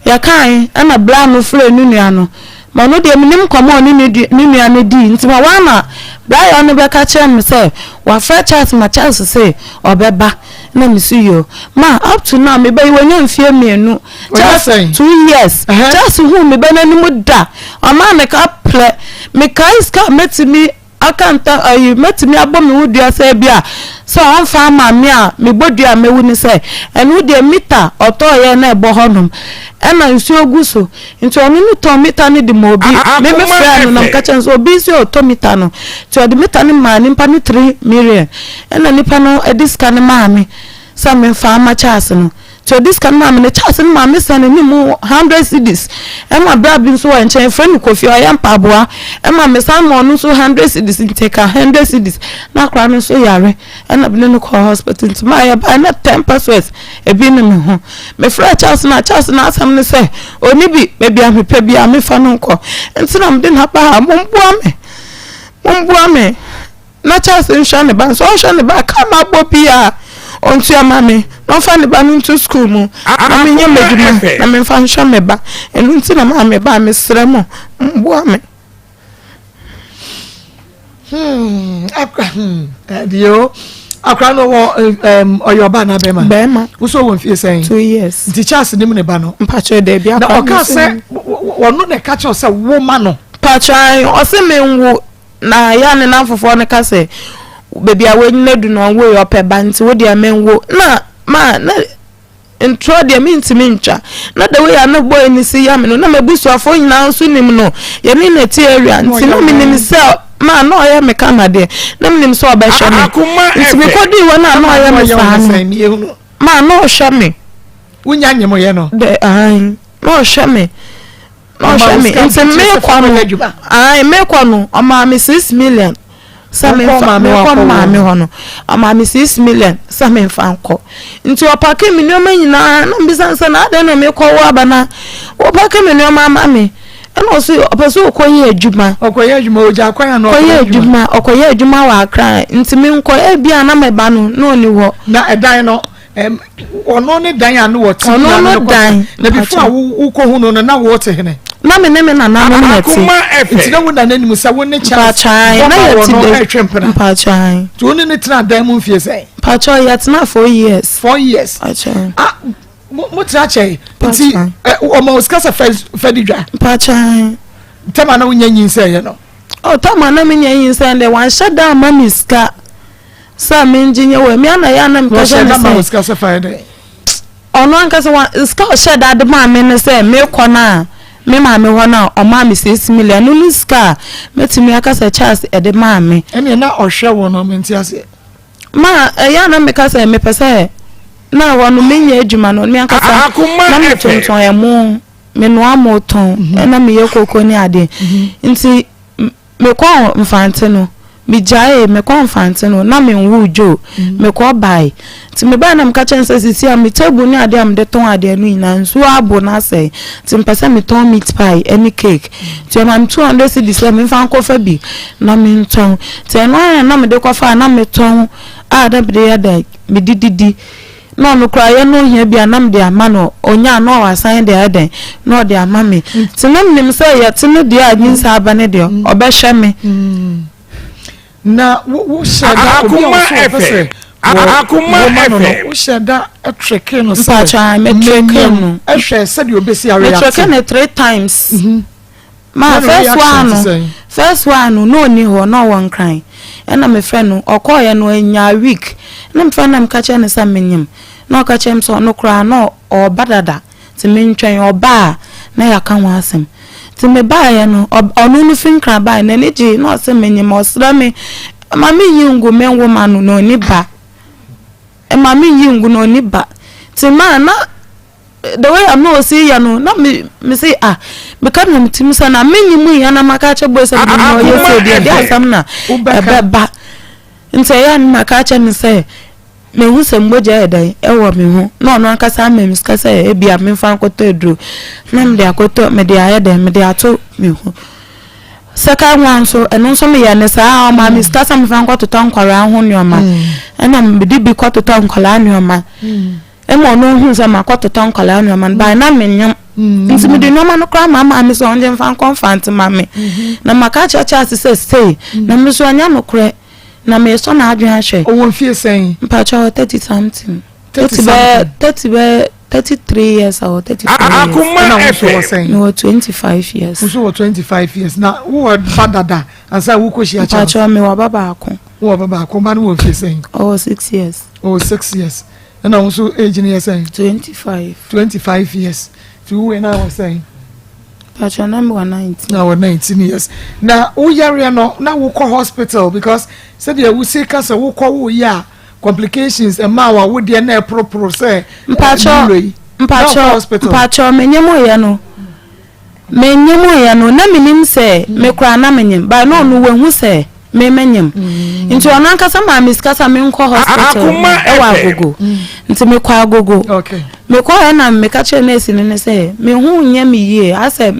ya kan na bla no fre nunua no ma no de menim komo ni nunua ne di nti ma wana bla no be ka kire me say wa fra chat ma chance say obeba na me see you ma up to now me ba iwanya mfie mienu just 2 years just who me ba nanim da o ma me ka ple me ka iska metimi akanta ayi metimi abom wudua say bia so on fa ma me a me bodua mewu ni say enu de mita otoye na ebo honum ena nsu oguso nti onu ni to mita ni de mobi me friend no ka chan so obi si oto mita no ti de mita ni ma ni mpa ni 3 million ena nipa no ediska ni ma me sa me fa ma Charles no so this can ma me Charles ma me send ni mu 100 cedis e ma bra bi so en chen friend Kofi Oyam Paboa e ma me san mo no so 100 cedis take 100 cedis na kra no so yare e na bi no call hospital to ma ya ba na 10% e bi no me ho me fra Charles na asam ne say oni bi be bia me pa bia me fa no nko enti na me de na pa mombua me na Charles nsha ne ba so nsha ne ba ka ma bobia ontu amame no fa ne ba no to school mu na me nya meduma na me fa nsha me ba enu nti na ma me ba me sere mo mbua me Dio akra no wo oyoba na bema so won fie saying 2 years nti chance nim ne ba no mpacho de bia na oka se wono ne ka che se wo ma no pachai o se menwo na ya ne na fofo ne ka se baby awe na du no wo yo pe ba nti wo dia menwo na ma na intro dia mi ntimi ntwa na the way na boy ni si ya me no na mabusu afo nyina nso nim no ye ni na ti area nti no mi nim se ma no ya me kama de na mi nim so ba hwe me nti me kodi wo na no ya me sa ma no hwe me wonya nyemo ye no de ai no hwe me no hwe me nti me kwa no ai me kwa no o ma me 6 million Some mammy hono. A mammy 6 million, some in Fanco. Into a packet minimum, no business, and I don't know me call Wabana. Or packet minimum, mammy. And also a person Koye Juma, or Koye Juma, Koye Juma, or Koye Juma, I cry. Into me, Koye Biana, my banu, no new what. Not a dino. Or no, Diane, what? No, not dying. Before who call no, now water in it. Mama name na na it's no one name musa woni chance na ya ti de pachai to oni ne tena dan mu fie say pachai ya tena 4 years pachai mo tra chai nti o ma uskasa fedidwa pachai tema na wonya nyin say ye no o tema na menya nyin say de wan shut down mami ska sa menjinye we mi ana ya na mi pachai na uskasa fede ono ankasa wan ska shut down de ma me ne say me kona me mama wana o mama 6 million no ska metimi akasa chance e de mama ene na ohwe wo no menti ase ma ya na me kasa me pese na wono menya adwuma no me akasa na me tonton e mo me no amoton na me yekoko ni ade nti me kwa mfante no me jae me kwa mfante no na me nwujo me kwa bai ti me ba na me ka chance sisi a me tabu ni ade am de ton ade no ina nso abo na sei ti mpese me ton meat pie any cake ti am 200 cedis me fa nkofa bi na me ton ti no na me de kofa na me ton a da bi ya da me dididi no no kra ye no hia bia na me de ama no onya no wasan de ade no de ama me ti na me say ye ti no de anyinsa aba ne de obehwe me na wo shada Akoma FM Akoma FM wo shada atreke no say pacha me treke no ehwe said you obesi area me treke no 3 times ma first one no ni ho no one cry na me friend no okoye no anya week na me friend am ka che ne sam menyim na ka che so no kra no o badada ti me ntwen oba na ya ka ho asem ti me ba ya no onu no finkra ba na ne ji no se menyim osra me mama yingu menwo manu no ni ba mama yingu no ni ba ti ma na the way I'm no see ya no na me say me kan na tim sa na menyimu ya na maka che boy say no yes dey asam na ba nti ya na maka che ni say me hu se mboja edan e wo me hu no no akasa me miska say e bia me fa nkoto edru na me de akoto me de ayeda me de ato me hu second one so eno so me ya ne sa ma miska sa me fa nkoto tankwara ho nyoma na me de bi koto tankwara nyoma emo no hu se ma koto tankwara nyoma ba na me nyam nti me de nyoma no kra mama me so onje fa confront mama na maka cha say na me so anya no kre na me so na adwen ahwe o won fie sen mpacha 30 something 33 years or 34 Akoma FM no 25 years so 25 years na wo badada ansa wo koshi acha mpacha me wa baba akon wo baba akon ba no wo fie sen 6 years 6 years na wo so age ni sen 25 years to we na wo sen mpacha na me 19 now 19 years na wo yare no na wo ko hospital because said you say kasa wo ko wo ya complications e ma wa wo de na propro say mpacha menyemo ya no na menim say me kra na menyem ba no no wehu say me menyem nti ona nkasa ma miskasa me nko hospital e wa agogo nti me kwa agogo okay me kwa na me ka che nurse ne say me hu nya me yie ase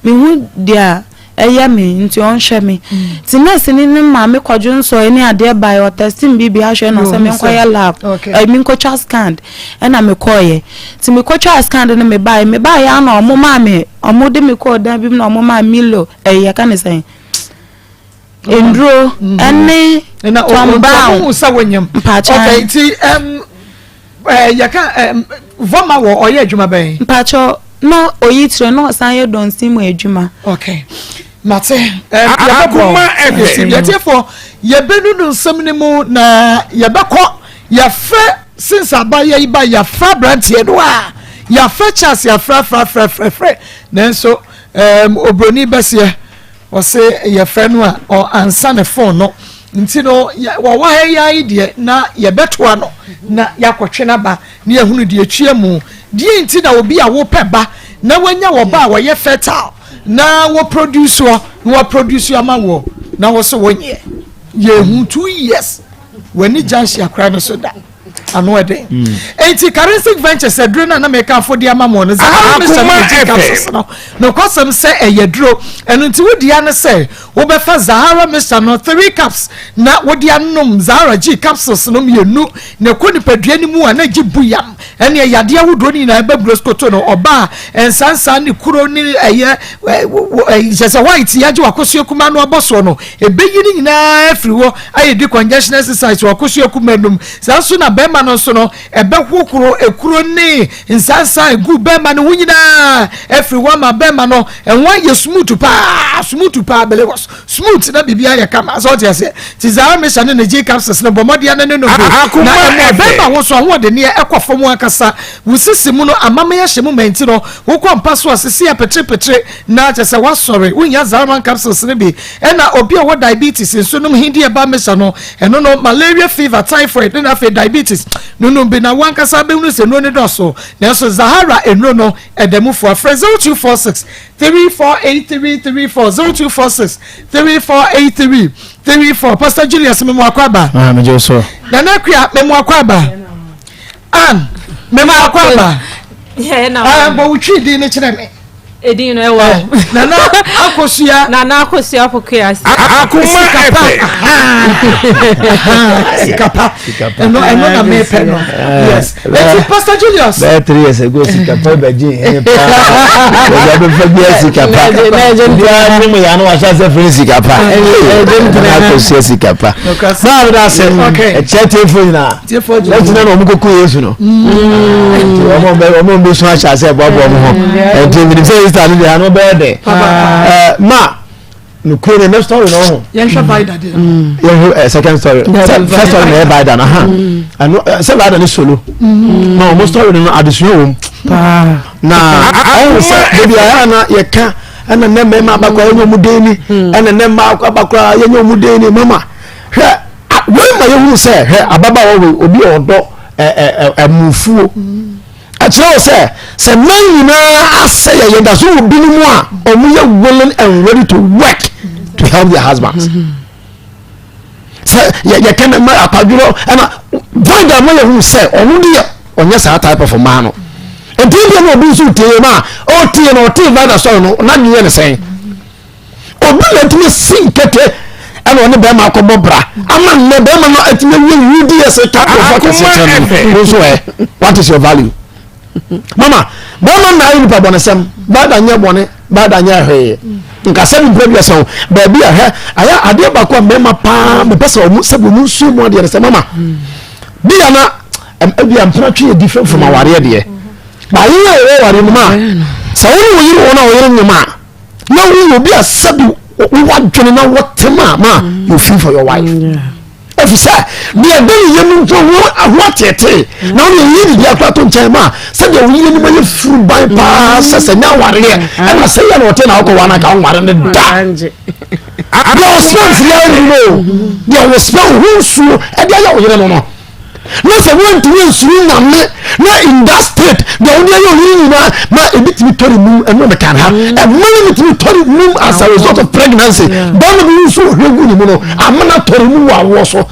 me hu dia eya me nti on hwe me ti nurse ni ma me kwadwo nso ni ade by o testing bibi ahwe no se me nkoya lab me nkocha scan na me koye ti me kocha scan na me buy ya na omo ma me omo de me ko da bi na omo ma milo eya ka ne say enduro ene na o sa wonyam okay ti yaka voma wo oye adwuma ben mpacho no oyitire no san ye don simu adwuma okay mate Akoma FM yetefo yebenu no nsam ne mu na yebekọ yafe since abaye iba yafa brantie no a yafa chance yafra fra nanso obroni bese wose yafa no a o ansa ne phone no nti no wo wa ya ide na yebetoa no na yakotwe na ba na yahunu de atwia mu die nti na obi a wo peba na wanya wo ba wo ye fertile na wo produce ama wo na wo so wonye ye hu 2 years when ni janshi akra no so da ano ede enti currency ventures adrena na make afọ di ama mo no no kwasem se eyedro eno nti wodi ane se wo be fa Zahara Mr no 3 cups na wodi anom Zahara G capsules no mienu na koni padua ni mu ana gibuyam ene yade awodo ni na babroskoto no oba ensansa ni kuro ni eye jesa white yaje wakosuo kuma no oboso no ebeyi ni na afiri wo ayedi congestion exercise wakosuo kuma num sanso na bema no so no ebehukuro ekuro ni nsansa egu bema no wunyina everyone ma bema no enwa ye smooth pa bele was smooth na bibia ya kama so tie se ti Zahara Mr ne G capsules no bomodia ne no na bema wo so ho de ne ekofom akasa wusisi mu no amama ya hyemu menti no wo kompa so asisi ya petre na je se wasore wunya Zahara capsules ne bi ena obi a wo diabetes nso no hindi e ba Mr no eno no malaria fever typhoid na fe diabetes no be na wankasa be nu se no ne doso na so Zahara eno no edemu for 0246 348334 0246 Pastor Julius memo akwaba me je so na nakua memo akwaba memo akwaba na bo utwi di ne kire me edin no ewo na akosua pokua Akoma FM sikapa no na me pe no yes Pastor Julius 3 years ago sikapa beji pa ya be fagia sikapa na me ya no wa sha free sikapa akosua sikapa ba da se e chete phone na let's na no mukoko yesu no omo be so sha se bobo mo ho e tin say sta ni ano be de ma no kure na story no yensha baida de second story first story na baida na ano se baida ni solo no mo story no addition na I say baby ana yeka ana na mema abakwa yenyo mudeni ana na ma abakwa yenyo mudeni mama hwe we ma yehu se hwe ababa wo obi odo amufuo achiro se man na ase ye da so obi ni mu a omuye willing and ready to work to help their husbands se ye can ma akwaduro ana vanda mo yehu se onu de onye sa type of man no enti no obi so tie ma o tie no tie vanda so no na nyi ne sen obi let me sing kete ana one be ma ko bobra ama ne be ma no atime wi udi se type of person so what is your value mama bono na yi pa bonesem bada nya bone bada nya hwe nka se bi previous on ba bi aya ade ba ko mema pa me pese o mu se bo mu su mo de se mama bi ana bi am tratwe different from our de ba yi e ware mu ma se wo yi wo na wo yi nyama na wo obi asabi wo dwene na wo tema ma you feel for your wife officer bi e ben yemu to wo ahwatete na wo yi di akwa to nchen ma se de wo yi ni ma ye furu ban pa se nya ware e na se ya no te na ko wana ka ware ne da abi o sponsor ya no dia wo sponsor hu su e dia ya wo yire no no na se won to won su na me na in that state the only you ma e bit me tori mu e no me can have e money me tori mu as a result of pregnancy don't be so hwegu ni mu no amana tori mu wa wo so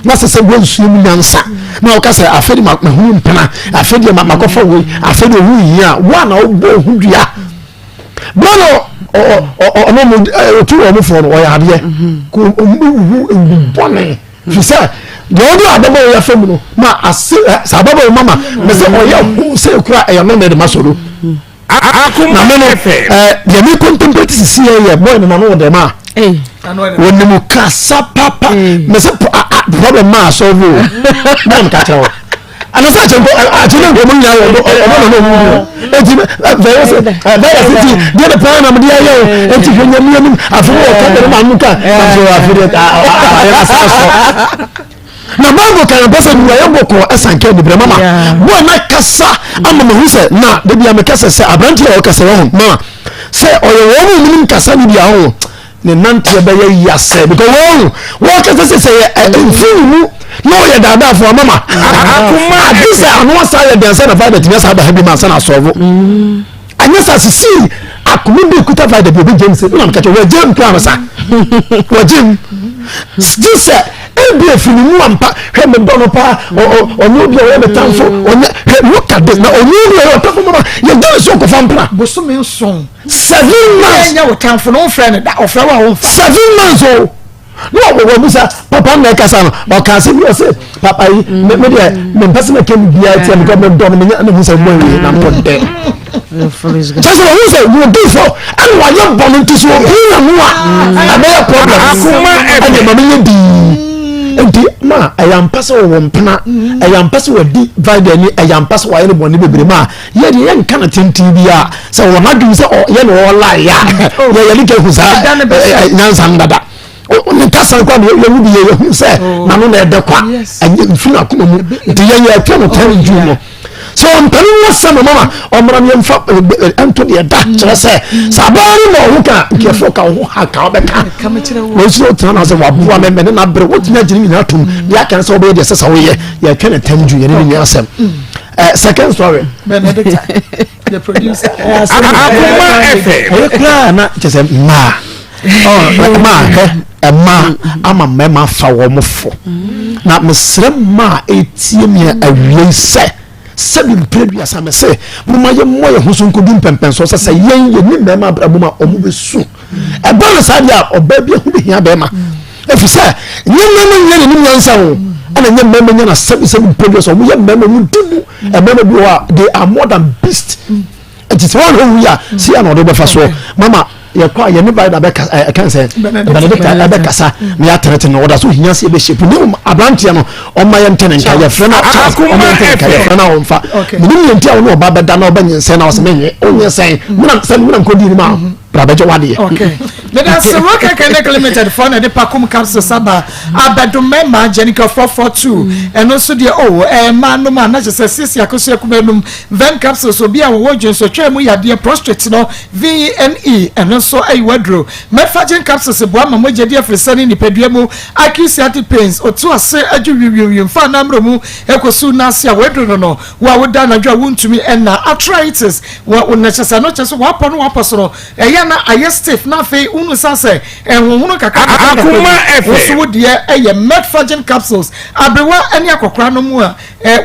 na se won su mu nyansa na o ka se afedi ma hu mpana afedi ma makofa wo afedi hu yi a wa na obo hu dua bono o no mu tu o mu fo no o ya de ko hu bone fi say the only adabo ya fam no ma sababo mama me se oya se kura e no me de masoro Akoma na me no ye me contemplate see here boy na no de ma When you casa papa, problem ma solve. Mom catch her. And as I don't go money the plan of the IO, and you I na bango kan pesa ni ya boko asanke ni bre mama bo na kasa ama me hu se na de bia me kasa se abranti o kasa ho mama se oyo wo mu kasa ni bia ho ne nante be ya yase because wo kasa se mfunu no ya dada fo mama akuma adise anu sa ya danse na fight me sa ba habi man sa na solve anyasa sisi akuma bi kuta fight de bi james na ka we james kan sa we james this ebi efini mu ampa he me dono pa onu bi o me tanfo onye look at this na onu bi o tanfo mama ye do so ko fampra boso me nson 7 months nya wo tanfo no friend da ofra wa wo 7 months o no wo musa papa na kasa no o ka se bi o se papa yi me de me pese me kem bia ti me ko me do me nya na musa mo yi na mo de just what say you do for and why you born into so na mo a be problem akuma e ma me di enti ma ayampasa wo mpena ayampasa wo di vide ni ayampasa wo yene boni bebre ma ye de yen kana tenti bia se wo na dum se ye no lie ya ye like huza nyansa ndada o kasa kwa ye mu bi ye se na no na ede kwa anye mfuna akoma mu de ye atwa no tan ju no so mpani wo sama mama omra me mfa ento de da kire se sabari no huka ke foka ho haka obeka wo so tana se wabuwa me na bre wo tina jini na tum ya kan se obe de se sa wo ye ya twa na tanju ye ne asem second story Benedict the producer Akoma FM kra na je se ma ma ama mema fa wo mofo na mesre ma etie me awie sebi mpredua sa me se muma ye moye hoso nkodu mpempenso se yen ye ni mema abuma omu besu e ba na sa dia oba bia hu behia be ma efise nyemema ni nyansa wo ana nyemema nya na sebi mpredua so mu ye mema mu dimu e mema bi wa they are more than beast it is one who ya see an odo be fa so mama ye kwa ye ne ba da be kan say Benedict be kasa me ya trete no oda so hinya se be shape ni abrantie no o ma ye ntene nka ye frena akuma ka ye frena o mfa ni ye ntia no ba be da na oba nyense na o se menye o nyense muna nkodi ni ma brabeje wade okay that's the work can limited for na de pakum capsule saba abedome ma jenica 442 and also the man no man na just sisi akoso akumenum ven capsule so bia wo dwen so twa mu yade prostate no VNE and also wadro methagen capsules bo ama mogede afresani ni pedua mu acute pains otu ase adwuwiwi mfa na mromu ekosu na ase a wadro no wa woda na dwa wontumi na arthritis wa unachasa no cheso wa pono wa posoro na aye stiff na fe unu sase enwonu kaka Akoma FM so de methagen capsules abrewa ani akokra no mu a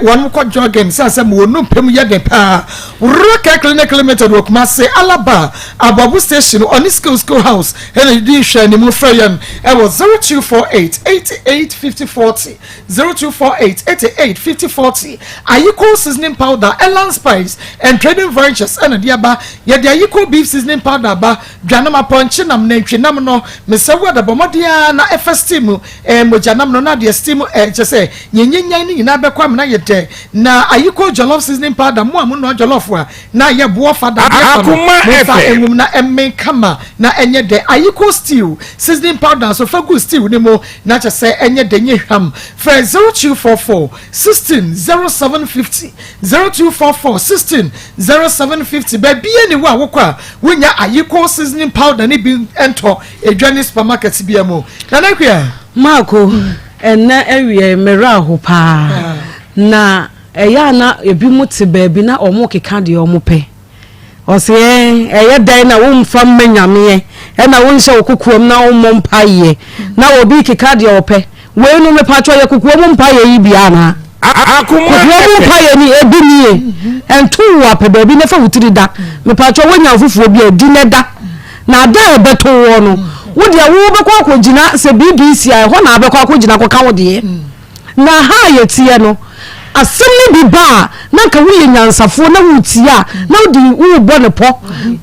wonu ko jogging sase mo nu pem ye de pa roka clinic limited wo kuma se alaba ababu station on school house and di hwa ni mu frayan e was 0248885040 0248885040 ayiko seasoning powder elan spice and trading ventures and diaba ye de ayiko beef seasoning powder ba dwanama ponche nam na ntwenam no mesewa da bomodia na efestimu mojanam no na de steam chese nyenyenyan ni na bekwa na yete na ayiko jollof seasoning powder mo amu no jollof a na ye bo fada Akoma FM na emme kama na enye de ayiko stew seasoning powder so fagu stew ni mo na chese enye de nyeham for 0244 160750 0244 160750 baby ni wa wokwa wonya ayiko seasoning powder ni bi ento edwane supermarket bia mo na na kwa Mako enna ewie mera ho pa na eya na ebi muti baabi na omo keka de omo pe ose eye dan na wo mfa manyame na wo nse okukuom na wo mompa ye na obi keka de ope we no me patwa ye kukuom mpa ye yi bia na Akoma mpa ye ni ebi nie entu wa pe baabi na fa wutiri da me patwa wonya ofufuo bi edi ne da na da ebeto wo no wo de wo be kwa akogina se BBC ai ho na abekwa akogina kwa ka wo de na ha ye tie no asemi bi ba na ka wo nyansafo na wo tia na wo di wo bɔ ne pɔ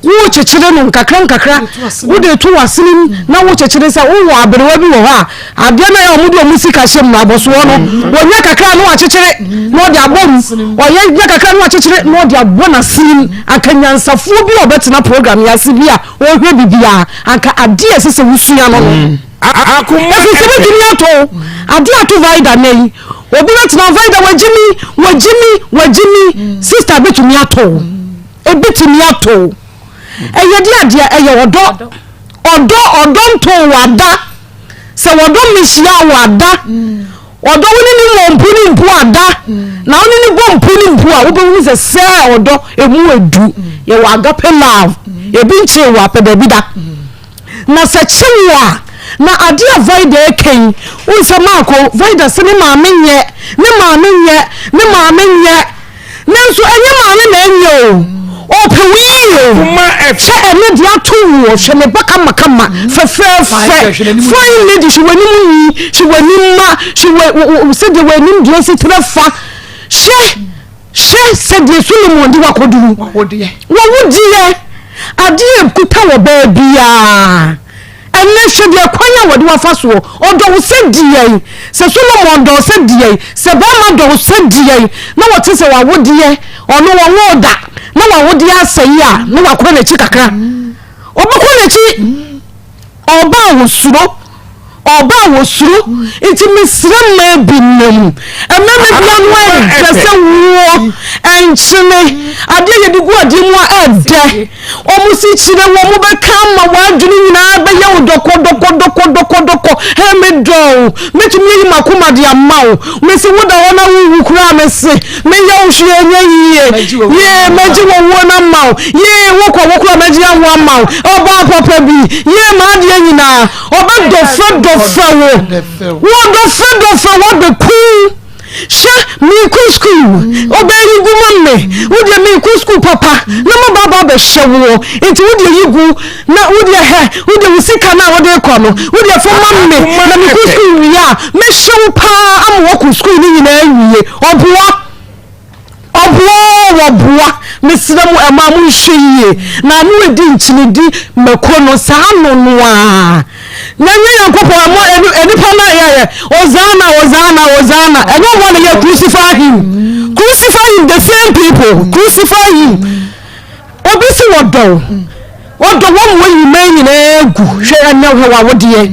wo kyekere no nkakra wo de to wasenim na wo kyekere sɛ wo wɔ aberewa bi wɔ hɔ a adeɛ na ya wo de musika hyem na abɔso no wo nya kakra no wa kyekere na wo de abom wo nya kakra no wa kyekere na wo de abɔ na senim aka nyansafo bi obetena program ya se bi a wo hwɛ bibia aka adeɛ sɛ wo sua no Akoma FM ade ato vaida nei obi betena vaida wajimi sister betumi ato ebetumi ato eyedi ade eye odo nto wada se wodo mihia wada odo woni ni mompuni mpu ada na woni ni bompuni mpu a wobɛwu sɛ sɛ odo emu edu ye wa agape love ebi nche wa pedabida na sɛ chiwa na ade avoid eken unsa mako void se ne maame nye nanso enye maame na enye o pewiyo che ene dia to wo hwe ne baka makama fefefe fine lady she wani ma she said the wani dia sitrefa she said the Solomon di wakoduru wo wodie ade kuta wo ba bia ene hwe de kwanya wode wafa so odo wo se die se Solomon do se die se ba ma do se die na wote se wa wodie ono wo da na wa wodi asayi a na wa kɔ na chi kakra obekɔ na chi oba wo suro iti misra ma binam ememe bia no pese wo enchine ade ye digu ade mu ede omusi chire wo mu beka ma wadwini nyina be ye doko he me do metumi yi makoma de amawo mesi wo da wona wu kura mesi me ye wo hwe enya ye meji wo na mawo ye wo kura meji anwo amawo oba papa bi ye ma de nyina oba do fawo what the cool she me ku school obey gu mamme wo de me ku school papa na mo baba be hyewo enti wo de yigu na wo de wo de usika na wo de kɔ no wo de fo mamme na me ku school ya me hyewo pa am wo ku school ni nyina awie oboa mesira mu ema mu hweye na no edi nkyinidi makono saa no a na nya yankopɔ mo enipa na yɛ ozana eno one ye crucify him the same people crucify him obi si wodo wo mo yima nyina egu hwe anya hwe wa wodie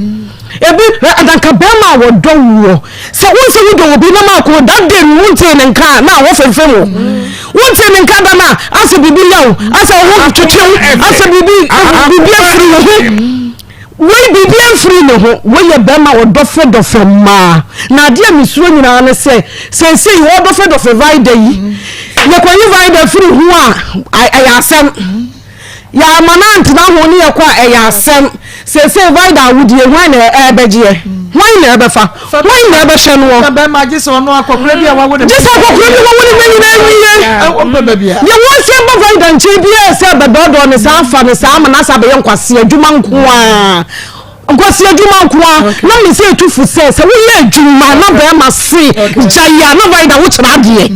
ebi adanka bema wodo wo se wonse wodo obi na mako that day wonte ne nka na wo fefem wonte ne nka da na ase bibi yawo ase wo twetwe ase bibi afri wo we bibi afri no ho we ye bema wodo fedo ma na ade amisuo nyina ne se wodo fedo vida yi ye kwanyi vida free ho a ayasem ya manant na ho ne ye kwa ayasem se vida wudi hwan na ebeje hwan na ebefa hwan na ebehwe no na be ma gise ono akokora bia wa wode gise akokora bia wa wode nyina awiye ye won se ba vida nche bia se bedodo ne sa afa ne sa amana sa be nkwase adwuma nko a nkwase adwuma nko a na me se etufu se wo ye adwuma na be ma se jaya na vida wo kira de eye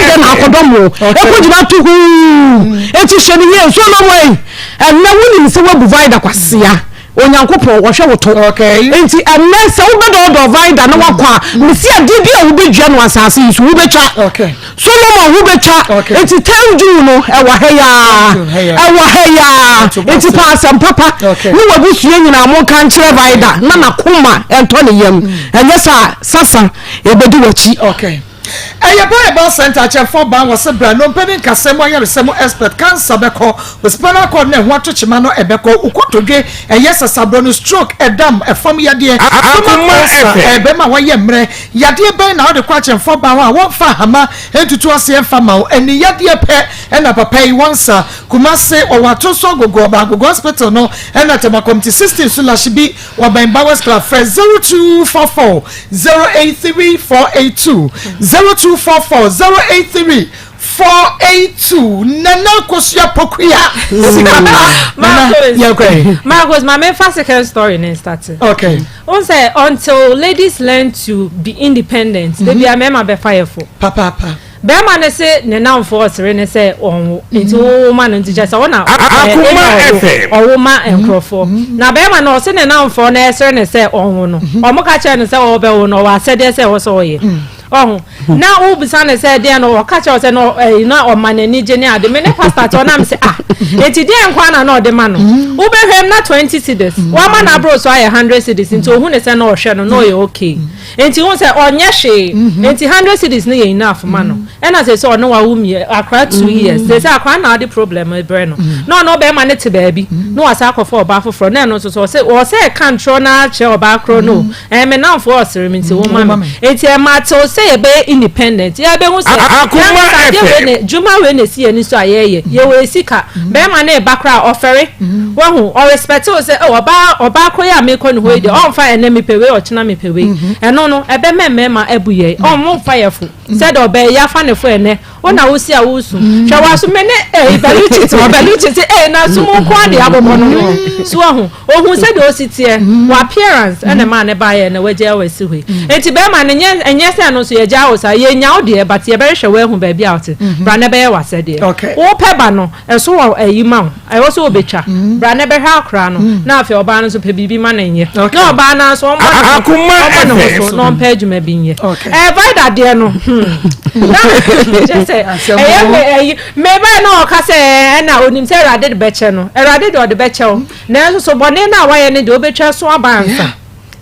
de na akodomo ekojina tuhu eti hwene ye so na moi na woni se wo bu vida kwasea onyankopɔ wɔhwɛ woto enti enne se wo bedo vida na wakwa mesi ade bia wo bedua no asase yi wo betwa Solomon wo betwa enti tanju no ɛwɔ heya enti pa asem papa ni wabusua nyina mo kan kyerɛ vida na nakoma ento ne yam enye sasa ebedi wachi Eba center chefo ban was a brand no pending kasemo yaresemo expert cancer beko with spinal cord ne ho atochima no ebeko ukotodwe yes sabrono stroke edam efam yade ebe ma waye mre yade ben na de kwa chefo ban wa won fa hama entutu ase emfa ma eni yade pe na papa yi wonsa kumase owato so gogo ba gogo hospital no na tema committee 16 so la shibi wa ban bawes club 0244 083 482 0244 083 Nana Kosia Pokuya. Marcos, my main first second story then started. Okay. On say until ladies learn to be independent, they be a member be fireful. Papa. bema ne se ne nam force ne se onwo nti wo ma no nti je se wona Akoma FM owo ma enkrofo na bema no se ne nam for na esere ne se onwo no omo ka che ne se wo be wo no wa se de se wo so ye oh na wo bisa ne se de no ka che se no na o ma nani je ne ade me ne pastor to na me se enti de enkwa na no de ma no wo be hwem na 20 cedis wa ma na bro so aye 100 cedis enti ohu ne se na o hwe no ye okay enti won se onye hwe enti 100 cedis ne ye enough ma no e na se so no wa wumi akra 2 years se akra na the problem e bre no no be ma ne te baabi no wa sa akofo oba foforo na no so se o se control na che oba akro no me na for osere me enti wo ma enti e ma to se ye be independent ye be hu se juma we ne si ani so ayeye ye we sika be ma na e bakra ofere wo hu o respect o se oba akro ya me ko ne ho ide on fa ene me pewe o china me pewe eno no ebe mema ebuye on mo fa ye fu se do be ya fa ne fu ene ona wo si a wo su hwa wa so me ne baluchiti na so mo ko ade abobo no so ohun se de o si tie wa appearance ene ma ne ba ye na waje awasi hu enti be ma ne enye se no so ye ja o sa ye nya o de but ye be hwe we hu ba bi out bra ne be ye wa se de wo pe ba no so wo ayi ma wo so obetwa bra ne be hwa akra no na afi oba no so pe bibi ma na nye na oba na so mo Akoma no page me bi nye vai da de no me ba no ka se na onim se Erade de beche no Erade de beche o na so bone na wa ye ne de obetwa so abansa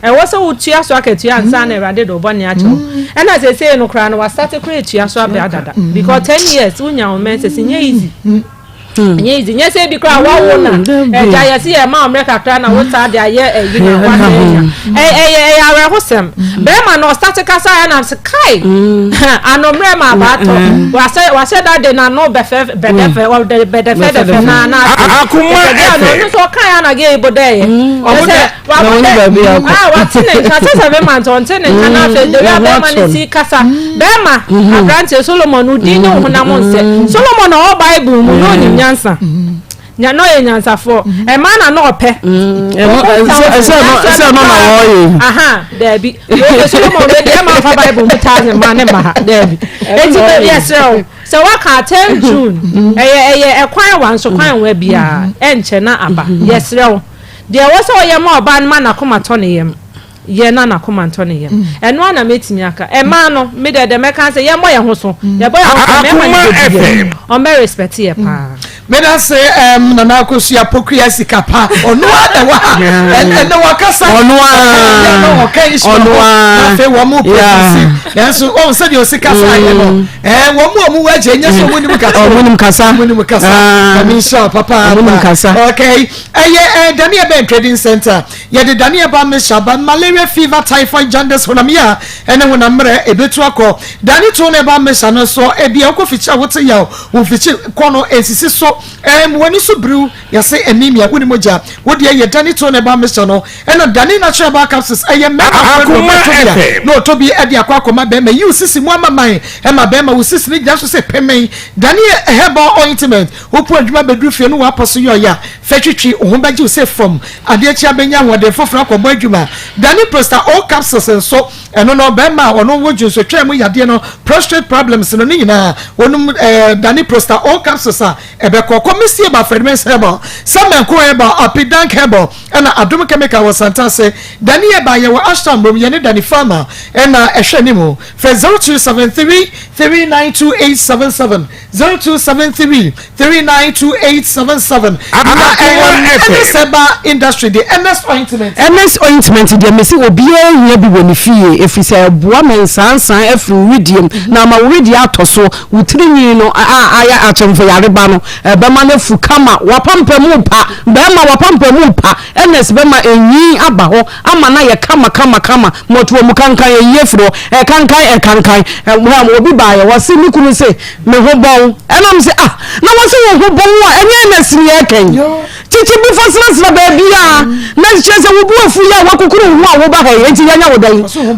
wo se utua so akatua ansa na Erade de bone a cho e na se no kra no wa start kra tua so abia dada because 10 years unya o men se nye easy nyezi nyese bi kra wa wo na ja yesi e ma America kra na wo ta de aye yi na wa ya re hosem be ma no start kasa ya na se kai anomre ma ba to wa se da de na no befe o de befe na Akoma no so kai ya na ge ibode ye wa tine kasa se be ma to tine na fe de ya be ma ni si kasa be ma abrante Solomon udi no hunamon se Solomon o Bible mu no ni nyansa nya no ye nyansa fo e ma na no ope se no na wo ye aha David yo Solomon be de ma fa Bible mu ta ma ne ma David enti be yes so wa ka 10 June e kwan wan so kwan wa bia enche na aba yes rew de wo so ye ma oba ma na koma to ne yem ye na koma to ne yem eno na metimi aka e ma no me de me kan se ye mo ye ho so ye boy me ma on be respect ye pa me da say na na Akos ya pokria sika pa onu ada wa and no wakasa onu na fe wo mu police yanso o se de o sika sa ye no wo mu waje nya so mu ni kasa kami sha papa okay Daniel Ben Trading Center ye de Daniel ba me sha ba malaria fever typhoid jaundice honamia ene honamre ebetu akọ Dani to ne ba me sha no so ebia ko ficha wote ya wo fichi kono esisi so wani so brew ya say anemia woni moja wodi ye Dani to ne ba me sha no ene Dani natural ba capsules no to be edi akwa be me you sisi mu amaman e ma be ma wo sisi ni so say pemen Dani herbal ointment wo pu adwuma bedru fie no wa poso yo ya fetwitwi ho ba ji say from ade chia benya wode foforo akọ adwuma Dani Prosta all capsules and so eno no be ma ono wo ju so twem yade no prostate problems no ni na wonum Dani Prosta all capsules a ebe komisi ba Fredmans herbal Samanko herbal Apidank herbal na Adom chemical was santase Dani eba ye wa Ashton brom ye ne Dani farmer na ehwe ni mu for 0273 392877 0273 392877 na seba industry the MS ointment de mesi obi ehia bi woni fie efisa boa mensansan afri widium na ma widi atoso wutrinyi no aya atomfo yare ba no be ma na fu kama wapampemu pa be ma wapampemu pa ns be ma enyi aba ho ama na ye kama moto mu kankan ye yefro kankan mo obi ba ye wase mi kunu se me ho bon enam se na wase wo ho bon a enye na sini eken titi bi fasna ba bia na chese wo bu afu ya wakukuru hu a wo ba ha enti yanya wo dai wo ho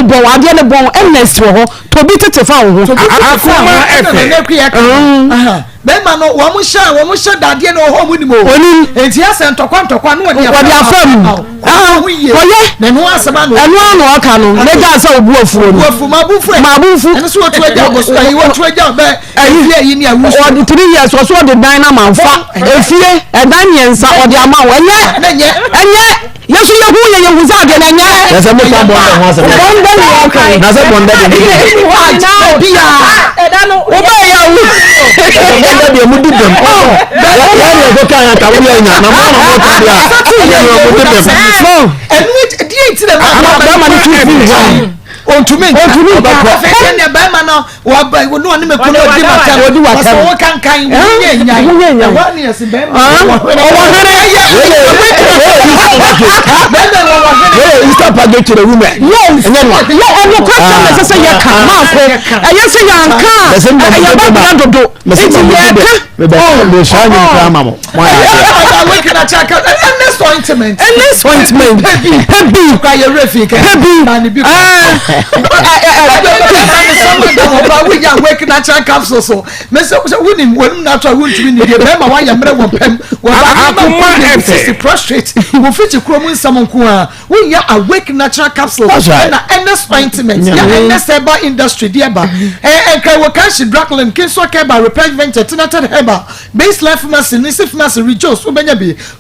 bo ade ne bon ns wo ho to bi tete fa wo ho Akoma FM bema no wo mo hye dade no ho mu ni mo enti ase ntokwa no wodi afam oye na no asema no eno ano aka no lega sa obu afuo no ofu mabufu eno so otu agya go so ayi otu agya be efie yi ni awusu odi 3 years so de dan na manfa efie edan yensa odi ama wo enye yesu yehu za de na nya yesa mo pa bonde ho asem na se bonde de na bia edano oba ya wu bonde de mu dibem ya go kan ka wo ya nya na mo ta dia ya mu dibem so enu die ti na ma ni tu ontumi ne ba ma no wa ba wo no ne me ko no di mata wo kan nya wa ni ese ba ma Easter package to the women. Yes. And then what? Yeah, and question is say ya kan ma ko. Aye say ya kan. Aye ba ba do do. Me ba me sha ni kra ma mo. I wake na check out and this ointment. Heavy. Kwa ye refi ke. Heavy. Na ni bi. We ya wake na check capsule so. Me say wonim na to wontumi ni de be ma wa ya mre wo pem. Wo ba ma prostrate. Wo fit krom nsam nko a. We ya awake natural capsule. Na endless ointment. Ya endless herbal industry there ba. Kai wo kan shi Draclin kinso keba repair venture tinated herbal. Base life pharmacy, Nisif pharmacy, Rejoice, Ubenya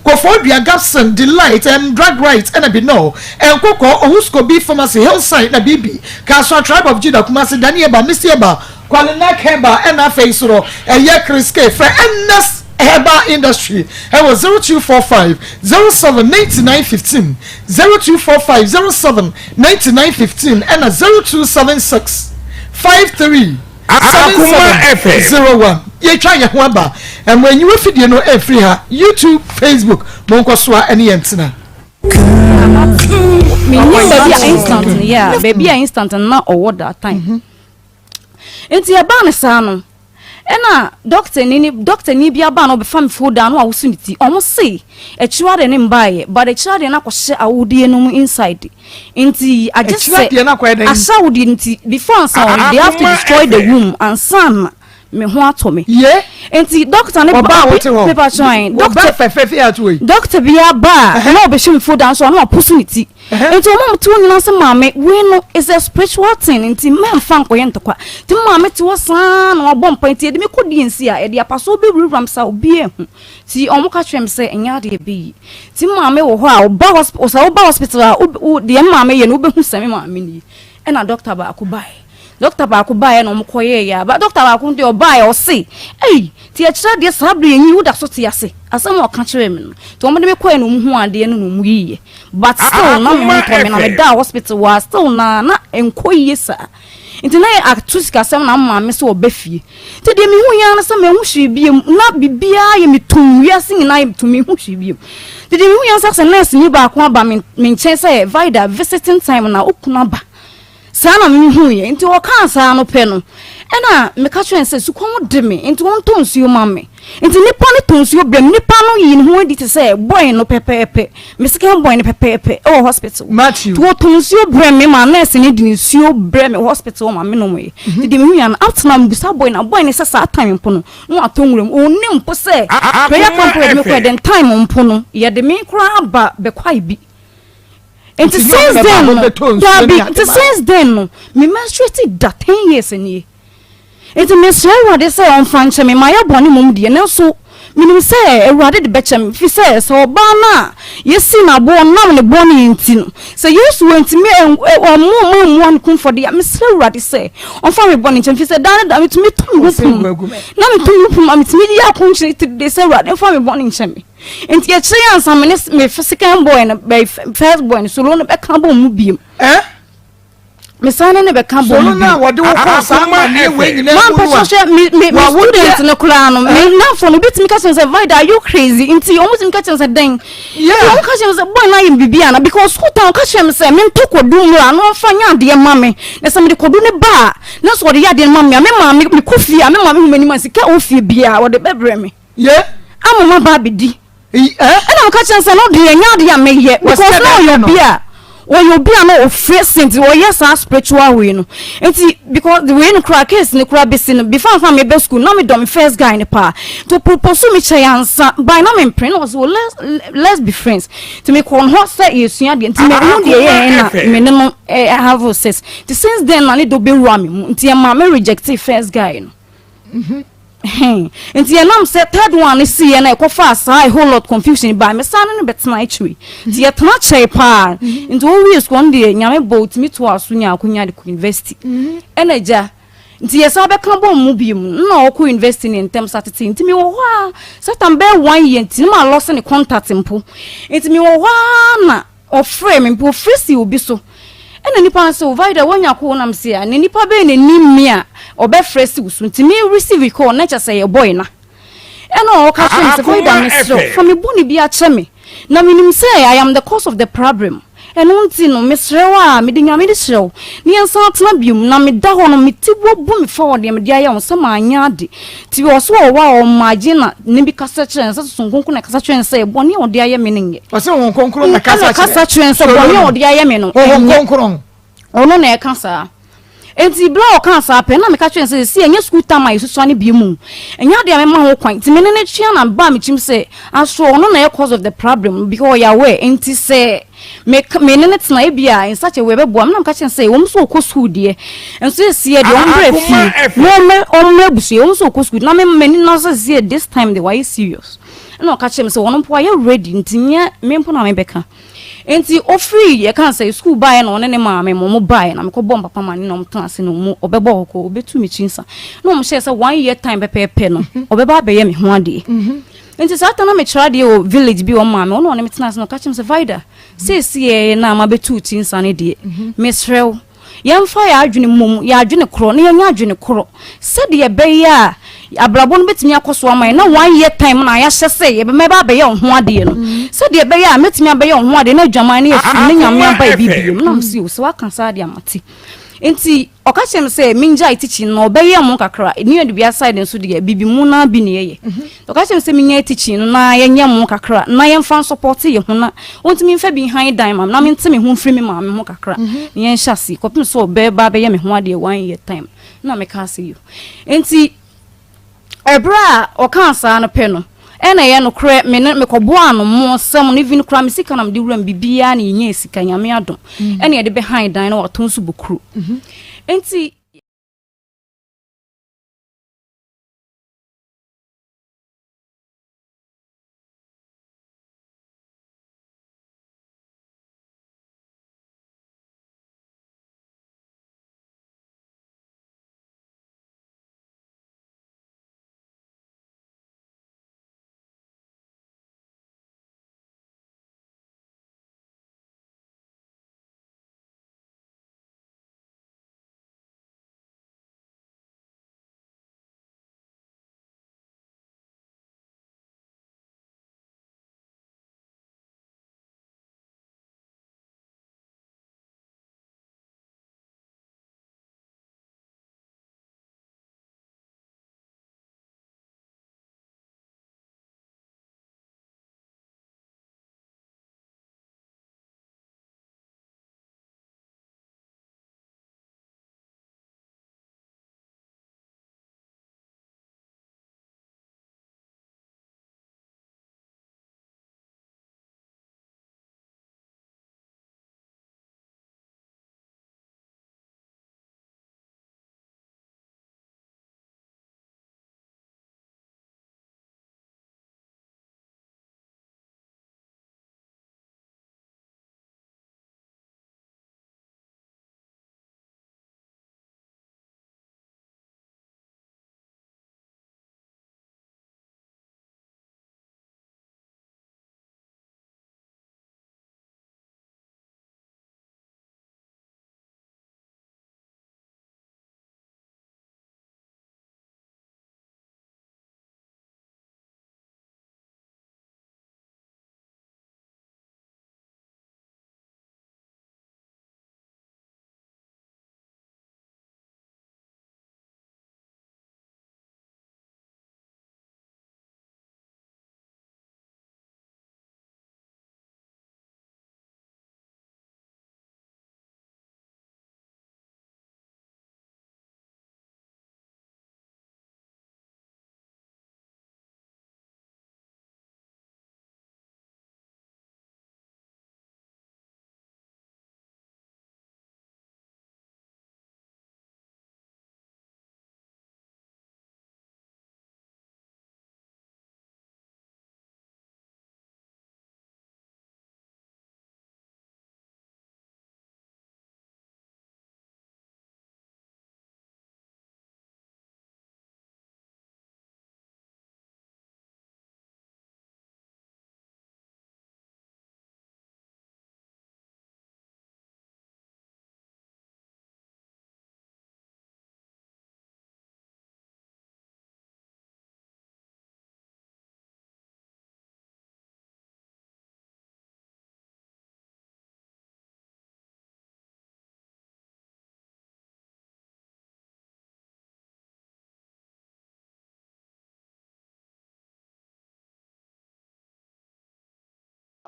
Kofobia, Gapson, Delight, and Drug Rights, and no, and Coco, Ohusko B pharmacy, Hillside, na Bibi, Kaswa Tribe of Judah, Kumasi, Danieba, Missieba, Kwalinak Heba, and a face, and Yakriske, for endless herbal industry. It was 0245 07 9915, 0245 07 9915, and a 0276 53 Akoma FM 01. You try your wamba, and when you video no every YouTube, Facebook, Monkoswa, and Yentina. Baby, instant and not or what that time. It's your banner, ena doctor ni bia ba no be fam food down wa usuniti almost say a child and mbaye but a child na kwhye awudie no inside nti I just say asawudi nti before they have to destroy the womb and son me ho atomi nti doctor ne paper shine doctor bia ba na obehim food down so na opportunity nti mom to nyina se mame we no is a spiritual thing nti men fan koye ntokwa ti mame ti wosan na obom panti de me kodi nsi a e de apaso be ruram sa obi ehu ti omuka twem se enya de be ti mame wo ho a oba hospital a de mame ye no obehu same mame ni e na doctor ba akubai doctor ba akubai na omkoye ya ba doctor ba akunde obai o se ei ti a kira de sabre enyi wo da so ti ase asem o ka kire me no to mo de me koye no mu ade no mu yiye but still na me to me na me da hospital was still na enkoye sa nti na atuska sem na mama me so obafie ti de me hu ya na se me hu hwibiem na bibia ye metum wiase nyina ye metum hu hwibiem ti de me hu ya sa nurse ni ba ko aba me nchen say vida visiting time na okuna ba sana me hu ye nti o kan sa no pe no ena me ka twen se sukom de me nti won ton suo mame nti nipa ne ton suo brem nipa no yi ne ho edi te se boy no pepepe me sika boy ne pepepe o hospital to ton suo brem me ma nurse ne di suo brem hospital ma me no mo ye ti de me hu ya na after na bisa boy ne se sa time mpo no no atonwuram o ne mpo se prayer conference me ko den time mpo no ye de me kra ba be kwai bi. And to since then, me menstruated that 10 years in ye. And to Miss Sarah, they say on French, me my bonny mum dear, and so, meaning say, a rather the betchem, if he says, so bana, yes, see, my born now the bonny in tin. So, yes, went to me or more one come for the Miss Sarah, they say, on family bonny, and he said, Dad, I'm to me to now to you, I'm to media country, they say, right, and family bonny chemmy. And yet, say, I'm me second boy and first boy, so long a cambo mubium. Miss Anna never come on now. What do you call someone? Me students in the crown. Me now for a bit because of the are you crazy? Into almost in catching a dang. Yeah, catching was a boy like Bibiana because who town catch him say, men took what do you and find out, dear mammy. There's somebody could do the bar. That's what the other mammy. I remember me coffee. I remember many months. Can't offer beer or the baby. Yeah, I'm a baby. And I'm catching some of the young me yet because now you're beer. when you be no facing or yes our spiritual way no enti because the way no crack case no crack be sin before me be school no me dom first guy ne pa to propose me chansa by no me print was let's be friends to me kon ho say yesua de enti me hu de na me no have says since then na ne do be ru me enti e ma me reject first guy no nti enam say third one see na e ko fast a whole lot confusion by me san no betena actually nti ye tena chai pa nti o wi school de nyame boat me to aso nya akonya de university enaja nti ye sa be kan bo mu bi mu na o ko university in terms satete nti me wo ha satan be 1 year nti ma lost ne contact mpo nti me wo ha na o frame mpo free obi so ena nipa so vida wonya ko nam se a ne nipa be ne nimmi a obe fresi usu nti me receive call na cha say boy na ena o ka chen se vida me so from me boni bi a che me na minim say I am the cause of the problem eno nti no me srewa me de nyame de srew ne ensa atena bium na me da ho no me tibo bu me forward me de aya on sama anya de ti wo so wa o magina ne bi kasa chen se sunkunku na kasa chen se boni o de aya me ne o se won konkron na kasa chen se boni o de aya me no won konkron ono na e kasa enti bla o kan sa pe na me ka twen se enye school time ayi so ne bi mu enya de me ma ho kwan ti me ne tua na ba me chim se aso ono na e cause of the problem because ya we enti se me ne tena e bia in such a way be bo am na ka twen se wo so ko school de enso sie de on bre fi no me busu wo so ko school na me ni na so sie this time they were serious na ka twen se wono po ya ready enti nya me mpo na me beka enti o free ye kan say school buy na one ne maame mo buy na me ko bom papa mani no mtan ase no mu obebo ko obetu mi chinsa no mo share say 1 year time pepe no obeba be ye me ho ade enti sa ta na me chira de o village bi o maame ono ne mtan ase no ka chim say vida say na ma betu chinsa ne de me srew yemfa ya adwene mom ya adwene kro ne ya adwene kro se de be ya abrabo no betimi akoso aman na 1 year time na ya hyese ye be meba be ye ho ade no se de be ya metimi be ye ho ade na adwaman na efi ne nyame aba bibiem na msi o se wa kansa ade amati enti okachem se minja itichi no be ye mo kakra ni ade bia side nso de bibimu na bi ne ye okachem se minya itichi no na ye nya mo kakra na ye mfa support ye ho na ontimi mfa bi han diamond na mentime ho mfiri me ma me mo kakra ne ye nhasi kopim so be ba be ye me ho ade 1 year time na me ka se you enti ebra o kan sa no pe no ena ye no kre me kobo anu mo sam no vin kra me sika na me de wuram bibia na nya sika nyame adom ena ye de behind dan na waton so bokru enti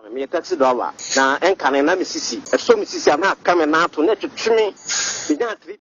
Me taxi driver na enka na misisi eso misisi na aka me na ato na twetwe me nya 3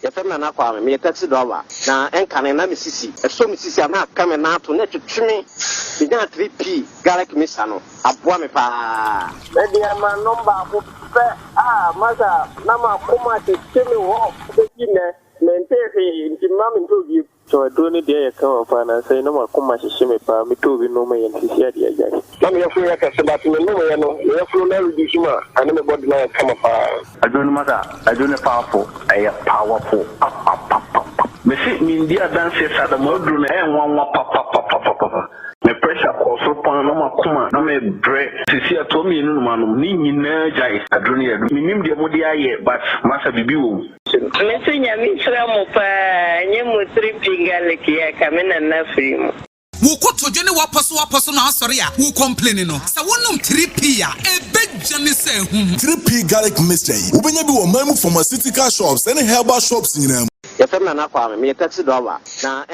yɛfɛ na kwa me taxi driver na enka na misisi eso misisi na aka me na ato na twetwe me nya 3p garlic misa no aboa me pa e dia ma number ko pe masa na ma Akoma te me wo be ne mente nti ma me ntobi so do ni dia ya kan fa na sai na ma Akoma me pa me tobi no ma yen tisi ade aja na me yafu ya ka se ba me no ya no me yafu na reduce ma ani me body na kama pa adonu masa adonu powerful powerful me see me dear dances at the modern and one papa. My pressure calls upon no Akoma, no me bread. Cecilia told me no man, Nini Nerjai, Adronia, Minim de Modia, but Massa Bibu. Messing a Mitra Mopa, Nemo 3 Pingaliki, coming and nothing. Who could to Jenny Wapasu now, sorry, who complaining? So one 3P, a big Jenny say, 3P garlic mystery. Who when you be a memo from a city car shops, any herbal shops in them. If I'm not a me a taxi driver. Now,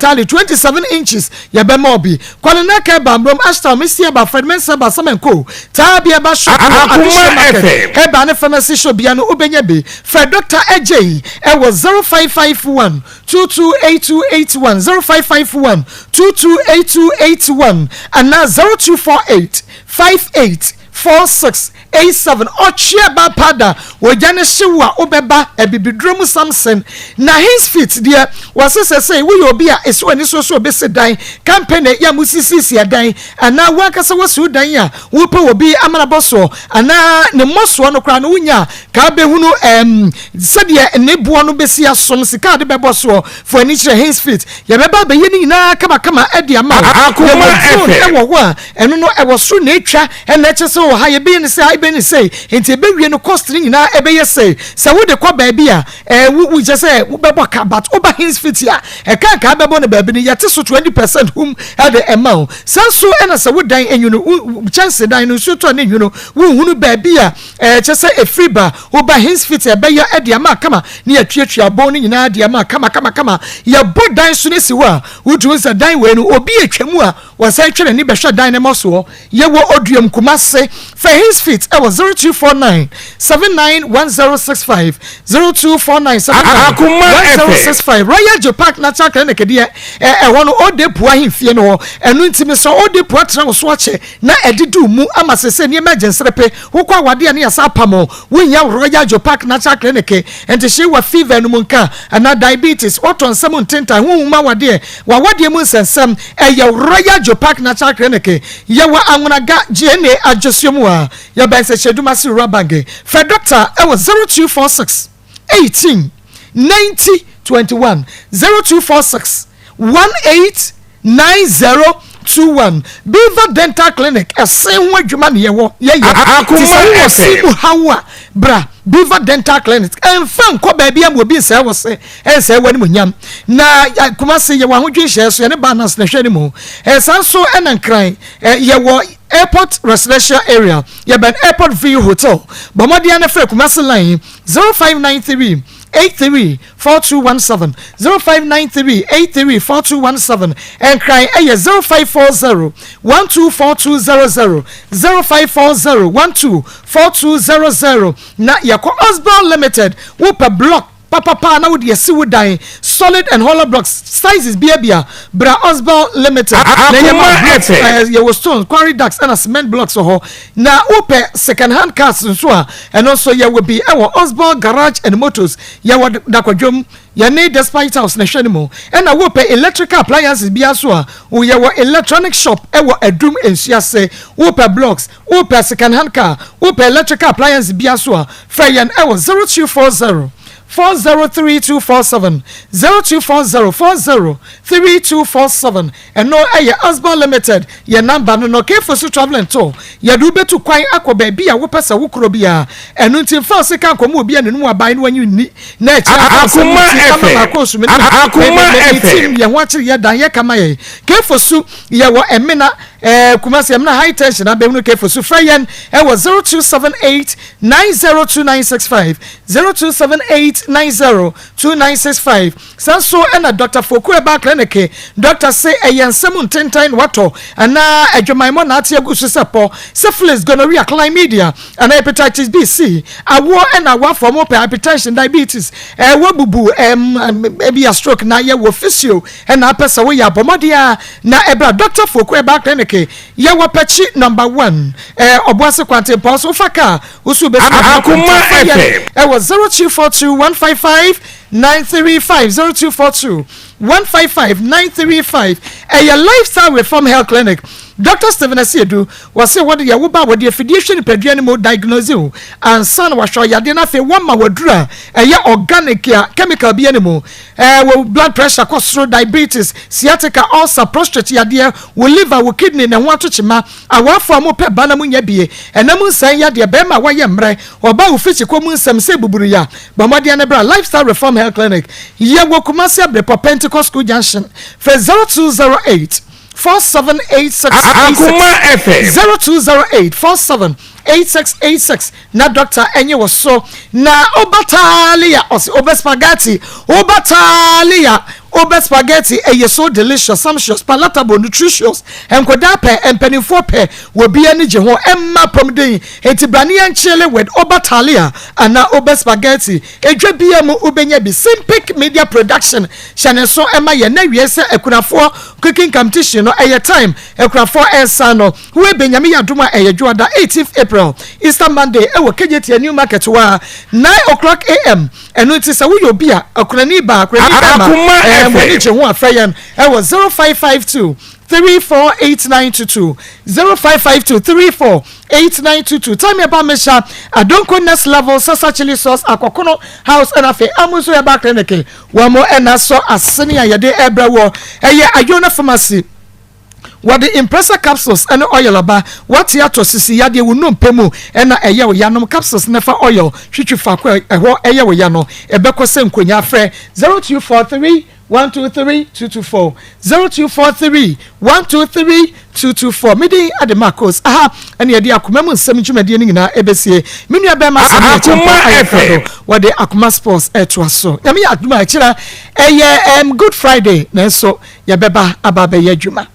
Tally 27 inches ya be mobi kwanana ka bambrom ashta mesi ba Fredman Saba Samenko tabia ba shop Akoma FM e ba ne pharmacy shop bia no ubenya be Fred Dr. AJ e was 0551 228281 0551 228281 and now 0248 58 024687 Ochiaba Pada Wojane Shiwa Obeba Ebibidrum Samson na his feet dear was say we obi a eso ani so be se dan campaign ya musisi dan ana wakasa wasu dan ya wo pe obi amanabo so ana ne moso no kra no wunya ka be hunu sadia ne buo no besi asom sika de bebo so for ani chere his feet ya beba be yeni na kama edi ama Akoma FM wo a eno no e wo so na etwa na eche so ha ye be ni say enti be wie no cost ni na e be ye say wo de kwa ba bia we just say we bebo ka but over his feet ya e kan ka bebo no ba bi ni yete so 20% whom had the amount so na say wo dan enyuno chance dan no so to na enyuno wo hunu ba bia che say e free ba over his feet e be ya e de ama kama ni atwatwa bon ni na de ama kama ya bodan so ne si wa wo tu say dan we no obi atwamu a wasan twere ni behwe dan ne moso ye wo oduam kumase for his feet I was 0249 791065 0249 791065 Royal Jopak Natural Clinic dia wono ode pua himfie no enu ntimi so ode pua tra so ache na edidu mu ama sese ni emergency repe wo kwa wade ne yasa pamo wonya Royal Jopak Natural Clinic ente she wa fever no munka ana diabetes oton sam ntenta hu ma wade wa wade mu nsensem eye Royal Jopak Natural Clinic ye wa anwonaga GNA adjosumu a ye ben se cheduma si rabange for doctor I was 0246 18 90 21 0246 189021 Beaver Dental Clinic esenwa adwuma ne yewo ye Akoma FM hawa bra Beaver Dental Clinic enfan ko ba bia mo bi se wo se ense wani munyam na kuma se ye wa hodwe hye so ne balance na hwe ni mu esan so enankran ye wo Airport Residential Area ye ben Airport View Hotel bomodia na frɛ kuma se line 0593 834217 0593-834217 and cry 0540 124200 0540 124200 na yako Osborne Limited whoop block papa na wodi yesi wodan solid and hollow blocks sizes bia bra Osborne Limited na ye was stone quarry ducts and cement blocks ho na ope second hand cars so and also ye will be our Osborne Garage and Motors ye wod dakwadwom ye need despite house na hwenimo and na ope electrical appliances bia so we ye electronic shop ewo adum ensuase ope blocks ope second hand car ope electrical appliances bia so fayen ewo 0240 403247 0240 403247 and no aye Osborne Limited ye number no kefo so traveling to ye do betu kwan akoba bia wo pesa wo kro bia enu ntim fa se kan komo bia nenu aban no anyu ni na echi Akoma FM ye ho akire ye dan ye kama ye kefo so ye wo emina kumasi emna high tension abemu kefo so frayen e was 0278 902965 0278 902965 sanso ena Dr. Fokueba Clinic Dr. say ayansem ntentan wato ana adwemaimo na ate agusu sepo syphilis gonorrhea chlamydia ana hepatitis B C awo ena wa form of hypertension diabetes wabubu ebia stroke na ye wo physio ena apesa wo ya bomodia na ebra Dr. Fokueba Clinic ye wo pechi number 1 obuase kwante pos ufaka usu be Akoma FM it was 0242 155 935 0242 155 935 a lifestyle reform health clinic. Dr. Stephen Asiedu was say what ya woba with the affiliation pediani mo diagnosis and son was show ya na fe one ma wadura organic ya chemical bi animo blood pressure cholesterol diabetes sciatica ulcer prostate ya de liver wo kidney na ho atochima awafo mo pe bana mu nya bie enam nsan ya de be ma waye mre oba wo fichi ko mu nsam se buburu ya bamode na bra lifestyle reform health clinic ye wo kumase abre Pentecost School Junction for 0208 4786 Akoma FM 0208 478686 na doctor enye was so na obatalia osi obespagati obatalia Obe spaghetti eye so delicious, sumptuous, palatable, nutritious. Enkoda pe empenifo pe will be any je ho emma pomden. Enti brani and chile with Oba Talia and now Obe spaghetti. Edwe bia mu ubenya bi Simpic Media Production. Shane so emma ye na wiese ekunafo cooking competition no eye time ekunafo ensano. We benyame yaduma eye juada 18th April Easter Monday ewo KJT New Market wa 9:00 a.m. eno ti se wo yo bia akunani ba Akoma FM ho afreyan ewo 0552 348922 0552 348922 time about mesha adonko next level sasa chili sauce akokono house and afi amuso ya back clinic wa mo enaso asene ya de ebra wo eye ayona pharmacy. What the impressor capsules and oil about what ya to sisi ya de wunu mpemu ena eye wo yanom capsules nefa oil twitwifa kwa eho eye wo yano ebeko se nkonya frɛ 0243 123 224 0243 123 224 midi ade Maa Akos aha ene yade Akoma mu nsɛm dwumadi ni nyina ebesie menua bɛ ma sɛ Akoma FM what the Akoma Sports to so ya me aduma akira eye Good Friday na so ya bɛba aba bɛ ya adwuma